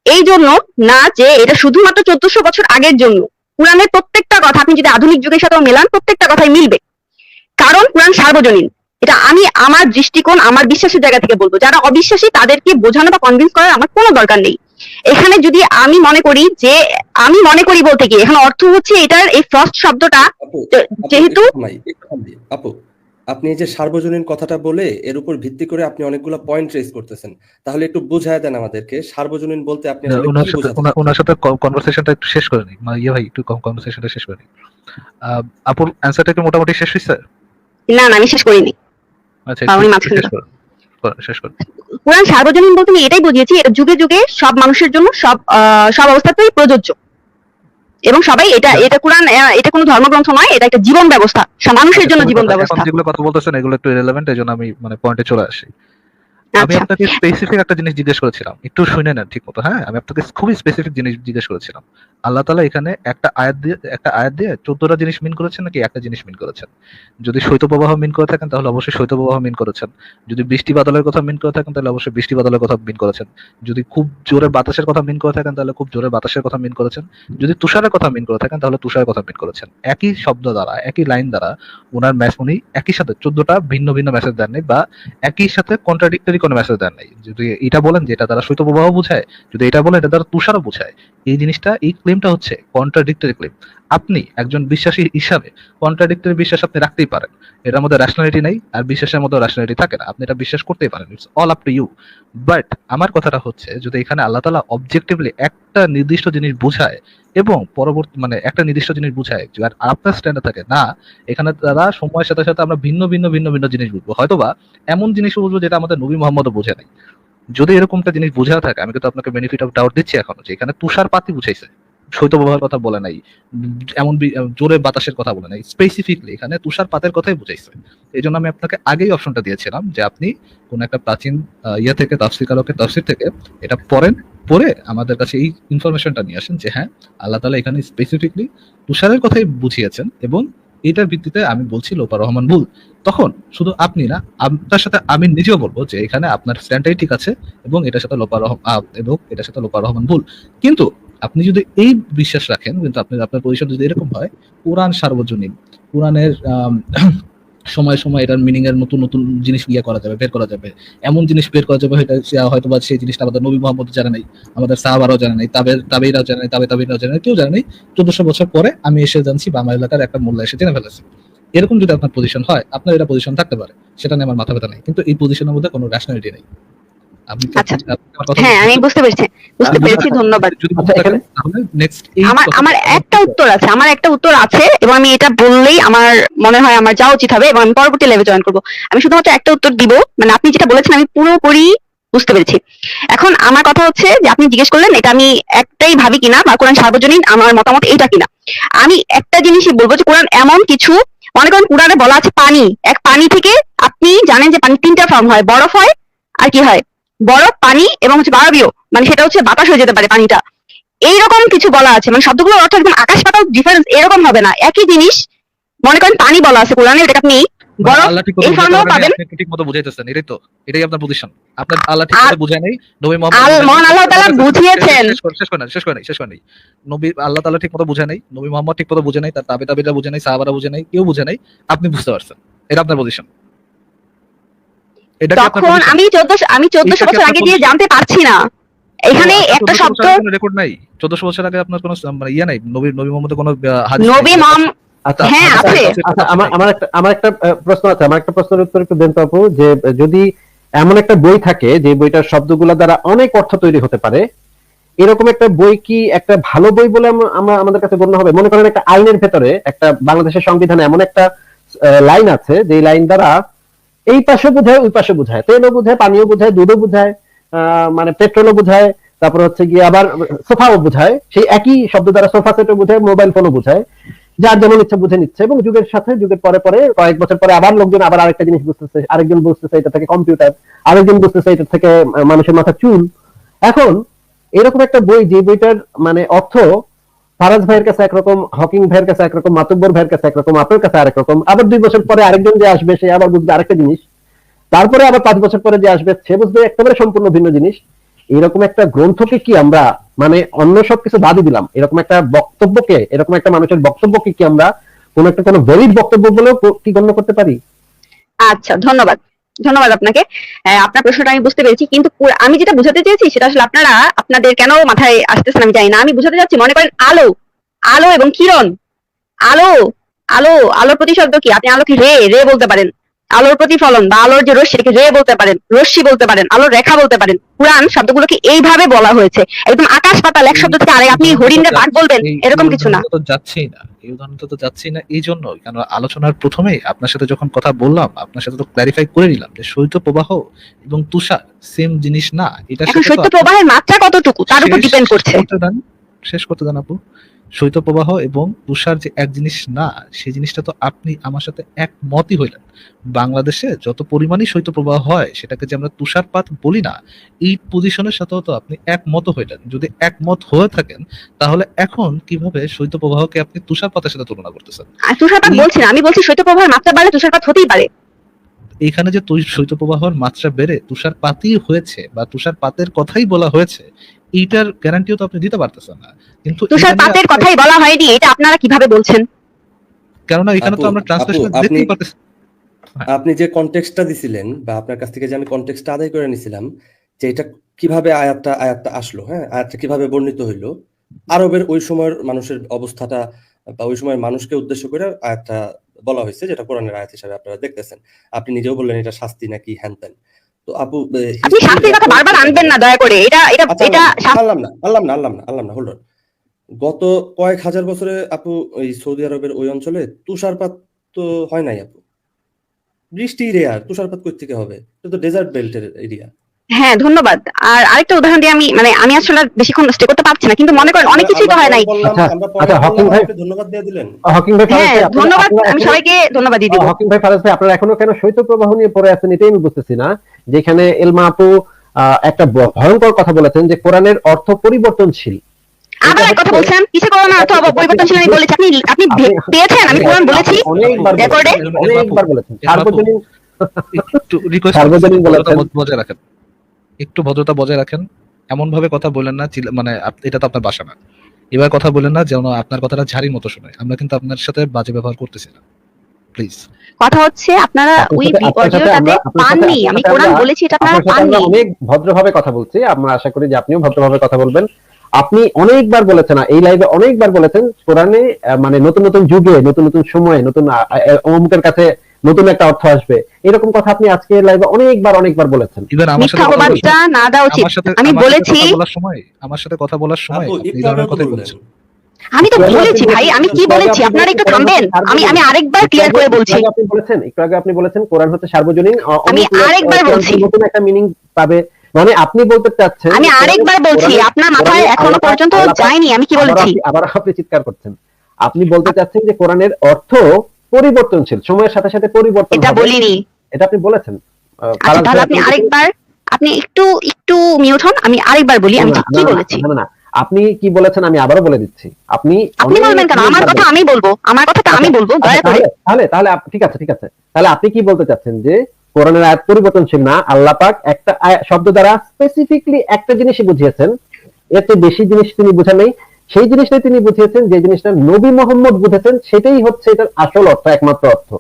এই জন্য না যে এটা শুধুমাত্র 1400 বছর আগের জন্য। কোরআনের প্রত্যেকটা কথা আপনি যদি আধুনিক যুগের সাথে মেলান, প্রত্যেকটা কথাই মিলবে, কারণ কোরআন সার্বজনীন। এটা আমি আমার দৃষ্টিকোণ, আমার বিশ্বাসের জায়গা থেকে বলবো। যারা অবিশ্বাসী তাদেরকে বোঝানো বা কনভিন্স করার আমার কোনো দরকার নেই। এখানে যদি আমি মনে করি যে, আমি মনে করি বলতে কি, এখানে অর্থ হচ্ছে এটার এই ফার্স্ট শব্দটা যেহেতু আপু, আপনি এই যে সার্বজনীন কথাটা বলে এর উপর ভিত্তি করে আপনি অনেকগুলো পয়েন্ট রেজ করতেছেন, তাহলে একটু বুঝায় দেন আমাদেরকে সার্বজনীন বলতে আপনি আসলে কি বোঝাতে চান? ওনার সাথে কনভারসেশনটা একটু শেষ করে নিই, ইয়ে ভাই একটু কনভারসেশনটা শেষ করে নিই। আপুর অ্যান্সারটা কি মোটামুটি শেষ হয়েছে? না, আমি শেষ করিনি। আচ্ছা, আমি মাঝখানে শেষ করুন, শেষ করুন। কোরআন সার্বজনীন বলতে আমি এটাই বুঝিয়েছি, এটা যুগে যুগে সব মানুষের জন্য, সব অবস্থাতেই প্রযোজ্য, এবং সবাই এটা কোরআন, এটা কোনো ধর্মগ্রন্থ নয়, এটা একটা জীবন ব্যবস্থা, মানুষের জন্য জীবন ব্যবস্থা। যেগুলো কথা বলতেছেন এগুলো একটু রিলেভেন্ট, এজন্য আমি মানে পয়েন্টে চলে আসি। আমি আচ্ছা, আপনাকে স্পেসিফিক একটা জিনিস জিজ্ঞেস করেছিলাম, একটু শুনে নেন ঠিক মতো। হ্যাঁ, আমি আপনাকে খুবই স্পেসিফিক জিনিস জিজ্ঞেস করেছিলাম। আল্লাহ তাআলা এখানে একটা আয়াত দিয়ে 14টা জিনিস মিন করেছেন নাকি একটা জিনিস মিন করেছেন? যদি শৈত্যপ্রবাহ মিন করে থাকেন তাহলে অবশ্যই শৈত্যপ্রবাহ মিন করেছেন। যদি বৃষ্টি বাদলের কথা মিন করে থাকেন তাহলে অবশ্যই বৃষ্টি বাদলের কথা মিন করেছেন। যদি খুব জোরে বাতাসের কথা মিন করে থাকেন তাহলে খুব জোরে বাতাসের কথা মিন করেছেন। যদি তুষারের কথা মিন করে থাকেন তাহলে তুষারের কথা মিন করেছেন। একই শব্দ দ্বারা, একই লাইন দ্বারা উনার উনি একই সাথে 14টা ভিন্ন ভিন্ন মেসেজ দেন নাই, বা একই সাথে কন্ট্রাডিক্টরি কোনো মেসেজ দেন নাই। যদি এটা বলেন যে এটা দ্বারা শৈত্যপ্রবাহ বোঝায়, যদি এটা বলেন এটা দ্বারা তুষারও বোঝায়, এই জিনিসটা, এই ক্লেমটা হচ্ছে কন্ট্রাডিক্টরি ক্লেম। আপনি একজন বিশ্বাসী হিসাবে কন্ট্রাডিক্টরি বিশ্বাস আপনি রাখতেই পারেন, এটার মধ্যে রেশনালিটি নাই, আর বিশ্বাসের মধ্যে রেশনালিটি থাকে না, আপনি এটা বিশ্বাস করতেই পারেন, it's all up to you. But আমার কথাটা হচ্ছে, যদি এখানে আল্লাহ তাআলা অবজেক্টিভলি একটা নির্দিষ্ট জিনিস বুঝায় এবং পরবর্তী মানে একটা নির্দিষ্ট জিনিস বুঝায়, আর আপনার স্ট্যান্ডে থাকে না, এখানে তারা সময়ের সাথে সাথে আমরা ভিন্ন ভিন্ন ভিন্ন ভিন্ন জিনিস বুঝবো, হয়তোবা এমন জিনিসও বুঝবো যেটা আমাদের নবী মুহাম্মদও বোঝে নাই। যদি এরকমটা জিনিস বোঝা থাকে, আমি কিন্তু আপনাকে বেনিফিট অফ ডাউট দিচ্ছি এখনো, যে এখানে তুষারপাতই বুঝাইছে, শৈত্যপ্রবাহের কথা বলে নাই, এমন জোরে বাতাসের কথা বলে নাই, স্পেসিফিকলি এখানে তুষারপাতের কথাই বুঝাইছে। এই জন্য আমি আপনাকে আগেই অপশনটা দিয়েছিলাম যে আপনি কোন একটা প্রাচীন ইয়ে থেকে, তাফসীরকারকের তাফসীর থেকে এটা পড়ে আমাদের কাছে এই ইনফরমেশনটা নিয়ে আসেন যে হ্যাঁ, আল্লাহ তাআলা এখানে স্পেসিফিকলি তুষারের কথাই বুঝিয়েছেন, এবং এটার ভিত্তিতে আমি বলছি লোপার রহমান ভুল। তখন শুধু আপনি না, আপনার সাথে আমি নিজেও বলবো যে এখানে আপনার স্ট্যান্ডটাই ঠিক আছে, এবং এটার সাথে লোপার রহমান ভুল। কিন্তু আপনি যদি এই বিশ্বাস রাখেন, কিন্তু আপনার পজিশন যদি এরকম হয় কোরআন সার্বজনীন, কোরআনের সময় সময় এটার মিনিং এর নতুন নতুন জিনিস করা যাবে, বের করা যাবে, এমন জিনিস বের করা যাবে হয়তো বা সেই জিনিসটা আমাদের নবী মোহাম্মদ জানে নাই, আমাদের সাহাবারাও জানে নাই, তাবেইরাও জানে নাই, তাবেইরাও জানে নাই, কেউ জানে নাই। 1400 বছর পরে আমি এসে জানছি বা আমার এলাকার একটা মোল্লা এসে জেনে ফেলেছে। এরকম যদি আপনার পজিশন হয়, আপনার এটা পজিশন থাকতে পারে, সেটা নিয়ে আমার মাথা ব্যথা নাই, কিন্তু এই পজিশনের মধ্যে কোনো র্যাশনালিটি নেই। আপনি আচ্ছা, আমার কথা হ্যাঁ আমি বুঝতে পেরেছি, ধন্যবাদ। যদি আচ্ছা, এখানে তাহলে নেক্সট আমার একটা উত্তর আছে এবং আমি এটা বললেই আমার মনে হয় আমার যাওয়া উচিত হবে এবং আমি পরবর্তী লেভেল জয়েন করবো। আমি শুধুমাত্র একটা উত্তর দিব, মানে আপনি যেটা বলেছেন আমি পুরোপুরি বুঝতে পেরেছি। এখন আমার কথা হচ্ছে যে আপনি জিজ্ঞেস করলেন এটা আমি একটাই ভাবি কিনা বা কোরআন সার্বজনীন আমার মতামত এইটা কিনা। আমি একটা জিনিসই বলবো যে কোরআন এমন কিছু, মনে করেন কোরআনে বলা আছে পানি, এক পানি থেকে আপনি জানেন যে পানি তিনটা ফর্ম হয়, বরফ হয় আর কি হয়, বরফ, পানি এবং হচ্ছে বায়বীয়, মানে সেটা হচ্ছে বাতাস হয়ে যেতে পারে পানিটা। এইরকম কিছু বলা আছে, মানে শব্দগুলোর অর্থ একদম আকাশ পাতাল ডিফারেন্স এরকম হবে না, একই জিনিস। মনে করেন পানি বলা আছে কোরআনে, এটাকে আপনি বরফ আল্লাহ ঠিক এই ফর্মেও পাবেন। আপনি ঠিক মতো বুঝাইতেছেন, এটাই তো, এটাই আপনার পজিশন। আপনার আল্লাহ ঠিক মতো বুঝায় নাই, নবী মহান আল্লাহ তাআলা বুঝিয়েছেন। শেষ করে নাই। নবী আল্লাহ তাআলা ঠিক মতো বুঝায় নাই, নবী মোহাম্মদ ঠিক মতো বুঝে নাই, তার তাবেঈরা বুঝে নাই, সাহাবারা বুঝে নাই, কেউ বুঝে নাই, আপনি বুঝতে পারছেন। এটা আপনার পজিশন। এটা কি আপনার তখন position? আমি 1400 বছর আগে দিয়ে জানতে পারছি না, এখানে একটা শব্দ রেকর্ড নাই। 1400 বছর আগে আপনার কোনো মানে ইয়া নাই, নবী মোহাম্মদের কোনো হাদিস নবী মোহাম্মদ, আচ্ছা হ্যাঁ আচ্ছা, আছে। আচ্ছা, আমার একটা প্রশ্ন আছে, আমার একটা প্রশ্নের উত্তর একটু দেন তো আপু, যে যদি এমন একটা বই থাকে যে বইটার শব্দগুলো দ্বারা অনেক অর্থ তৈরি হতে পারে, এরকম একটা বই কি একটা ভালো বই বলে আমরা আমাদের কাছে গণ্য হবে? মনে করেন একটা আইনের ভেতরে, একটা বাংলাদেশের সংবিধানে এমন একটা লাইন আছে যে লাইন দ্বারা এই পাশে বোঝায় ওই পাশে বোঝায়, তেলও বোঝায়, পানিও বোঝায়, দুধও বোঝায়, মানে পেট্রোলও বোঝায়, তারপর হচ্ছে গিয়ে আবার সোফাও বোঝায়, সেই একই শব্দ দ্বারা সোফা সেটও বোঝায়, মোবাইল ফোনও বোঝায়, যার যেমন ইচ্ছা বুঝে নিচ্ছে। এবং যুগের সাথে যুগের পরে পরে কয়েক বছর পরে আবার লোকজন আবার আরেকটা জিনিস বুঝতেছে, আরেকজন বুঝতেছে এটা থেকে কম্পিউটার, আরেকজন বুঝতেছে এটা থেকে মানুষের মাথা চুল। এখন এরকম একটা বই, যে বইটার মানে অর্থ ফারাজ ভাইয়ের কাছে একরকম, হকিং ভাইয়ের কাছে একরকম, মাতুব্বর ভাইয়ের কাছে একরকম, আপনার কাছে আরেক রকম, আবার 2 বছর পরে আরেকজন যে আসবে সে আবার বুঝবে আরেকটা জিনিস, তারপরে আবার 5 বছর পরে যে আসবে সে বুঝবে একেবারে সম্পূর্ণ ভিন্ন জিনিস। এরকম একটা গ্রন্থকে কি আমরা মানে অন্য সবকিছু বাদই দিলাম, এরকম একটা বক্তব্যকে, এরকম একটা মানুষের বক্তব্যকে কি আমরা কোনো ভ্যালিড বক্তব্য বলেও কি গণ্য করতে পারি? আচ্ছা, ধন্যবাদ আপনাকে। আপনার প্রশ্নটা আমি বুঝতে পেরেছি, কিন্তু আমি যেটা বুঝাতে চেয়েছি সেটা আসলে আপনাদের কেন মাথায় আসতেছে না আমি জানি না। আমি বুঝাতে চাচ্ছি, মনে করেন আলো এবং কিরণ, আলো আলোর প্রতিশব্দ কি? আপনি আলোকে রে বলতে পারেন, আলোর প্রতিফলন বা আলোর যে রশ্মি, এটাকে রে বলতে পারেন, রশ্মি বলতে পারেন, আলোর রেখা বলতে পারেন। পুরাণ শব্দগুলোকে এইভাবে বলা হয়েছে, একদম আকাশ পাতাল এক শব্দ থেকে আরেক। আপনি হরিণের বাঘ বলবেন এরকম কিছু না। এই উদাহরণটা তো যাচ্ছেই না। এই জন্য কেন আলোচনার প্রথমেই আপনার সাথে যখন কথা বললাম, আপনার সাথে তো ক্ল্যারিফাই করে নিলাম যে শৈত্য প্রবাহ এবং তুষার সেম জিনিস না। এটা এখন শৈত্য প্রবাহের মাত্রা কতটুকু তার উপর ডিপেন্ড করছে। শেষ করতে দেন আপু। শৈত্য প্রবাহ এবং তুষার যে এক জিনিস না, সেই জিনিসটা তো আপনি আমার সাথে একমতই হইলেন। বাংলাদেশে যত পরিমাণই শৈত্য প্রবাহ হয় সেটাকে যে আমরা তুষারপাত বলি না, এই পজিশনের সাথেও তো আপনি একমত হইলেন। যদি একমত হয়ে থাকেন তাহলে এখন কিভাবে শৈত্য প্রবাহকে আপনি তুষারপাতের সাথে তুলনা করতেছেন? তুষারপাত বলছি না, আমি বলছি শৈত্য প্রবাহের মাত্রা বাড়লে তুষারপাত হতেই পারে। এইখানে যে শৈত্য প্রবাহের মাত্রা বেড়ে তুষারপাতই হয়েছে বা তুষারপাতের কথাই বলা হয়েছে, এইটার গ্যারান্টিও তো আপনি দিতে পারতেছেন না। কিন্তু তুষারপাতের কথাই বলা হয়নি, এটা আপনারা কিভাবে বলছেন? কেননা এখানে তো আমরা ট্রান্সলেশন দেখতেই পারতেছি। আপনি যে কনটেক্সটটা দিছিলেন বা আপনার কাছ থেকে যে আমি কনটেক্সটটা আদায় করে নিছিলাম যে এটা কিভাবে আয়াতটা আসলো, হ্যাঁ, আয়াতটা কিভাবে বর্ণিত হইলো, আরবের ওই সময়ের মানুষের অবস্থাটা বা ওই সময়ের মানুষকে উদ্দেশ্য করে আয়াতটা বলা হয়েছে, যেটা কোরআনের আয়াত হিসেবে আপনারা দেখতেছেন। আপনি নিজেও বললেন এটা শাস্তি নাকি হ্যান-ত্যান। তো আপু, আপনি শাস্তির কথা বারবার আনবেন না দয়া করে। এটা আনলাম না, হোল্ড অন। গত কয়েক হাজার বছরে আপু ওই সৌদি আরবের ওই অঞ্চলে তুষারপাত তো হয় নাই আপু। বৃষ্টি রেয়ার, তুষারপাত কই থেকে হবে? এটা তো ডেজার্ট বেল্টের এরিয়া। হ্যাঁ, ধন্যবাদ। আর আরেকটা উদাহরণ দিয়ে আমি আসলে বেশিক্ষণ স্টে করতে পারছি না, কিন্তু মনে করেন অনেক কিছুই তো হয় নাই। আচ্ছা, হকিং ভাই ধন্যবাদ দিয়ে দিলেন। হকিং ভাই, হ্যাঁ ধন্যবাদ, আমি সবাইকে ধন্যবাদ দিয়ে দিব। হকিং ভাই, ফারাজ ভাই, আপনারা এখনো কেন শৈত্য প্রবাহ নিয়ে পড়ে আছেন এটাই আমি বুঝতেছি না। যেখানে এলমা আপু একটা ভয়ঙ্কর কথা বলেছেন যে কোরআনের অর্থ পরিবর্তনশীল। আবার এক কথা বলছেন, কিসে কোরআনের অর্থ পরিবর্তনশীল আমি বলেছি? আপনি পেয়েছেন? আমি কোরআন বলেছি রেকর্ডে, অনেকবার বলেছেন। একটু রিকোয়েস্ট বজায় রাখেন, একটু ভদ্রতা বজায় রাখেন। এমন ভাবে কথা বলেন না, মানে এটা তো আপনার বাসা না। এবার কথা বলেন না যেন আপনার কথাটা ঝাড়ির মতো শোনায়। আমরা কিন্তু আপনার সাথে বাজে ব্যবহার করতেছি না। প্লিজ। কথা হচ্ছে আপনারা ওই অডিওটাতে পাননি, আমি কোরআন বলেছি এটা আপনারা পাননি। অনেক ভদ্রভাবে কথা বলছি, আমরা আশা করি যে আপনিও ভদ্রভাবে কথা বলবেন। আপনি অনেকবার বলেছেন, এই লাইভে অনেকবার বলেছেন কোরআনে মানে নতুন নতুন যুগে, নতুন নতুন সময়ে, নতুন অমুকের কাছে নতুন একটা অর্থ আসবে, এরকম কথা আপনি আজকে লাইভে অনেকবার বলেছেন। মিথ্যাবাদটা না দেওয়া উচিত। আমি বলেছি আমার সাথে কথা বলার সময় আপু আপনি এই একটু ধরনের আগে কথাই বললেন। বলছেন। আমি তো বলেছি ভাই, আমি কি বলেছি আপনারা একটু থামবেন। আমি আরেকবার ক্লিয়ার করে বলছি। একটু আগে আপনি বলেছেন কোরআন হচ্ছে সার্বজনীন, আমি আরেকবার বলছি, নতুন একটা মিনিং পাবে, মানে আপনি বলতে চাচ্ছেন। আমি আরেকবার বলছি, আপনার মাথায় এখনো পর্যন্ত যায়নি আমি কি বলেছি। আবার আপনি চিৎকার করছেন। আপনি বলতে চাচ্ছেন যে কোরআনের অর্থ পরিবর্তনশীল, সময়ের সাথে সাথে পরিবর্তন হবে। এটা বলিনি, এটা আপনি বলেছেন। আচ্ছা তাহলে আপনি আরেকবার, আপনি একটু মিউট হন, আমি আরেকবার বলি আমি কি বলেছি। না, আপনি কি বলেছেন আমি আবারও বলে দিচ্ছি। আপনি বলবেন কেন? আমার কথা আমি বলবো, আমার কথাটা আমি বলবো, দয়া করে। তাহলে ঠিক আছে। তাহলে আপনি কি বলতে চাচ্ছেন যে কোরআনের আয়াত পরিবর্তনশীল না, আল্লাহ পাক একটা শব্দ দ্বারা স্পেসিফিকলি একটা জিনিসই বুঝিয়েছেন, এর তো বেশি জিনিস তিনি বুঝান নাই। সেই জিনিসটাই তিনি বুঝিয়েছেন, যে জিনিসটা নবী মোহাম্মদ বুঝেছেন, সেটাই হচ্ছে এটার আসল অর্থ, একমাত্র অর্থ।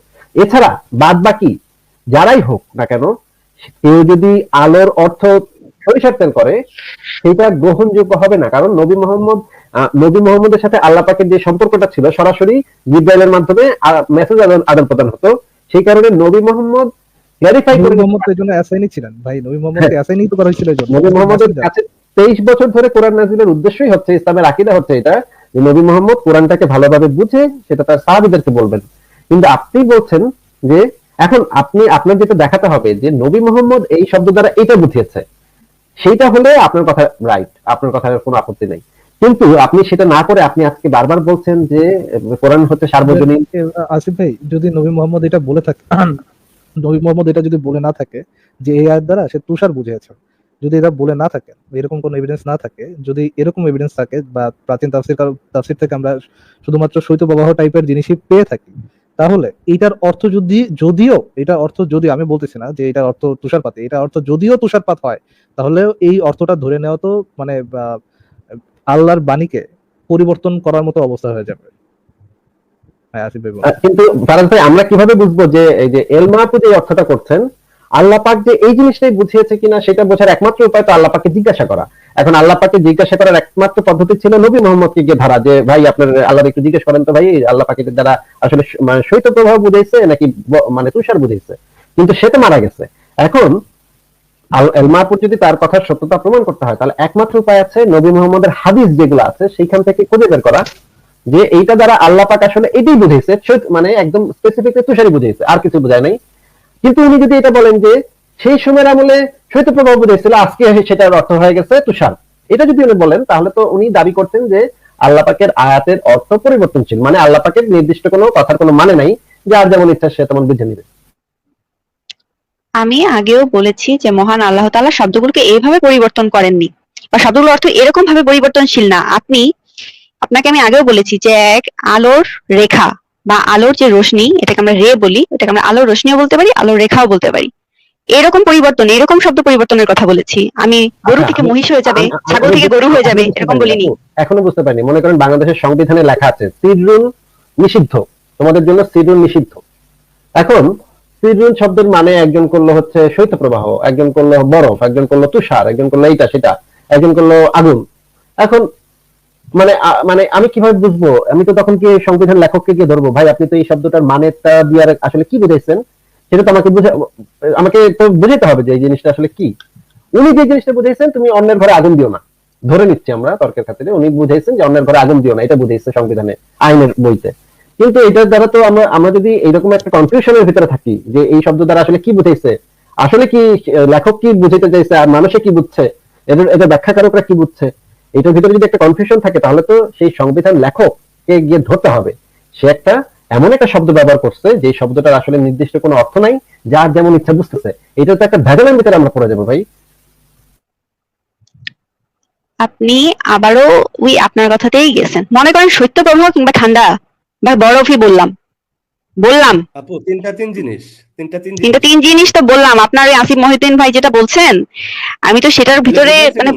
এছাড়া বাদ বাকি যারাই হোক না কেন, কেউ যদি আলোর অর্থ সরিষার তেল করে, সেটা গ্রহণযোগ্য হবে না। কারণ নবী মোহাম্মদের সাথে আল্লাহ পাকের যে সম্পর্কটা ছিল, সরাসরি জিবরাইলের মাধ্যমে মেসেজ আদান প্রদান হতো। সেই কারণে নবী মোহাম্মদ ক্লারিফাই করে, নবী মোহাম্মদ এর জন্য অ্যাসাইনি ছিলেন ভাই, নবী মোহাম্মদকে অ্যাসাইনি তো করা হয়েছিল। নবী মোহাম্মদের কাছে 23 বছর ধরে কোরআন নাযিলের উদ্দেশ্যই হচ্ছে, ইসলামের আকীদা হচ্ছে এটা, যে নবী মোহাম্মদ কোরআনটাকে ভালোভাবে বুঝে সেটা তার সাহাবীদেরকে বলবেন। কিন্তু আপনি বলছেন যে এখন আপনার যেটা দেখাতে হবে যে নবী মোহাম্মদ এই শব্দ দ্বারা এটা বুঝিয়েছে, সেইটা হলে আপনার কথা রাইট, আপনার কথার কোনো আপত্তি নেই। কিন্তু আপনি সেটা না করে আপনি আজকে বারবার বলছেন যে কোরআন হচ্ছে সার্বজনীন। আসিফ ভাই, যদি নবী মোহাম্মদ এটা বলে থাকে, নবী মোহাম্মদ এটা যদি বলে না থাকে যে এই আয়াত দ্বারা সে তুষার বুঝিয়েছে, যদি এটা বলে না থাকে, এরকম কোনো এভিডেন্স না থাকে, যদি এরকম এভিডেন্স থাকে বা প্রাচীন তাফসীর থেকে আমরা শুধুমাত্র শৈত্যপ্রবাহ টাইপের জিনিসই পেয়ে থাকি, তাহলে এটার অর্থ যদিও আমি বলতেছি না যে এটার অর্থ তুষারপাতে, এটা অর্থ যদিও তুষারপাত হয়, তাহলে এই অর্থটা ধরে নেওয়া তো মানে আল্লাহর বাণীকে পরিবর্তন করার মতো অবস্থা হয়ে যাবে। হ্যাঁ আসিফ ভাই, কিন্তু ফারাজ ভাই, আমরা কিভাবে বুঝবো যে এই যে এল মাহফুজ এই অর্থটা করছেন, আল্লাহ পাক যে এই জিনিসটাই বুঝিয়েছে কিনা সেটা বোঝার একমাত্র উপায় তো আল্লাহ পাককে জিজ্ঞাসা করা। এখন আল্লাহ পাককে জিজ্ঞাসা করার একমাত্র পদ্ধতি ছিল নবী মোহাম্মদকে গিয়ে ধরা, যে ভাই আপনার আল্লাহ একটু জিজ্ঞেস করেন তো ভাই, আল্লাহ পাকের দ্বারা আসলে মানে শৈত্যপ্রবাহ বুঝাইছে নাকি মানে তুষার বুঝাইছে। কিন্তু সে তো মারা গেছে। এখন এল মাহফুজ যদি তার কথার সত্যতা প্রমাণ করতে হয়, তাহলে একমাত্র উপায় আছে নবী মোহাম্মদের হাদিস যেগুলো আছে সেইখান থেকে খুঁজে বের করা, যে এইটা দ্বারা আল্লাহ পাক আসলে এটাই বুঝাইছে, মানে একদম স্পেসিফিকলি তুষারই বুঝাইছে, আর কিছু বোঝায় নাই। কিন্তু উনি যদি এটা বলেন যে সেই সময়ের আমলে শৈত্যপ্রবাহ বুঝাইছিল, আজকে সেটার অর্থ হয়ে গেছে তুষার, এটা যদি উনি বলেন, তাহলে তো উনি দাবি করছেন যে আল্লাহ পাকের আয়াতের অর্থ পরিবর্তনশীল, মানে আল্লাহ পাকের নির্দিষ্ট কোনো কথার কোনো মানে নাই, যে আর যেমন ইচ্ছা সে তেমন বুঝে নিবে। আমি আগেও বলেছি যে মহান আল্লাহ তাআলা শব্দগুলোকে এইভাবে পরিবর্তন করেননি, বা শব্দগুলোর অর্থ এরকম ভাবে পরিবর্তনশীল না। আপনাকে আমি আগেও বলেছি যে এক আলোর রেখা বা আলোর যে রশ্মি, এটাকে আমরা রে বলি, এটাকে আমরা আলোর রশ্মিও বলতে পারি, আলোর রেখাও বলতে পারি। এরকম পরিবর্তন, এরকম শব্দ পরিবর্তনের কথা বলেছি আমি। গরু থেকে মহিষ হয়ে যাবে, ছাগল থেকে গরু হয়ে যাবে, এরকম বলিনি। এখনো বুঝতে পারিনি। মনে করেন বাংলাদেশের সংবিধানে লেখা আছে সিডরুন নিষিদ্ধ, তোমাদের জন্য সিডরুন নিষিদ্ধ। এখন সিডরুন শব্দের মানে একজন করলো হচ্ছে শৈত্যপ্রবাহ, একজন করলো বরফ, একজন করলো তুষার, একজন করলো এইটা সেটা, একজন করলো আগুন। এখন মানে আমি কিভাবে বুঝবো? আমি তো তখন কি সংবিধান লেখককে গিয়ে ধরবো, ভাই আপনি তো এই শব্দটার মানেটা দিয়ে আসলে কি বুঝাইছেন, সেটা তো আমাকে তো বুঝাইতে হবে যে এই জিনিসটা আসলে কি। উনি যে জিনিসটা বুঝাইছেন, তুমি অন্যের ঘরে আগুন দিও না, ধরে নিচ্ছি আমরা তর্কের খাতিরে, উনি বুঝাইছেন যে অন্যের ঘরে আগুন দিও না, এটা বুঝাইছে সংবিধানে, আইনের বইতে। কিন্তু এটার দ্বারা তো আমরা যদি এইরকম একটা কনফিউশনের ভিতরে থাকি যে এই শব্দ দ্বারা আসলে কি বুঝাইছে, আসলে কি লেখক কি বুঝাইতে চাইছে আর মানুষে কি বুঝছে, এটা ব্যাখ্যাকারকরা কি বুঝছে, এটার ভিতরে যদি একটা কনফিউশন থাকে, তাহলে তো সেই সংবিধান লেখককে গিয়ে ধরতে হবে। সে এমন একটা শব্দ ব্যবহার করছে যে শব্দটার আসলে নির্দিষ্ট কোনো অর্থ নাই, যার যেমন ইচ্ছা বুঝতেছে। এটা তো একটা ভেজালের ভিতরে আমরা পড়ে যাবো ভাই। আপনি আবারও আপনার কথাতেই গেছেন। মনে করেন শৈত্যপ্রবাহ কিংবা ঠান্ডা বা বরফই বললাম আপু তিনটা তিন জিনিস তো বললাম। আপনার ওই আসিফ মহিউদ্দিন ভাই যেটা বলছেন, আমি তো সেটার ভিতরে মানে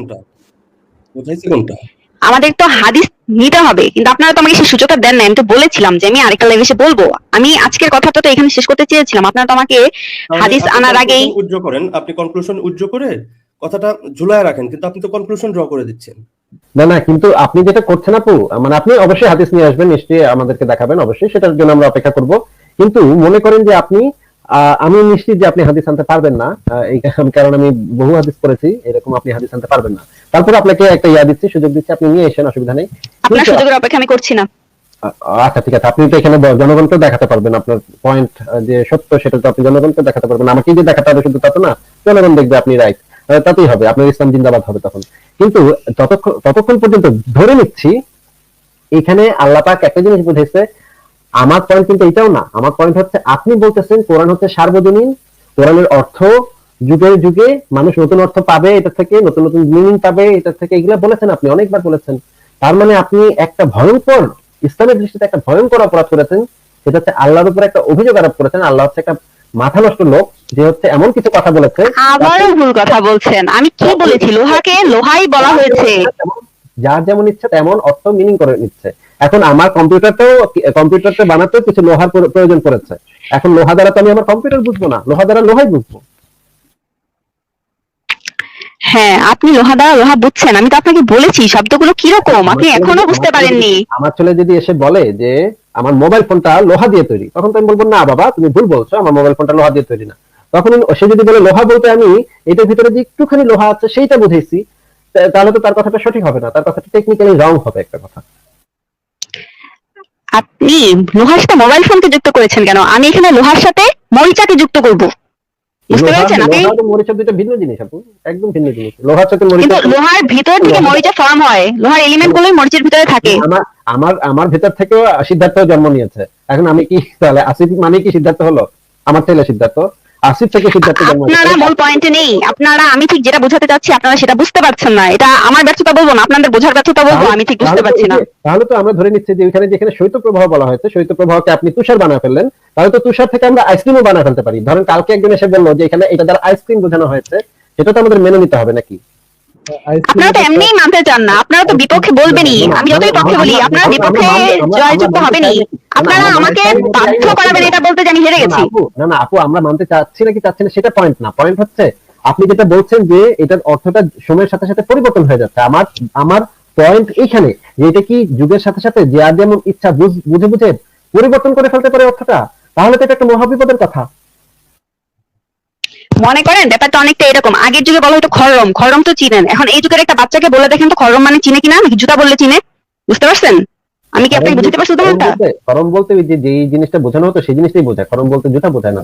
বুঝাইছে কোনটা? আমাদের তো হাদিস নিতে হবে, কিন্তু আপনারা তো আমাকে সেই সুযোগটা দেন না। আমি তো বলেছিলাম যে আমি আরেকটা লাইভে এসে বলবো। আমি আজকের কথাটা তো এখানে শেষ করতে চেয়েছিলাম, আপনারা তো আমাকে হাদিস আনার আগেই আপনি কনক্লুশন উজ্জ্ব করে কথাটা ঝুলায় রাখেন, কিন্তু আপনি তো কনক্লুশন ড্র করে দিচ্ছেন। না না, কিন্তু আপনি যেটা করছেন আপু, মানে আপনি অবশ্যই হাদিস নিয়ে আসবেন, নিশ্চয়ই আমাদেরকে দেখাবেন, অবশ্যই সেটার জন্য আমরা অপেক্ষা করব। কিন্তু মনে করেন যে আপনি আমি নিশ্চিত যে আপনি হাদিস আনতে পারবেন না, এই কারণ আমি বহু হাদিস পড়েছি, এরকম আপনি হাদিস আনতে পারবেন না। তারপর আপনাকে একটা দিচ্ছি, সুযোগ দিচ্ছি, আপনি নিয়ে এসেন, অসুবিধা নেই। আপনার সুযোগের অপেক্ষা আমি করছি না। আচ্ছা ঠিক আছে, আপনি তো এখানে জনগণকে দেখাতে পারবেন আপনার পয়েন্ট যে সত্য, সেটা তো আপনি জনগণকে দেখাতে পারবেন। আমাকে যে দেখাতে হবে শুধু তা তো না, জনগণ দেখবে আপনি রাইট, তাতেই হবে, আপনার ইসলাম জিন্দাবাদ হবে তখন। কিন্তু ততক্ষণ পর্যন্ত ধরে নিচ্ছি এখানে আল্লাহ পাক একটা জিনিস বুঝেছে। আমার পয়েন্ট কিন্তু এটাও না, আমার পয়েন্ট হচ্ছে আপনি বলতেছেন কোরআন হচ্ছে সার্বজনীন, কোরআনের অর্থ যুগে যুগে মানুষ নতুন অর্থ পাবে, এটা থেকে নতুন নতুন মিনিং পাবে, এটা থেকে, এগুলা বলেছেন আপনি, অনেকবার বলেছেন। তার মানে আপনি একটা ভয়ঙ্কর, ইসলামের দৃষ্টিতে একটা ভয়ঙ্কর অপরাধ করেছেন, সেটা হচ্ছে আল্লাহর উপর একটা অভিযোগ আরোপ করেছেন। আল্লাহ হচ্ছে একটা মাথা নষ্ট লোক, যে হচ্ছে এমন কিছু কথা বলেছে। আবারও ভুল কথা বলছেন। আমি কি বলেছি? লোহাকে লোহাই বলা হয়েছে। যার যেমন ইচ্ছা তেমন অর্থ মিনিং করে নিচ্ছে। এখন আমার কম্পিউটারটা বানাতেও কিছু লোহার প্রয়োজন পড়েছে। এখন লোহা দ্বারা তো আমি আমার কম্পিউটার বুঝবো না, লোহা দ্বারা লোহাই বুঝবো। হ্যাঁ, আপনি লোহা দ্বারা লোহা বুঝছেন, আমি তো আপনাকে বলেছি শব্দগুলো কিরকম, আপনি এখনো বুঝতে পারেননি। আমার ছেলে যদি এসে বলে যে আমার মোবাইল ফোনটা লোহা দিয়ে তৈরি, তখন তো আমি বলবো না বাবা তুমি ভুল বলছো, আমার মোবাইল ফোনটা লোহা দিয়ে তৈরি না। তখন সে যদি বলে লোহা বলতে আমি এটার ভিতরে যে একটুখানি লোহা আছে সেইটা বুঝেছি, তাহলে তো তার কথাটা সঠিক হবে না, তার কথাটা টেকনিক্যালি রং হবে একটা কথা। আপনি লোহার সাথে মোবাইল ফোনকে যুক্ত করেছেন কেন? আমি এখানে লোহার সাথে মরিচাকে যুক্ত করব, বুঝতে পেরেছেন? আপনি মরিচা দুটো ভিন্ন জিনিস আপু, একদম ভিন্ন জিনিস। লোহার সাথে মরিচা, কিন্তু লোহার ভিতর থেকে মরিচা ফর্ম হয়, লোহার এলিমেন্ট গুলোই মরিচের ভিতরে থাকে। আমার ভেতর থেকেও সিদ্ধার্থ জন্ম নিয়েছে। এখন আমি কি তাহলে আসিফ মানে কি সিদ্ধার্থ হলো? আমার ছেলে সিদ্ধার্থ, আসিফ থেকে সিদ্ধার্থ জন্ম নিয়েছে। আপনারা মূল পয়েন্টে নেই। আপনারা, আমি ঠিক যেটা বোঝাতে চাচ্ছি আপনারা সেটা বুঝতে পারছেন না। এটা আমার ব্যর্থতা বলবো না, আপনাদের বোঝার ব্যর্থতা বলবো, আমি ঠিক বুঝতে পারছি না। তাহলে তো আমরা ধরে নিচ্ছি যে ওইখানে যেখানে শৈত্যপ্রবাহ বলা হয়েছে, শৈত্যপ্রবাহকে আপনি তুষার বানায় ফেললেন, তাহলে তো তুষার থেকে আমরা আইসক্রিমও বানায় ফেলতে পারি। ধরেন কালকে একজন এসে বললো যে এখানে এটা দ্বারা আইসক্রিম বোঝানো হয়েছে, সেটা তো আমাদের মেনে নিতে হবে নাকি? আপনারা তো এমনিই মানতে চান না, আপনারা তো বিপক্ষে বলবেনই। আমি যতই পক্ষে বলি আপনারা বিপক্ষে জয়যুক্ত হবেনই। আপনারা আমাকে বাধ্য করাবেন এটা বলতে যে আমি হেরে গেছি। না না আপু, আমরা মানতে চাচ্ছি নাকি চাচ্ছি না সেটা পয়েন্ট না। পয়েন্ট হচ্ছে আপনি যেটা বলছেন যে এটার অর্থটা সময়ের সাথে সাথে পরিবর্তন হয়ে যাচ্ছে। আমার পয়েন্ট এইখানে যে এটা কি যুগের সাথে সাথে যে আর যেমন ইচ্ছা বুঝে বুঝে পরিবর্তন করে ফেলতে পারে অর্থটা, তাহলে তো এটা একটা মহাবিপদের কথা। মনে করেন ব্যাপারটা অনেকটা এরকম, আগের যুগে বলা হতো খরম, খরম তো চিনেন। এখন এই যুগের একটা বাচ্চাকে বলে দেখেন তো খরম মানে চিনে কিনা, নাকি জুতা বললে চিনে? বুঝতে পারছেন? আমি কি আপনাকে বুঝাতে পারছি তোমারটা? খরম বলতে যে জিনিসটা বোঝানো হতো সেই জিনিসটাই বোঝায়, খরম বলতে জুতা বোঝায় না।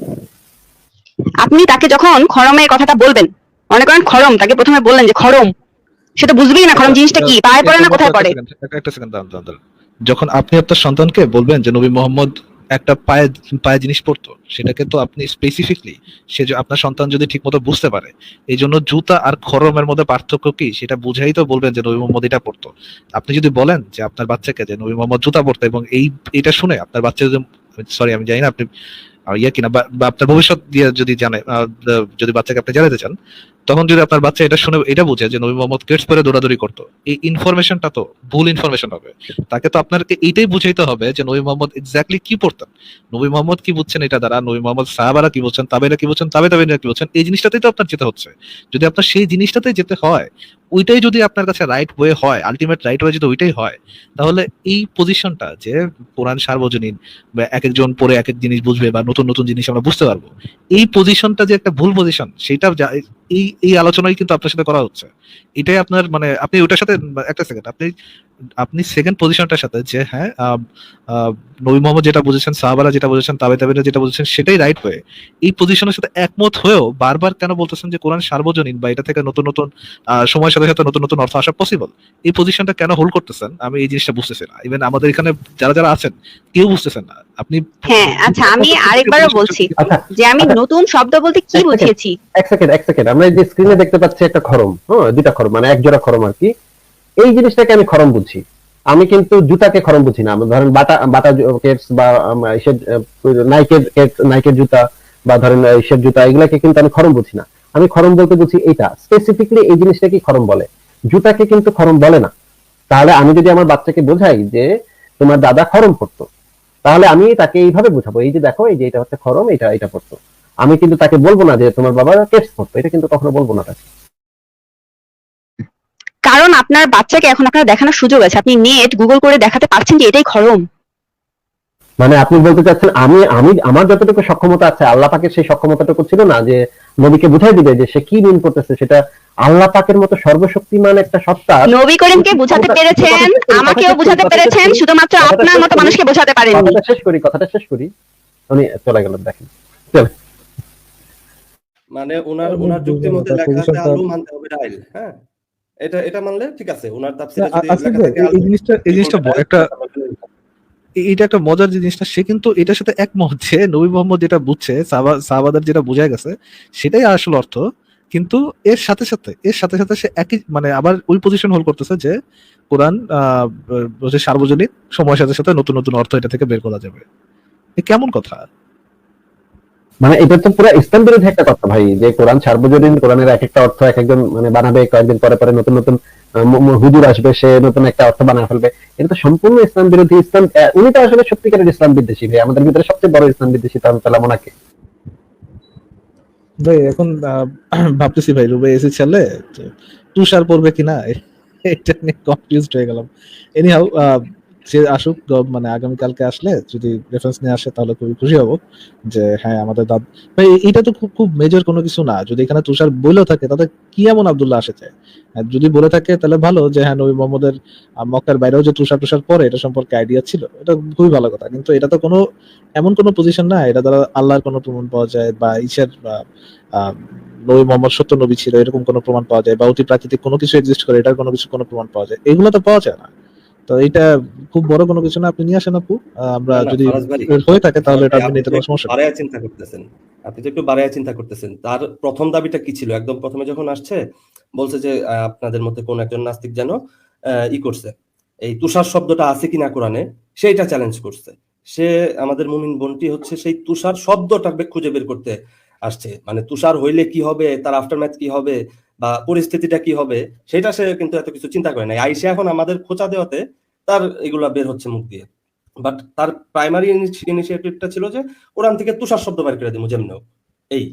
আপনি তাকে যখন খরমের কথাটা বলবেন, মনে করেন খরম, তাকে প্রথমে বললেন যে খরম, সেটা বুঝবেই না খরম জিনিসটা কি, পায়ে পড়ে না কোথায় পড়ে। একটা সেকেন্ড দাঁড়ান। যখন আপনি আপনার সন্তানকে বলবেন যে নবী মোহাম্মদ একটা পায়ে জিনিস পড়তো, সেটাকে তো আপনি স্পেসিফিকলি আপনার সন্তান যদি ঠিক মতো বুঝতে পারে, এই জন্য জুতা আর খরমের মধ্যে পার্থক্য কি সেটা বুঝাই তো বলবেন যে নবী মোহাম্মদ এটা পড়তো। আপনি যদি বলেন যে আপনার বাচ্চাকে যে নবী মোহাম্মদ জুতা পড়তো, এবং এটা শুনে আপনার বাচ্চা যদি, সরি আমি জানি না আপনি কিনা বা আপনার ভবিষ্যৎ দিয়ে যদি জানে, যদি বাচ্চাকে আপনি জানাতে চান, তখন যদি আপনার বাচ্চা এটা শুনে এটা বুঝে যে নবী মোহাম্মদ কেটস পরে দৌড়াদৌড়ি করতো, এই ইনফরমেশনটা তো ভুল ইনফরমেশন হবে। তাকে তো আপনাকে এইটাই বুঝাইতে হবে যে নবী মোহাম্মদ এক্স্যাক্টলি কি পড়তেন, নবী মোহাম্মদ কি বুঝছেন এটা দ্বারা, নবী মোহাম্মদ সাহাবারা কি বলছেন, তাবেরা কি বলছেন, তাবেইরা কি বলছেন, এই জিনিসটাতেই তো আপনার যেতে হচ্ছে। যদি আপনার সেই জিনিসটাতেই যেতে হয়, ওইটাই যদি আপনার কাছে রাইট ওয়ে হয়, আলটিমেট রাইট ওয়ে যদি ওইটাই হয়, তাহলে এই পজিশনটা যে কোরআন সার্বজনীন বা এক একজন পরে এক এক জিনিস বুঝবে বা নতুন নতুন জিনিস আমরা বুঝতে পারবো, এই পজিশনটা যে একটা ভুল পজিশন, সেটা এই আলোচনায় কিন্তু আপনার সাথে করা হচ্ছে। এটাই আপনার মানে আপনি ওটার সাথে একটা সেকেন্ড আপনি সেকেন্ড পজিশনটার সাথে যে হ্যাঁ নবী মোহাম্মদ যেটা বুঝেছেন, সাহাবারা যেটা বুঝেছেন, তাবেইরা যেটা বুঝেছেন সেটাই রাইট হয়ে, এই পজিশনের সাথে একমত হয়েও বারবার কেন বলতেছেন যে কোরআন সার্বজনীন বা এটা থেকে নতুন নতুন সময়ের সাথে সাথে নতুন নতুন অর্থ আসা পসিবল, এই পজিশনটা কেন হোল্ড করতেছেন? আমি এই জিনিসটা বুঝতেছি না। ইভেন আমাদের এখানে যারা যারা আছেন কেউ বুঝতেছেন না। আপনি হ্যাঁ আচ্ছা, আমি আরেকবারও বলছি যে আমি নতুন শব্দ বলতে কি বুঝিয়েছি। এক সেকেন্ড, আমরা যে স্ক্রিনে দেখতে পাচ্ছি একটা খরম, দুটা খরম মানে এক জোড়া খরম আর কি, এই জিনিসটাকে আমি খরম বুঝি। আমি কিন্তু জুতাকে খরম বুঝি না। ধরেন বাটা কেটস বা নাইকের জুতা বা ধরেন এইসব জুতা, এগুলাকে কিন্তু আমি খরম বুঝি না। আমি খরম বলতে বুঝি এইটা স্পেসিফিকলি, এই জিনিসটা কি খরম বলে, জুতাকে কিন্তু খরম বলে না। তাহলে আমি যদি আমার বাচ্চাকে বোঝাই যে তোমার দাদা খরম পড়তো, তাহলে আমি তাকে এইভাবে বোঝাবো, এই যে দেখো এই যে এটা হচ্ছে খরম, এটা পড়তো। আমি কিন্তু তাকে বলবো না যে তোমার বাবা কেপস পড়তো, এটা কিন্তু কখনো বলবো না তাকে। কারণ আপনার বাচ্চাকে এখন আপনার দেখানোর সুযোগ আছে, আপনি নেট গুগল করে দেখাতে পারছেন যে এটাই খরম। মানে আপনি বলতে চাচ্ছেন আমি আমি আমার যতটুকু সক্ষমতা আছে, আল্লাহ পাকের সেই সক্ষমতাটুকু ছিল না যে নবীকে বুঝাই দিবে যে সে কি মিন করতেছে, সেটা আল্লাহ পাকের মতো সর্বশক্তিমান একটা সত্তা। নবী করিমকে বুঝাতে পেরেছেন, আমাকেও বুঝাতে পেরেছেন, শুধুমাত্র আপনার মতো মানুষকে বোঝাতে পারেননি। কথাটা শেষ করি, উনি চলে গেলেন, দেখেন চলে। মানে ওনার যুক্তির মধ্যে লেখা আছে আলু মানতে হবে ডাইল, হ্যাঁ এটা মানলে ঠিক আছে। ওনার তাফসীরে যদি আসিফ লেখা ভাই, থাকে এই জিনিসটা একটা এটা একটা মজার যে জিনিসটা, সে কিন্তু এটার সাথে একমত যে নবী মোহাম্মদ যেটা বুঝছে, সাহাবাদের যেটা বোঝা গেছে সেটাই আসল অর্থ। কিন্তু এর সাথে সাথে সে একই মানে আবার ওই পজিশন হোল্ড করতেছে যে কোরআন হচ্ছে সার্বজনীন, সময়ের সাথে সাথে নতুন নতুন অর্থ এটা থেকে বের করা যাবে। এ কেমন কথা? মানে এটা তো পুরো ইসলাম বিরোধী একটা কথা ভাই, যে কোরআন সার্বজনীন, কোরআনের এক একটা অর্থ এক একজন মানে বানাবে, কয়েকদিন পরে পরে নতুন নতুন হুজুর আসবে, সে নতুন একটা অর্থ বানায় ফেলবে। এটা তো সম্পূর্ণ ইসলাম বিরোধী। ইসলাম উনি তো আসলে সত্যিকারের ইসলাম বিদ্বেষী ভাই, আমাদের ভিতরে সবচেয়ে বড় ইসলাম বিদ্বেষী তাহলে ওনাকে। ভাই এখন ভাবতেছি ভাই রুবে এসে ছেলে তুষার পড়বে কিনা এটা নিয়ে কনফিউজড হয়ে গেলাম। এনিহাউ সে আসুক, মানে আগামীকালকে আসলে যদি রেফারেন্স নিয়ে আসে তাহলে খুবই খুশি হব যে হ্যাঁ আমাদের দাদ ভাই এটা তো খুব খুব মেজর কোনো কিছু না। যদি এখানে তুষার বলেও থাকে তাতে কি এমন আব্দুল্লাহ আসেছে, যদি বলে থাকে তাহলে ভালো যে হ্যাঁ নবী মোহাম্মদের মক্কার বাইরেও যে তুষার পরে এটা সম্পর্কে আইডিয়া ছিল, এটা খুবই ভালো কথা। কিন্তু এটা তো কোনো এমন কোনো পজিশন না এটা দ্বারা আল্লাহর কোনো প্রমাণ পাওয়া যায় বা ঈশ্বর নবী মোহাম্মদ সত্য নবী ছিল এরকম কোনো প্রমাণ পাওয়া যায়, বা অতি প্রাকৃতিক কোনো কিছু এক্সিস্ট করে এটার কোনো প্রমাণ পাওয়া যায়, এগুলো তো পাওয়া যায় না। তো এটা খুব বড় কোনো কিছু না, আপনি নিয়ে আসেন আপু। আমরা যদি ফারাজ ভাই, হয়ে থাকে তাহলে এটা আপনি নিতে তো কোনো একটু সমস্যা নেই। বাড়ায়া চিন্তা করতেছেন। আপনি তো একটু বাড়ায়া চিন্তা করতেছেন। তার প্রথম দাবিটা কি ছিল? একদম প্রথমে যখন আসছে বলছে যে আপনাদের মধ্যে কোন একজন নাস্তিক যেন করছে, এই তুষার শব্দটা আছে কিনা কোরআনে সেইটা চ্যালেঞ্জ করছে। সে আমাদের মুমিন বোনটি হচ্ছে সেই তুষার শব্দটা খুঁজে বের করতে আসছে। মানে তুষার হইলে কি হবে, তার আফটারম্যাথ কি হবে, বা পরিস্থিতিটা কি হবে, সেটা সে কিন্তু এত কিছু চিন্তা করে নাই। আইসা এখন আমাদের খোঁচা দেওয়াতে তার এগুলা বের হচ্ছে মুখ দিয়ে। বাট তার প্রাইমারি ইনিশিয়েটিভটা ছিল যে কোরআন থেকে তুষার শব্দ বের করে দিব যেমন এই।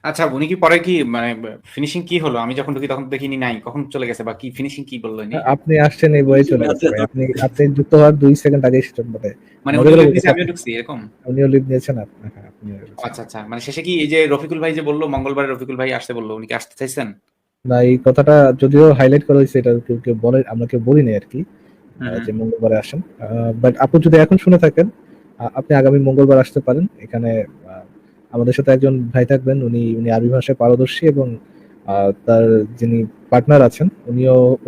আচ্ছা, উনি কি পরে কি মানে ফিনিশিং কি হলো? আমি যখন ঢুকি তখন দেখিনি নাই, কখন চলে গেছে বা কি ফিনিশিং কি বললো ইনি? আপনি আসছেন এই বয়ে চলে গেছে ভাই। আপনি যুক্ত হওয়ার 2 সেকেন্ড আগে সেটা মানে মানে মজা উনি করে লিভ দিয়েছে বলতেছে, আমিও ঢুকছি এরকম? উনিও লিভ নিয়েছেন হ্যাঁ আপনিও নিয়েছেন। আচ্ছা আচ্ছা, মানে শেষে কি এই যে রফিকুল ভাই যে বললো মঙ্গলবারে রফিকুল ভাই আসতে বললো, উনি কি আসতে চাইছেন? না এই কথাটা যদিও হাইলাইট করা হয়েছে, এটা কেউ বলে, আমরা কেউ বলিনি আর কি যে মঙ্গলবারে আসেন। বাট আপনি যদি এখন শুনে থাকেন আপনি আগামী মঙ্গলবার আসতে পারেন। এখানে আমাদের সাথে একজন ভাই থাকবেন, উনি আরবি ভাষায় পারদর্শী এবং তার যিনি পার্টনার আছেন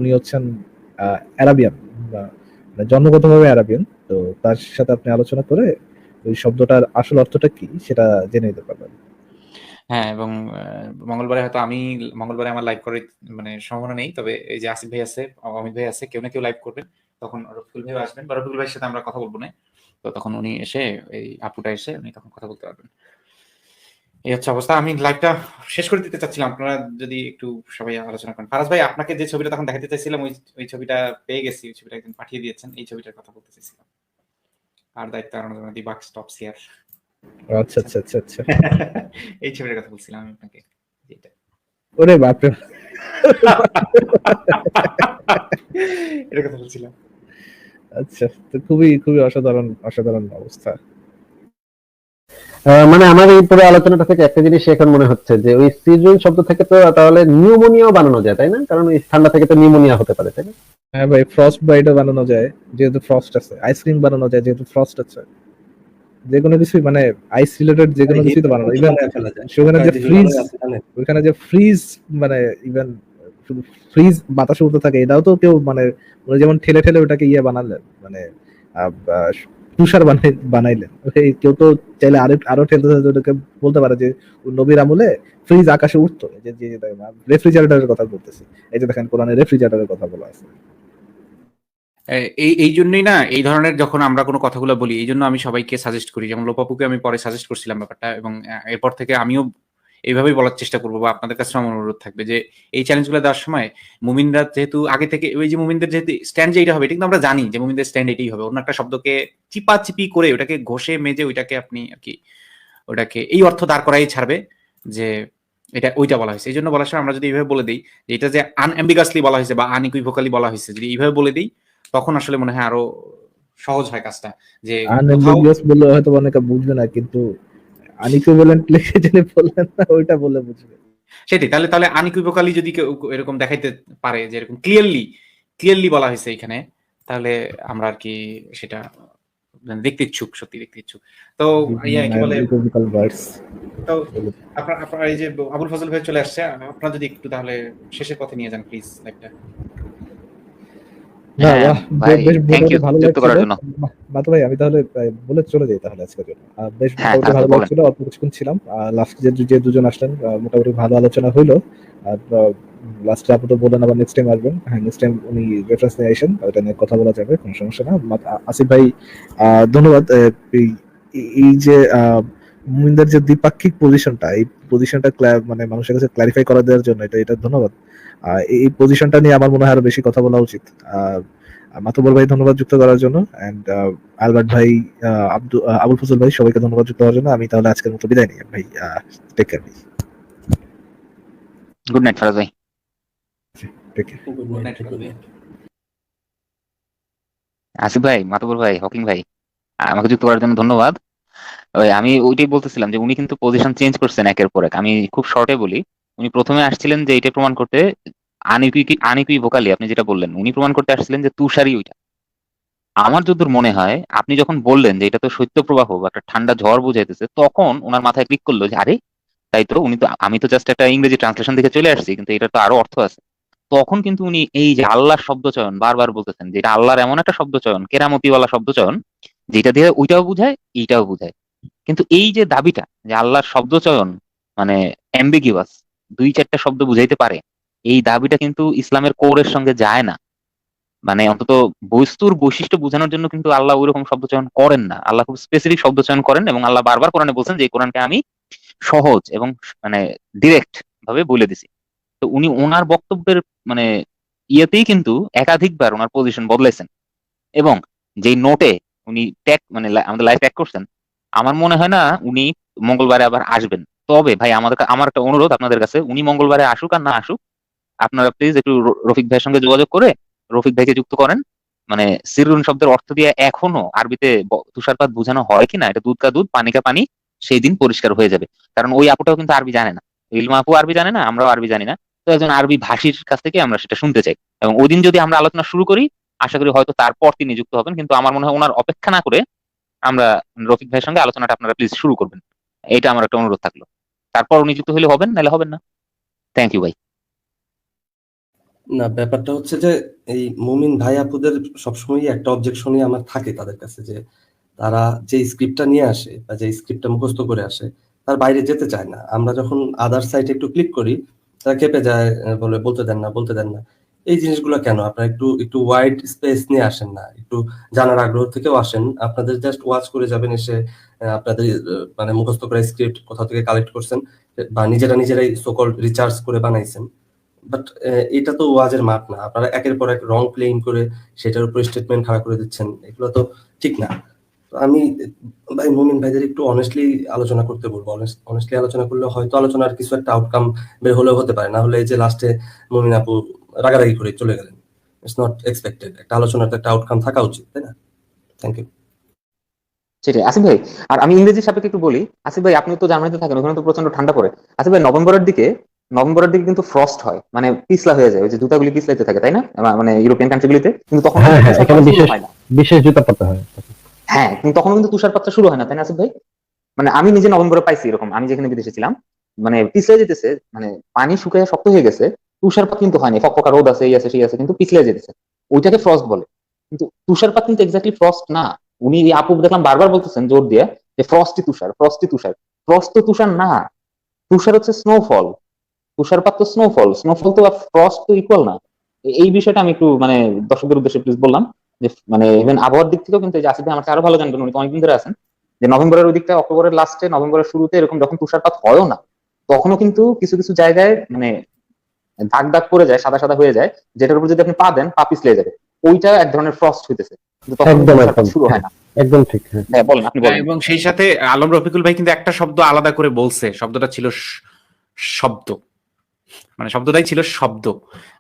উনি হচ্ছেন অ্যারাবিয়ান, বা মানে জন্মগতভাবে অ্যারাবিয়ান। তো তার সাথে আপনি আলোচনা করে ওই শব্দটার আসল অর্থটা কি সেটা জেনে নিতে পারবেন। হ্যাঁ, এবং মঙ্গলবারে হয়তো মঙ্গলবারে আমার লাইভ করে মানে সম্ভাবনা নেই, তবে এই যে আসিফ ভাই আছে, অমিত ভাই আছে, কেউ না কেউ লাইভ করবেন, তখন রফিকুল ভাই আসবেন, বা রফিকুল ভাইয়ের সাথে আমরা কথা বলবো না, তো তখন উনি এসে এই আপুটা এসে উনি তখন কথা বলতে পারবেন। এই হচ্ছে অবস্থা। আমি লাইভটা শেষ করে দিতে চাচ্ছিলাম, আপনারা যদি একটু সবাই আলোচনা করেন। ফারাজ ভাই, আপনাকে যে ছবিটা তখন দেখাতে চাইছিলাম ওই ছবিটা পেয়ে গেছি, ওই ছবিটা একদিন পাঠিয়ে দিয়েছেন, এই ছবিটার কথা বলতে চাইছিলাম। আর দায়িত্ব আর দি বাক স্টপস হিয়ার। আচ্ছা আচ্ছা আচ্ছা আচ্ছা, এই ছবিটার কথা বলছিলাম আমি আপনাকে, যেটা ওরে বাপরে এটার কথা বলছিলাম। আচ্ছা, তো খুবই খুবই অসাধারণ অবস্থা। মানে আমার এই পুরো আলোচনাটা থেকে একটা জিনিস এখন মনে হচ্ছে যে ওই সিজন শব্দ থেকে তো তাহলে নিউমোনিয়াও বানানো যায়, তাই না? কারণ ওই ঠান্ডা থেকে তো নিউমোনিয়া হতে পারে, তাই না? হ্যাঁ ভাই, ফ্রস্ট বাইটও বানানো যায় যেহেতু ফ্রস্ট আছে, আইসক্রিম বানানো যায় যেহেতু ফ্রস্ট আছে, যে কোনো কিছুই মানে আইস রিলেটেড যে কোনো কিছুই তো বানানো। ইভেন ওখানে যে ফ্রিজ মানে ইভেন শুধু ফ্রিজ বাতাসে উঠতে থাকে, এটাও তো কেউ মানে ওরা যেমন ঠেলে ঠেলে ওটাকে ইয়ে বানালেন, মানে তুষার বানাইলেন। কেউ তো চাইলে আরো ঠেলতে ঠেলতে ওটাকে বলতে পারে যে নবীর আমলে ফ্রিজ আকাশে উঠতো। যে রেফ্রিজারেটরের কথা বলতেছি, এই যে দেখেন কোরআনে রেফ্রিজারেটরের কথা বলা আছে। এই জন্যই না এই ধরনের যখন আমরা কোনো কথাগুলো বলি, এই জন্য আমি সবাইকে সাজেস্ট করি, যেমন লোপাপুকে আমি পরে সাজেস্ট করছিলাম ব্যাপারটা, এবং এরপর থেকে আমিও এইভাবেই বলার চেষ্টা করবো, বা আপনাদের কাছে আমার অনুরোধ থাকবে যে এই চ্যালেঞ্জগুলো দেওয়ার সময় মুমিনরা যেহেতু আগে থেকে ওই যে মুমিনদের যেহেতু স্ট্যান্ড যেটা হবে, এটা কিন্তু আমরা জানি যে মুমিনদের স্ট্যান্ড এটাই হবে, অন্য একটা শব্দকে চিপি করে ওটাকে ঘষে মেজে ওইটাকে আপনি আর কি ওটাকে এই অর্থ দাঁড় করাই ছাড়বে যে এটা ওইটা বলা হয়েছে। এই জন্য বলার সময় আমরা যদি এইভাবে বলে দিই যে এটা যে আনঅ্যাম্বিগাসলি বলা হয়েছে বা আনইকুইভোকালি বলা হয়েছে, যদি এইভাবে বলে দিই তখন আসলে মনে হয় আরো সহজ হয় কাজটা। যে কোথাও আনএম্বিগুয়াস বললে হয়তো অনেকে বুঝবে না, কিন্তু আনইকুইভ্যালেন্ট লিখে যদি বললেন না ওইটা বললে বুঝবে। সেটাই, তাহলে তাহলে আনইকুইভোকালি যদি কেউ এরকম দেখাইতে পারে যে এরকম ক্লিয়ারলি বলা হয়েছে এখানে, তাহলে আমরা আর কি সেটা দেখতে ইচ্ছুক, সত্যি দেখতে ইচ্ছুক। তো ইয়া কি বলে, আনইকুইভ্যাল ওয়ার্ডস। তো আপনার এই যে আবুল ফজল ভাই চলে আসছে, আপনারা যদি একটু তাহলে শেষের পথে নিয়ে যান প্লিজ লাইভটা। না হ্যাঁ ভাই, বেশ থ্যাংক ইউ ভালো যুক্ত করার লাগছিল। জন্য। মাতু ভাই আমি তাহলে বলে চলে যাই তাহলে আজকের জন্য। বেশ হ্যাঁ মোটামুটি আচ্ছা ভালো বলেন। লাগছিল, অল্প কিছুক্ষণ ছিলাম। লাস্ট যে দুজন আসলেন মোটামুটি ভালো আলোচনা হইলো। আর লাস্টে আপনি তো বললেন আবার নেক্সট টাইম আসবেন। হ্যাঁ, নেক্সট টাইম উনি রেফারেন্স নিয়ে আসেন, ওটা নিয়ে কথা বলা যাবে, কোনো সমস্যা না। আসিফ ভাই ধন্যবাদ। এই যে মুমিনদের যে দ্বিপাক্ষিক পজিশনটা, এই পজিশনটা মানে মানুষের কাছে ক্লারিফাই করে দেওয়ার জন্য এটা ধন্যবাদ। এই পজিশনটা নিয়ে আমার মনে হয় আরো বেশি কথা বলা উচিত। মাতুবর ভাই ধন্যবাদ যুক্ত করার জন্য, এন্ড আলবার্ট ভাই, আবুল ফজল ভাই, সবাইকে ধন্যবাদ যুক্ত করার জন্য। আমি তাহলে আজকের মতো বিদায় নিই ভাই। টেক কেয়ার ভাই। গুড নাইট ফরাজ ভাই। Take care. Good night. Asif ভাই, মাতুবর ভাই, হকিং ভাই, আমাকে যুক্ত করার জন্য ধন্যবাদ। ওই আমি ওইটাই বলতেছিলাম যে উনি কিন্তু পজিশন চেঞ্জ করছেন একের পর এক। আমি খুব শর্টে বলি, উনি প্রথমে আসছিলেন যে এটা প্রমাণ করতে আনইকুইভোকালি, আপনি যেটা বললেন, উনি প্রমাণ করতে আসছিলেন যে তুষারই ওইটা। আমার যতদূর মনে হয় আপনি যখন বললেন যে এটা তো শৈত্যপ্রবাহ বা একটা ঠান্ডা ঝড় বোঝাইতেছে, তখন ওনার মাথায় ক্লিক করলো যে আরে তাই তো, আমি তো জাস্ট একটা ইংরেজি ট্রান্সলেশন দেখে চলে আসছি, কিন্তু এটা তো আরো অর্থ আছে। তখন কিন্তু উনি এই যে আল্লাহর শব্দ চয়ন বারবার বলতেছেন, যেটা আল্লাহর এমন একটা শব্দ চয়ন, কেরামতিওয়ালা শব্দ চয়ন, যেটা দিয়ে ওইটাও বুঝায় এইটাও বুঝায়। কিন্তু এই যে দাবিটা যে আল্লাহর শব্দ চয়ন মানে অ্যাম্বিগিউয়াস, দুই চারটা শব্দ বুঝাইতে পারে, এই দাবিটা কিন্তু ইসলামের কোরের সঙ্গে যায় না। মানে অন্তত বস্তুর বৈশিষ্ট্য বোঝানোর জন্য কিন্তু আল্লাহ ওইরকম শব্দ চয়ন করেন না। আল্লাহ খুব স্পেসিফিক শব্দ চয়ন করেন, এবং আল্লাহ বারবার কোরআনে বলছেন যে এই কোরআনকে আমি সহজ এবং মানে ডিরেক্ট ভাবে বলে দিছি। তো উনি ওনার বক্তব্যের মানে ইয়েতেই কিন্তু একাধিকবার ওনার পজিশন বদলাইছেন, এবং যেই নোটে উনি ট্যাগ মানে আমাদের লাইভ ট্যাগ করছেন, আমার মনে হয় না উনি মঙ্গলবারে আবার আসবেন। তবে ভাই আমার একটা অনুরোধ আপনাদের কাছে, উনি মঙ্গলবারে আসুক আর না আসুক, আপনারা প্লিজ একটু রফিক ভাইয়ের সঙ্গে যোগাযোগ করে রফিক ভাইকে যুক্ত করেন। মানে সিরুন শব্দের অর্থ দিয়ে এখনো আরবিতে তুষারপাত বোঝানো হয় কিনা, এটা দুধ কা দুধ পানি কা পানি, সেই দিন পরিষ্কার হয়ে যাবে। কারণ ওই আপুটাও কিন্তু আরবি জানে না, ইলমা আপু আরবি জানে না, আমরাও আরবি জানি না। তো একজন আরবি ভাষীর কাছ থেকে আমরা সেটা শুনতে চাই, এবং ওই দিন যদি আমরা আলোচনা শুরু করি, আশা করি হয়তো তারপর তিনি যুক্ত হবেন। কিন্তু আমার মনে হয় ওনার অপেক্ষা না করে আমরা রফিক ভাইয়ের সঙ্গে আলোচনাটা আপনারা প্লিজ শুরু করবেন, এটা আমার একটা অনুরোধ থাকলো। তারপর উনি যুক্ত হলে হবেন, নাহলে হবেন না। থ্যাংক ইউ ভাই। না, ব্যাপারটা হচ্ছে যে এই মুমিন ভাই আপুদের সবসময় একটা অবজেকশনই আমার থাকে তাদের কাছে, যে তারা যে স্ক্রিপ্টটা নিয়ে আসে বা যে স্ক্রিপ্টটা মুখস্থ করে আসে তার বাইরে যেতে চায় না। আমরা যখন আদার সাইটে একটু ক্লিক করি তারা খেপে যায়, বলে বলতে দেন না। এই জিনিসগুলো কেন? আপনারা একটু একটু ওয়াইড স্পেস নিয়ে আসেন না, একটু জানার আগ্রহ থেকেও আসেন। আপনাদের জাস্ট ওয়াচ করে যাবেন, এসে আপনাদের মানে মুখস্থ করা স্ক্রিপ্ট কোথা থেকে কালেক্ট করছেন বা নিজেরাই সোকল রিচার্জ করে বানাইছেন। বাট এটা তো ওয়াজের মাপ না। আপনারা একের পর এক রং ক্লেইম করে সেটার উপর স্টেটমেন্ট খাড়া করে দিচ্ছেন, এগুলো তো ঠিক না। তো আমি ভাই মুমিন ভাইদের একটু অনেস্টলি আলোচনা করতে বলবো। অনেস্টলি আলোচনা করলে হয়তো আলোচনার কিছু একটা আউটকাম বের হলেও হতে পারে, না হলে এই যে লাস্টে মুমিন আপু রাগারাগি করে চলে গেলেন, ইটস নট এক্সপেক্টেড। একটা আলোচনার তো একটা আউটকাম থাকা উচিত, তাই না? Thank you. সেটাই আসিফ ভাই। আর আমি ইংরেজির সাপেক্ষে একটু বলি, আসিফ ভাই আপনি তো জার্মানিতে থাকেন, ওখানে তো প্রচন্ড ঠান্ডা পড়ে। আসিফ ভাই নভেম্বরের দিকে কিন্তু ফ্রস্ট হয়, মানে পিছলা হয়ে যায়, ওই যে জুতাগুলি পিছলাইতে থাকে, তাই না? মানে ইউরোপিয়ান কান্ট্রিগুলিতে কিন্তু তখন হ্যাঁ হ্যাঁ, তুষারপাত এখানে শুরু বিশেষ হয় না। বিশেষ জুতা পরতে হয়। হ্যাঁ, কিন্তু তখন কিন্তু তুষারপাতটা শুরু হয় না, তাই না আসিফ ভাই? মানে আমি নিজে নভেম্বরে পাইছি এরকম, আমি যেখানে বিদেশে ছিলাম, মানে পিছলে যেতেছে, মানে পানি শুকিয়ে শক্ত হয়ে গেছে, তুষারপাত কিন্তু হয়নি, ফকফকা রোদ আছে, এই আছে সেই আছে, কিন্তু পিছলে যেতেছে, ওইটাকে ফ্রস্ট বলে। কিন্তু তুষারপাত কিন্তু এক্স্যাক্টলি ফ্রস্ট না। উনি আপু দেখলাম বারবার বলতেছেন জোর দিয়ে যে ফ্রস্ট তো তুষার না। তুষার হচ্ছে স্নোফল, তুষারপাত তো স্নোফল তো ফ্রস্ট তো ইকুয়াল না। এই বিষয়টা আমি একটু মানে দর্শকদের উদ্দেশ্যে প্লিজ বললাম, যে মানে ইভেন আবহাওয়ার দিক থেকেও কিন্তু এই যে আসিফ ভাই আমার আরো ভালো জানবেন, উনি তো অনেকদিন ধরে আছেন, যে নভেম্বরের ওই দিকটা, অক্টোবরের লাস্টে নভেম্বরের শুরুতে এরকম যখন তুষারপাত হয়ও না, তখনও কিন্তু কিছু কিছু জায়গায় মানে দাগ দাগ পড়ে যায়, সাদা সাদা হয়ে যায়, যেটার উপর যদি আপনি পা দেন পা পিছলে যাবে, ওইটা এক ধরনের ফ্রস্ট হইতেছে, কিন্তু তখন একদম তুষারপাত একদম শুরু হয় না। একদম ঠিক। হ্যাঁ হ্যাঁ বলেন, আপনি বলেন। এবং সেই সাথে আলম রফিকুল ভাই কিন্তু একটা শব্দ আলাদা করে বলছে, শব্দটা ছিল শব্দ, মানে শব্দটাই ছিল শব্দ,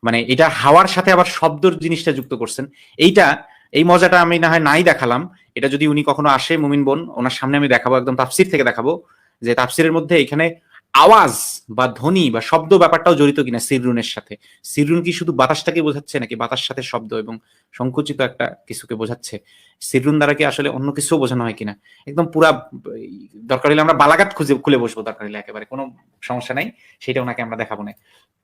মানে এটা হাওয়ার সাথে আবার শব্দর জিনিসটা যুক্ত করছেন। এই মজাটা আমি না হয় নাই দেখালাম, এটা যদি উনি কখনো আসে মুমিন বোন, ওনার সামনে আমি দেখাবো, একদম তাফসির থেকে দেখাবো যে তাফসিরের মধ্যে এখানে আওয়াজ বা ধ্বনি বা শব্দ ব্যাপারটাও জড়িত কিনা সিররুনের সাথে। সিররুন কি শুধু বাতাসটাকে বোঝাচ্ছে নাকি বাতাস সাথে শব্দ এবং সংকুচিত একটা কিছুকে বোঝাচ্ছে? সিররুন দ্বারা কি আসলে অন্য কিছুও বোঝানো হয় কিনা? একদম পুরা দরকার হলে আমরা বালাগাত খুলে বসবো, দরকার হলে একেবারে কোনো সমস্যা নাই, সেটা ওনাকে আমরা দেখাবো না।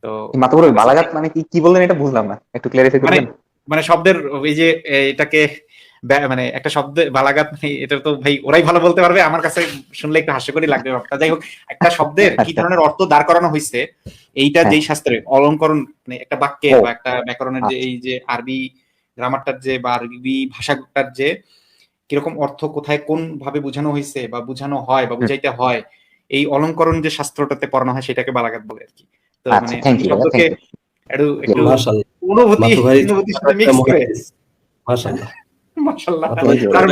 তো মাতবর ভাই বালাগাত মানে কি বললেন এটা বুঝলাম না, একটু ক্লিয়ারিফাই করবেন? মানে শব্দের এই যে এটাকে মানে একটা শব্দ বালাগাত, মানে এটা তো ভাই ওরাই ভালো বলতে পারবে, আমার কাছে শুনলে একটু হাস্যকরই লাগবে ব্যাপারটা। যাই হোক, একটা শব্দের কি ধরনের অর্থ দাঁড় করানো হয়েছে, এইটা যেই শাস্ত্রে অলঙ্করণ, মানে একটা বাক্যে বা একটা ব্যাকরণের যে এই যে আরবি গ্রামারটার যে বা আরবি ভাষাটার যে কিরকম অর্থ কোথায় কোন ভাবে বোঝানো হয়েছে বা বোঝানো হয় বা বুঝাইতে হয়, এই অলঙ্করণ যে শাস্ত্রটাতে পড়ানো হয় সেটাকে বালাগাত বলে আর কি। তো মানে শব্দকে একটু মাশাআল্লাহ, অনুভূতির সাথে মিক্স করে মাশাআল্লাহ মাশাআল্লাহ মাতু ভাই দারুণ।